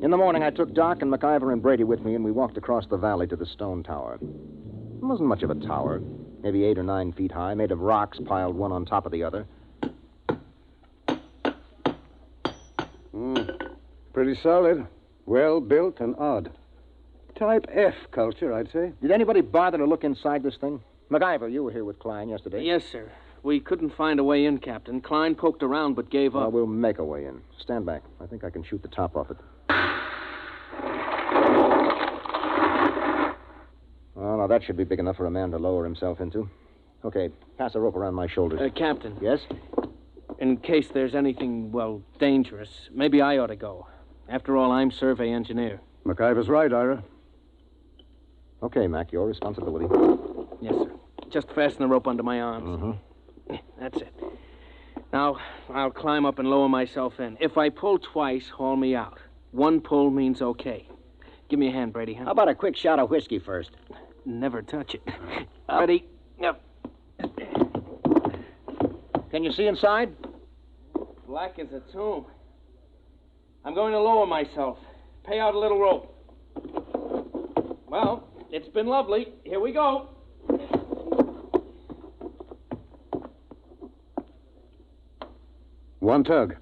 N: In the morning, I took Doc and MacIver and Brady with me, and we walked across the valley to the stone tower. It wasn't much of a tower, maybe 8 or 9 feet high, made of rocks piled one on top of the other.
M: Pretty solid. Well built and odd. Type F culture, I'd say.
N: Did anybody bother to look inside this thing? MacIver, you were here with Klein yesterday.
G: Yes, sir. We couldn't find a way in, Captain. Klein poked around but gave up.
N: Well, we'll make a way in. Stand back. I think I can shoot the top off it. Oh, now that should be big enough for a man to lower himself into. Okay, pass a rope around my shoulders.
G: Captain.
N: Yes?
G: In case there's anything, dangerous, maybe I ought to go. After all, I'm survey engineer.
M: MacIver's right, Ira.
N: Okay, Mac, your responsibility.
G: Yes, sir. Just fasten the rope under my arms.
N: Mm-hmm.
G: That's it. Now, I'll climb up and lower myself in. If I pull twice, haul me out. One pull means okay. Give me a hand, Brady, huh?
K: How about a quick shot of whiskey first?
G: Never touch it. Ready? Yep.
N: Can you see inside?
G: Black as a tomb. I'm going to lower myself. Pay out a little rope. Well, it's been lovely. Here we go.
M: One tug.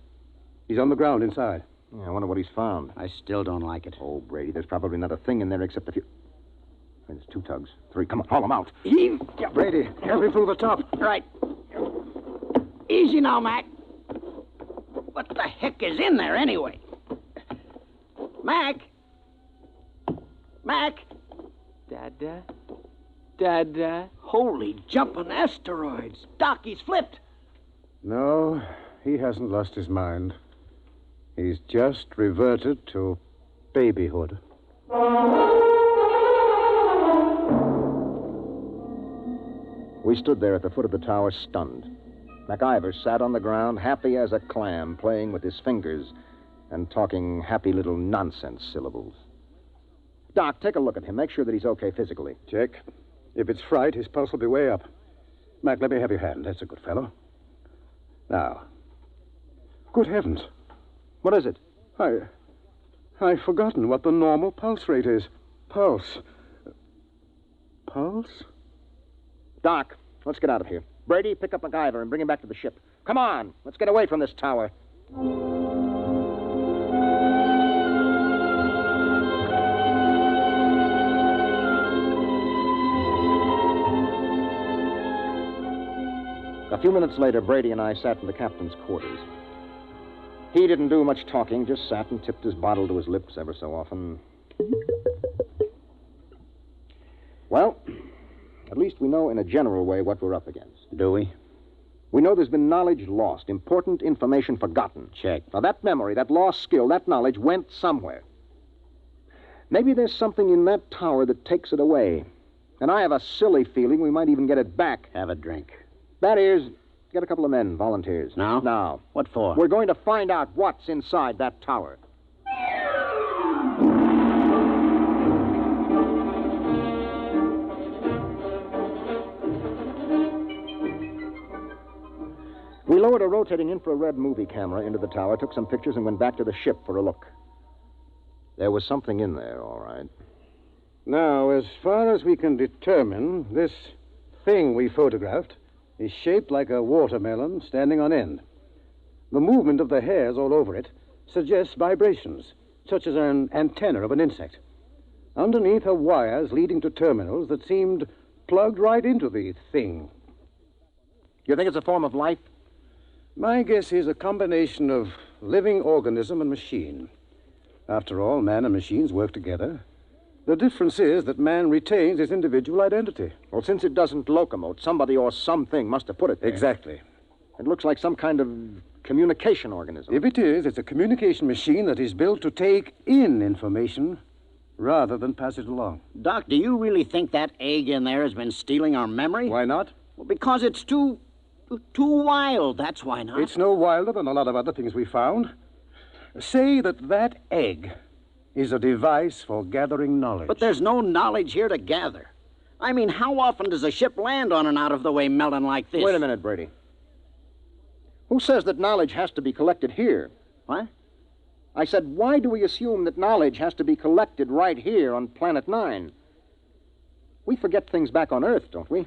M: He's on the ground inside.
N: Yeah, I wonder what he's found.
K: I still don't like it.
N: Oh, Brady, there's probably not a thing in there except a few... There's 2 tugs. 3. Come on, haul them out.
K: Heave.
M: Yeah, Brady, help me through the top.
K: Right. Easy now, Mac. What the heck is in there, anyway? Mac? Mac?
G: Dada? Dada?
K: Holy jumping asteroids. Doc, he's flipped.
M: No, he hasn't lost his mind. He's just reverted to babyhood.
N: We stood there at the foot of the tower, stunned. MacIver sat on the ground, happy as a clam, playing with his fingers and talking happy little nonsense syllables. Doc, take a look at him. Make sure that he's okay physically.
M: Check. If it's fright, his pulse will be way up. Mac, let me have your hand. That's a good fellow. Now. Good heavens.
N: What is it?
M: I've forgotten what the normal pulse rate is. Pulse?
N: Doc, let's get out of here. Brady, pick up MacIver and bring him back to the ship. Come on, let's get away from this tower. A few minutes later, Brady and I sat in the captain's quarters. He didn't do much talking, just sat and tipped his bottle to his lips ever so often. Well, at least we know in a general way what we're up against.
K: Do we?
N: We know there's been knowledge lost, important information forgotten.
K: Check.
N: Now, that memory, that lost skill, that knowledge went somewhere. Maybe there's something in that tower that takes it away. And I have a silly feeling we might even get it back.
K: Have a drink.
N: That is, get a couple of men, volunteers.
K: Now?
N: Now.
K: What for?
N: We're going to find out what's inside that tower. We lowered a rotating infrared movie camera into the tower, took some pictures, and went back to the ship for a look. There was something in there, all right.
M: Now, as far as we can determine, this thing we photographed is shaped like a watermelon standing on end. The movement of the hairs all over it suggests vibrations, such as an antenna of an insect. Underneath are wires leading to terminals that seemed plugged right into the thing.
N: You think it's a form of life?
M: My guess is a combination of living organism and machine. After all, man and machines work together. The difference is that man retains his individual identity.
N: Well, since it doesn't locomote, somebody or something must have put it there.
M: Exactly.
N: It looks like some kind of communication organism.
M: If it is, it's a communication machine that is built to take in information rather than pass it along.
K: Doc, do you really think that egg in there has been stealing our memory?
M: Why not?
K: Well, because it's too wild. That's why not.
M: It's no wilder than a lot of other things we found. Say that egg is a device for gathering knowledge.
K: But there's no knowledge here to gather. I mean, how often does a ship land on an out-of-the-way melon like this?
N: Wait a minute, Brady. Who says that knowledge has to be collected here?
K: What?
N: I said, why do we assume that knowledge has to be collected right here on Planet 9? We forget things back on Earth, don't we?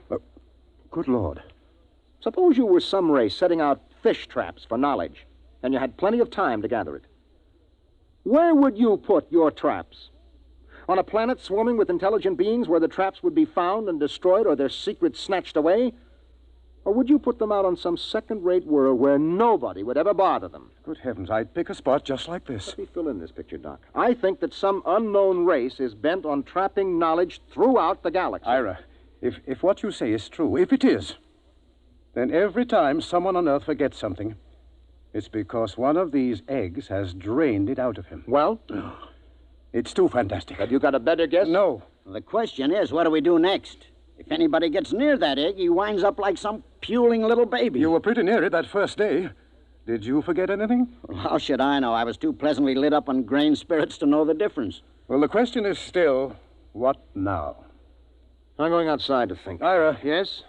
M: Good Lord.
N: Suppose you were some race setting out fish traps for knowledge, and you had plenty of time to gather it. Where would you put your traps? On a planet swarming with intelligent beings where the traps would be found and destroyed or their secrets snatched away? Or would you put them out on some second-rate world where nobody would ever bother them?
M: Good heavens, I'd pick a spot just like this.
N: Let me fill in this picture, Doc. I think that some unknown race is bent on trapping knowledge throughout the galaxy.
M: Ira, if what you say is true, if it is, then every time someone on Earth forgets something, it's because one of these eggs has drained it out of him.
N: Well?
M: It's too fantastic.
N: Have you got a better guess?
M: No.
K: Well, the question is, what do we do next? If anybody gets near that egg, he winds up like some puling little baby.
M: You were pretty near it that first day. Did you forget anything?
K: Well, how should I know? I was too pleasantly lit up on grain spirits to know the difference.
M: Well, the question is still, what now?
N: I'm going outside to think.
M: Ira.
N: Yes?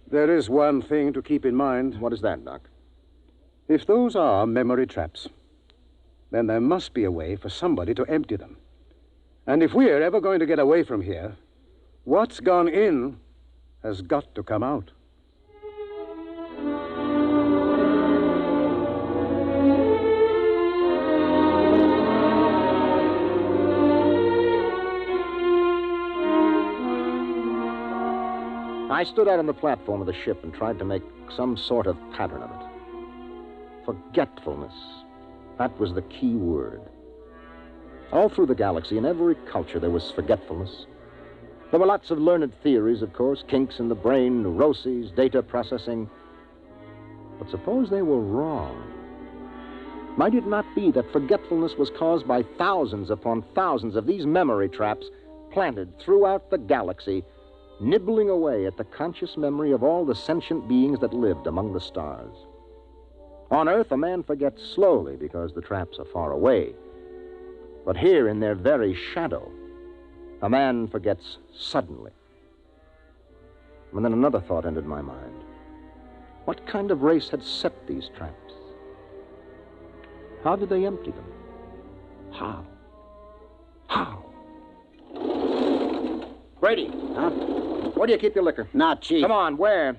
M: There is one thing to keep in mind.
N: What is that, Doc?
M: If those are memory traps, then there must be a way for somebody to empty them. And if we're ever going to get away from here, what's gone in has got to come out.
N: I stood out on the platform of the ship and tried to make some sort of pattern of it. Forgetfulness. That was the key word. All through the galaxy, in every culture, there was forgetfulness. There were lots of learned theories, of course, kinks in the brain, neuroses, data processing. But suppose they were wrong. Might it not be that forgetfulness was caused by thousands upon thousands of these memory traps planted throughout the galaxy, nibbling away at the conscious memory of all the sentient beings that lived among the stars? On Earth, a man forgets slowly because the traps are far away. But here, in their very shadow, a man forgets suddenly. And then another thought entered my mind. What kind of race had set these traps? How did they empty them? How? Brady.
K: Huh?
N: Where do you keep your liquor?
K: Not cheap.
N: Come on, where?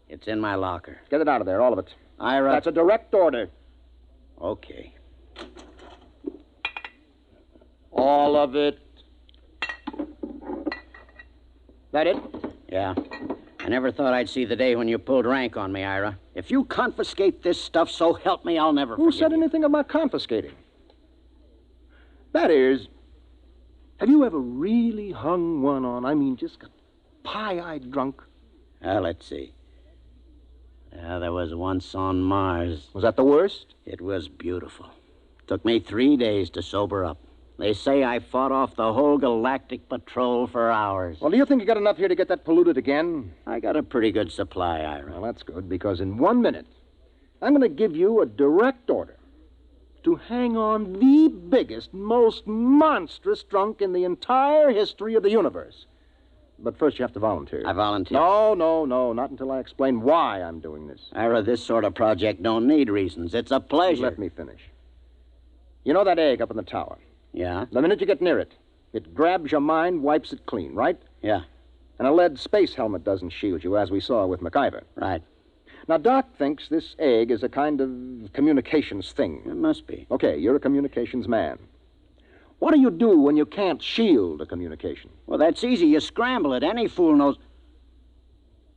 K: It's in my locker.
N: Get it out of there, all of it.
K: Ira.
N: That's a direct order.
K: Okay.
N: All of it. That it?
K: Yeah. I never thought I'd see the day when you pulled rank on me, Ira. If you confiscate this stuff, so help me, I'll never
N: Who
K: forgive
N: said
K: you.
N: anything about confiscating? That is, have you ever really hung one on? I mean, just got pie-eyed drunk?
K: Let's see. Yeah, there was once on Mars.
N: Was that the worst?
K: It was beautiful. Took me 3 days to sober up. They say I fought off the whole galactic patrol for hours.
N: Well, do you think you got enough here to get that polluted again?
K: I got a pretty good supply, Ira.
N: Well, that's good, because in 1 minute, I'm going to give you a direct order to hang on the biggest, most monstrous drunk in the entire history of the universe. But first you have to volunteer.
K: I volunteer.
N: No, not until I explain why I'm doing this.
K: Ira, this sort of project don't need reasons. It's a pleasure.
N: Let me finish. You know that egg up in the tower?
K: Yeah?
N: The minute you get near it, it grabs your mind, wipes it clean, right?
K: Yeah.
N: And a lead space helmet doesn't shield you, as we saw with MacIver.
K: Right.
N: Now, Doc thinks this egg is a kind of communications thing.
K: It must be.
N: Okay, you're a communications man. What do you do when you can't shield a communication?
K: Well, that's easy. You scramble it. Any fool knows.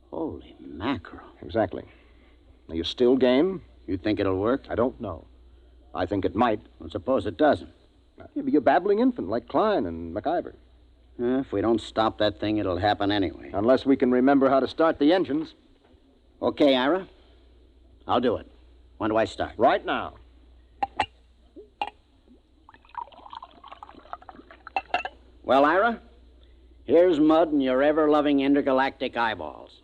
K: Holy mackerel.
N: Exactly. Are you still game?
K: You think it'll work?
N: I don't know. I think it might.
K: Well, suppose it doesn't.
N: You'll be a babbling infant like Klein and MacIver.
K: If we don't stop that thing, it'll happen anyway.
N: Unless we can remember how to start the engines.
K: Okay, Ira. I'll do it. When do I start?
N: Right now.
K: Well, Ira, here's mud in your ever-loving intergalactic eyeballs.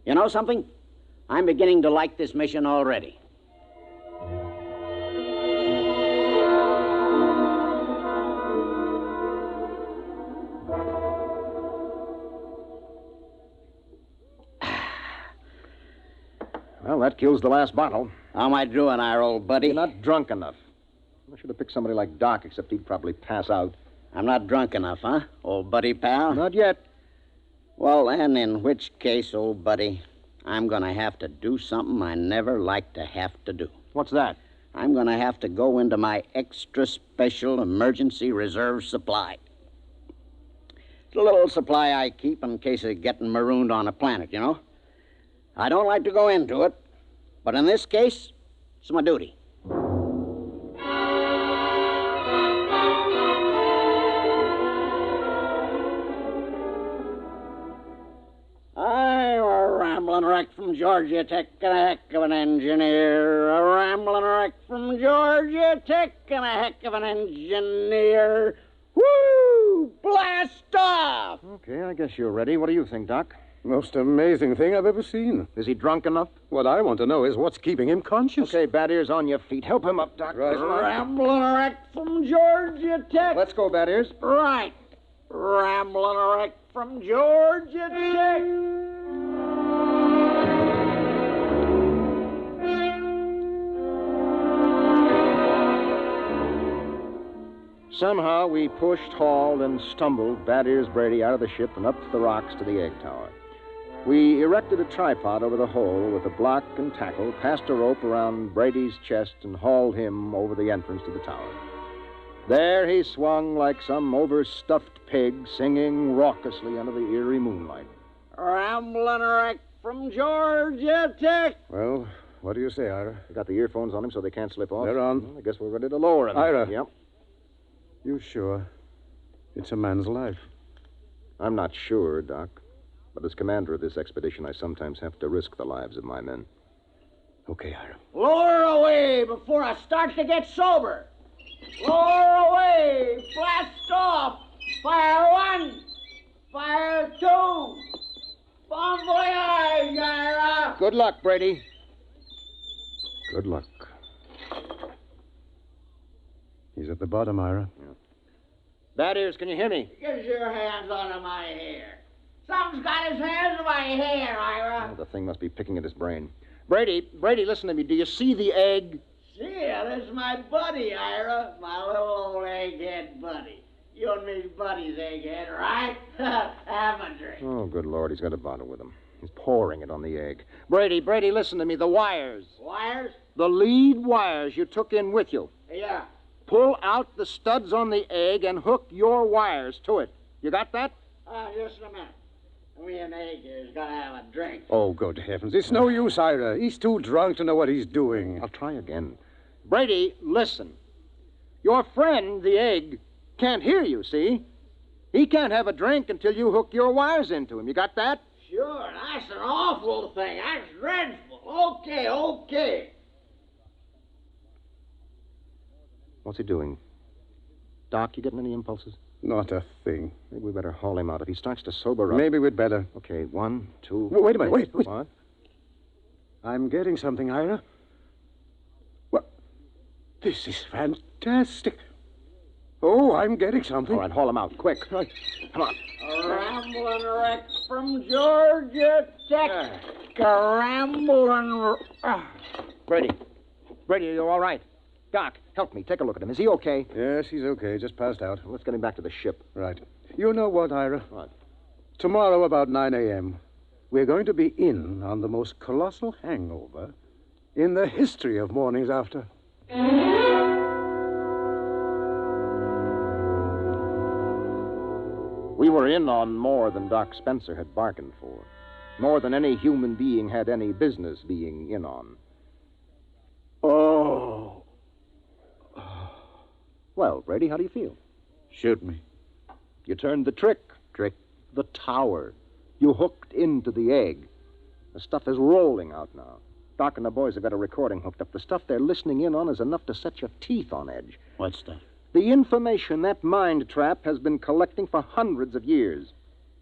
K: You know something? I'm beginning to like this mission already.
N: Well, that kills the last bottle.
K: How am I doing, Ira, old buddy?
N: You're not drunk enough. I should have picked somebody like Doc, except he'd probably pass out.
K: I'm not drunk enough, huh, old buddy pal?
N: Not yet.
K: Well, then, in which case, old buddy, I'm going to have to do something I never like to have to do.
N: What's that?
K: I'm going to have to go into my extra special emergency reserve supply. It's a little supply I keep in case of getting marooned on a planet, you know? I don't like to go into it, but in this case, it's my duty. I'm a rambling wreck from Georgia Tech and a heck of an engineer. A rambling wreck from Georgia Tech and a heck of an engineer. Woo! Blast off!
N: Okay, I guess you're ready. What do you think, Doc?
M: Most amazing thing I've ever seen.
N: Is he drunk enough?
M: What I want to know is what's keeping him conscious.
N: Okay, Bad Ears, on your feet. Help him up, Doc.
M: Right.
K: Rambling wreck from Georgia Tech.
N: Let's go, Bad Ears.
K: Right. Rambling wreck from Georgia Tech.
N: Somehow we pushed, hauled, and stumbled Bad Ears Brady out of the ship and up the rocks to the egg tower. We erected a tripod over the hole with a block and tackle, passed a rope around Brady's chest, and hauled him over the entrance to the tower. There he swung like some overstuffed pig, singing raucously under the eerie moonlight.
K: Rambling wreck from Georgia Tech.
M: Well, what do you say, Ira?
N: You got the earphones on him so they can't slip off?
M: They're on.
N: Well, I guess we're ready to lower him.
M: Ira.
N: Yep.
M: You sure? It's a man's life.
N: I'm not sure, Doc. But as commander of this expedition, I sometimes have to risk the lives of my men.
M: Okay, Ira.
K: Lower away before I start to get sober. Lower away. Blast off. Fire one. Fire two. Bon voyage, Ira.
N: Good luck, Brady.
M: Good luck. He's at the bottom, Ira.
N: Yeah. Bad Ears, can you hear me?
K: Get your hands out of my hair. Something's got his hands in my hair, Ira.
N: Oh, the thing must be picking at his brain. Brady, listen to me. Do you see the egg?
K: See ya, this is my buddy, Ira. My little old egghead buddy. You and me's buddies, egghead, right? Have a drink.
N: Oh, good Lord, he's got a bottle with him. He's pouring it on the egg. Brady, listen to me. The wires.
K: Wires?
N: The lead wires you took in with you.
K: Yeah.
N: Pull out the studs on the egg and hook your wires to it. You got that?
K: Just a minute. Me and Egg here's got to have a drink.
M: Oh, good heavens. It's no use, Ira. He's too drunk to know what he's doing.
N: I'll try again. Brady, listen. Your friend, the egg, can't hear you, see? He can't have a drink until you hook your wires into him. You got that?
K: Sure, that's an awful thing. That's dreadful. Okay.
N: What's he doing? Doc, you getting any impulses?
M: Not a thing.
N: Maybe we better haul him out. If he starts to sober up...
M: Maybe we'd better.
N: Okay, 1, 2...
M: Wait a minute, wait.
N: What?
M: I'm getting something, Ira. What? This is fantastic. Oh, I'm getting something.
N: All right, haul him out, quick.
M: Right.
N: Come on.
K: A rambling wreck from Georgia Tech. A rambling...
N: Brady, are you all right? Doc, help me. Take a look at him. Is he okay?
M: Yes, he's okay. Just passed out.
N: Let's get him back to the ship.
M: Right. You know what, Ira?
N: What?
M: Tomorrow about 9 a.m., we're going to be in on the most colossal hangover in the history of mornings after.
N: We were in on more than Doc Spencer had bargained for. More than any human being had any business being in on.
M: Oh.
N: Well, Brady, how do you feel?
M: Shoot me.
N: You turned the trick. The tower. You hooked into the egg. The stuff is rolling out now. Doc and the boys have got a recording hooked up. The stuff they're listening in on is enough to set your teeth on edge.
K: What stuff?
N: The information that mind trap has been collecting for hundreds of years.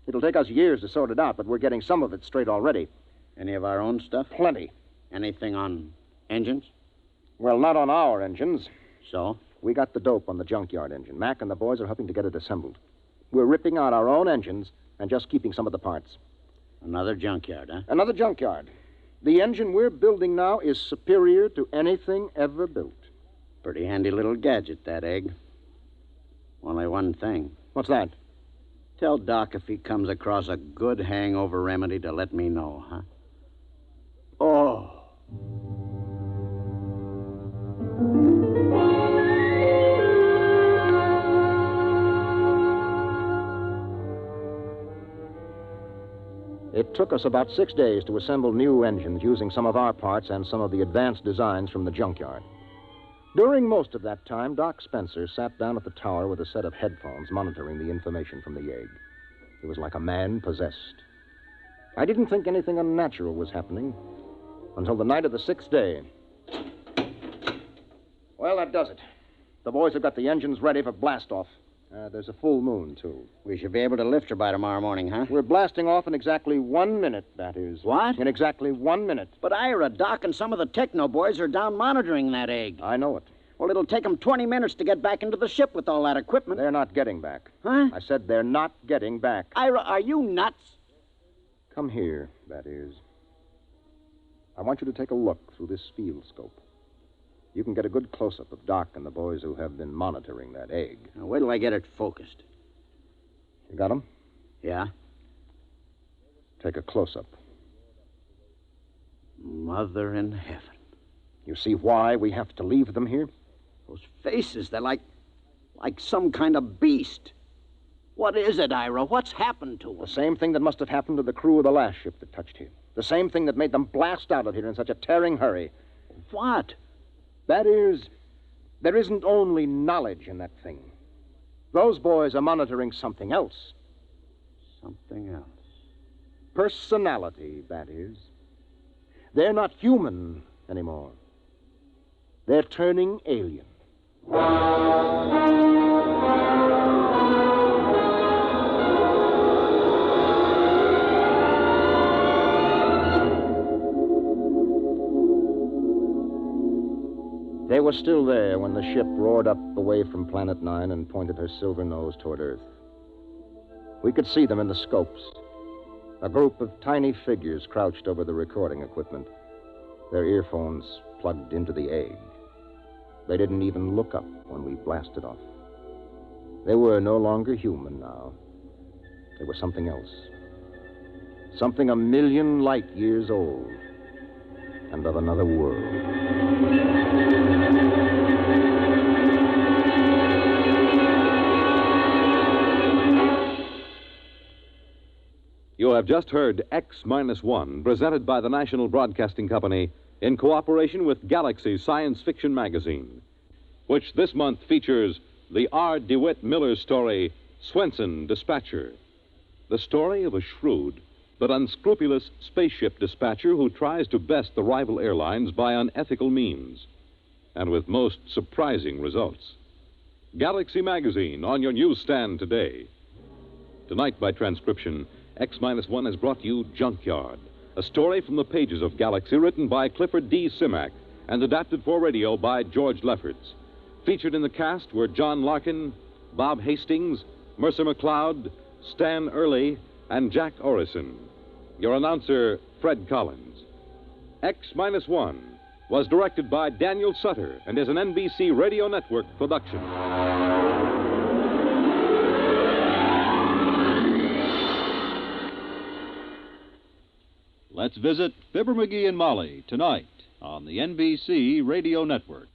N: It'll take us years to sort it out, but we're getting some of it straight already.
K: Any of our own stuff?
N: Plenty.
K: Anything on engines?
N: Well, not on our engines.
K: So?
N: We got the dope on the junkyard engine. Mac and the boys are helping to get it assembled. We're ripping out our own engines and just keeping some of the parts.
K: Another junkyard, huh?
N: Another junkyard. The engine we're building now is superior to anything ever built.
K: Pretty handy little gadget, that egg. Only one thing.
N: What's that?
K: Tell Doc if he comes across a good hangover remedy to let me know, huh? Oh.
N: It took us about 6 days to assemble new engines using some of our parts and some of the advanced designs from the junkyard. During most of that time, Doc Spencer sat down at the tower with a set of headphones monitoring the information from the egg. He was like a man possessed. I didn't think anything unnatural was happening until the night of the 6th day. Well, that does it. The boys have got the engines ready for blast-off. There's a full moon, too.
K: We should be able to lift her by tomorrow morning, huh?
N: We're blasting off in exactly 1 minute, that is.
K: What?
N: In exactly 1 minute.
K: But Ira, Doc, and some of the techno boys are down monitoring that egg.
N: I know it.
K: Well, it'll take them 20 minutes to get back into the ship with all that equipment.
N: They're not getting back.
K: Huh?
N: I said they're not getting back.
K: Ira, are you nuts?
N: Come here, that is. I want you to take a look through this field scope. You can get a good close-up of Doc and the boys who have been monitoring that egg.
K: Now, wait till I get it focused.
N: You got 'em?
K: Yeah.
N: Take a close-up.
K: Mother in heaven.
N: You see why we have to leave them here?
K: Those faces, they're like some kind of beast. What is it, Ira? What's happened to them?
N: The same thing that must have happened to the crew of the last ship that touched here. The same thing that made them blast out of here in such a tearing hurry.
K: What?
N: That is, there isn't only knowledge in that thing. Those boys are monitoring something else.
K: Something else?
N: Personality, that is. They're not human anymore. They're turning alien. They were still there when the ship roared up away from Planet 9 and pointed her silver nose toward Earth. We could see them in the scopes. A group of tiny figures crouched over the recording equipment, their earphones plugged into the egg. They didn't even look up when we blasted off. They were no longer human now. They were something else. Something 1,000,000 light years old and of another world.
A: You have just heard X-1, presented by the National Broadcasting Company in cooperation with Galaxy Science Fiction Magazine, which this month features the R. DeWitt Miller story, Swenson, Dispatcher. The story of a shrewd but unscrupulous spaceship dispatcher who tries to best the rival airlines by unethical means, and with most surprising results. Galaxy Magazine on your newsstand today. Tonight, by transcription, X-1 has brought you Junkyard, a story from the pages of Galaxy written by Clifford D. Simak and adapted for radio by George Lefferts. Featured in the cast were John Larkin, Bob Hastings, Mercer McLeod, Stan Early, and Jack Orison. Your announcer, Fred Collins. X-1 was directed by Daniel Sutter and is an NBC Radio Network production.
V: Let's visit Fibber McGee and Molly tonight on the NBC Radio Network.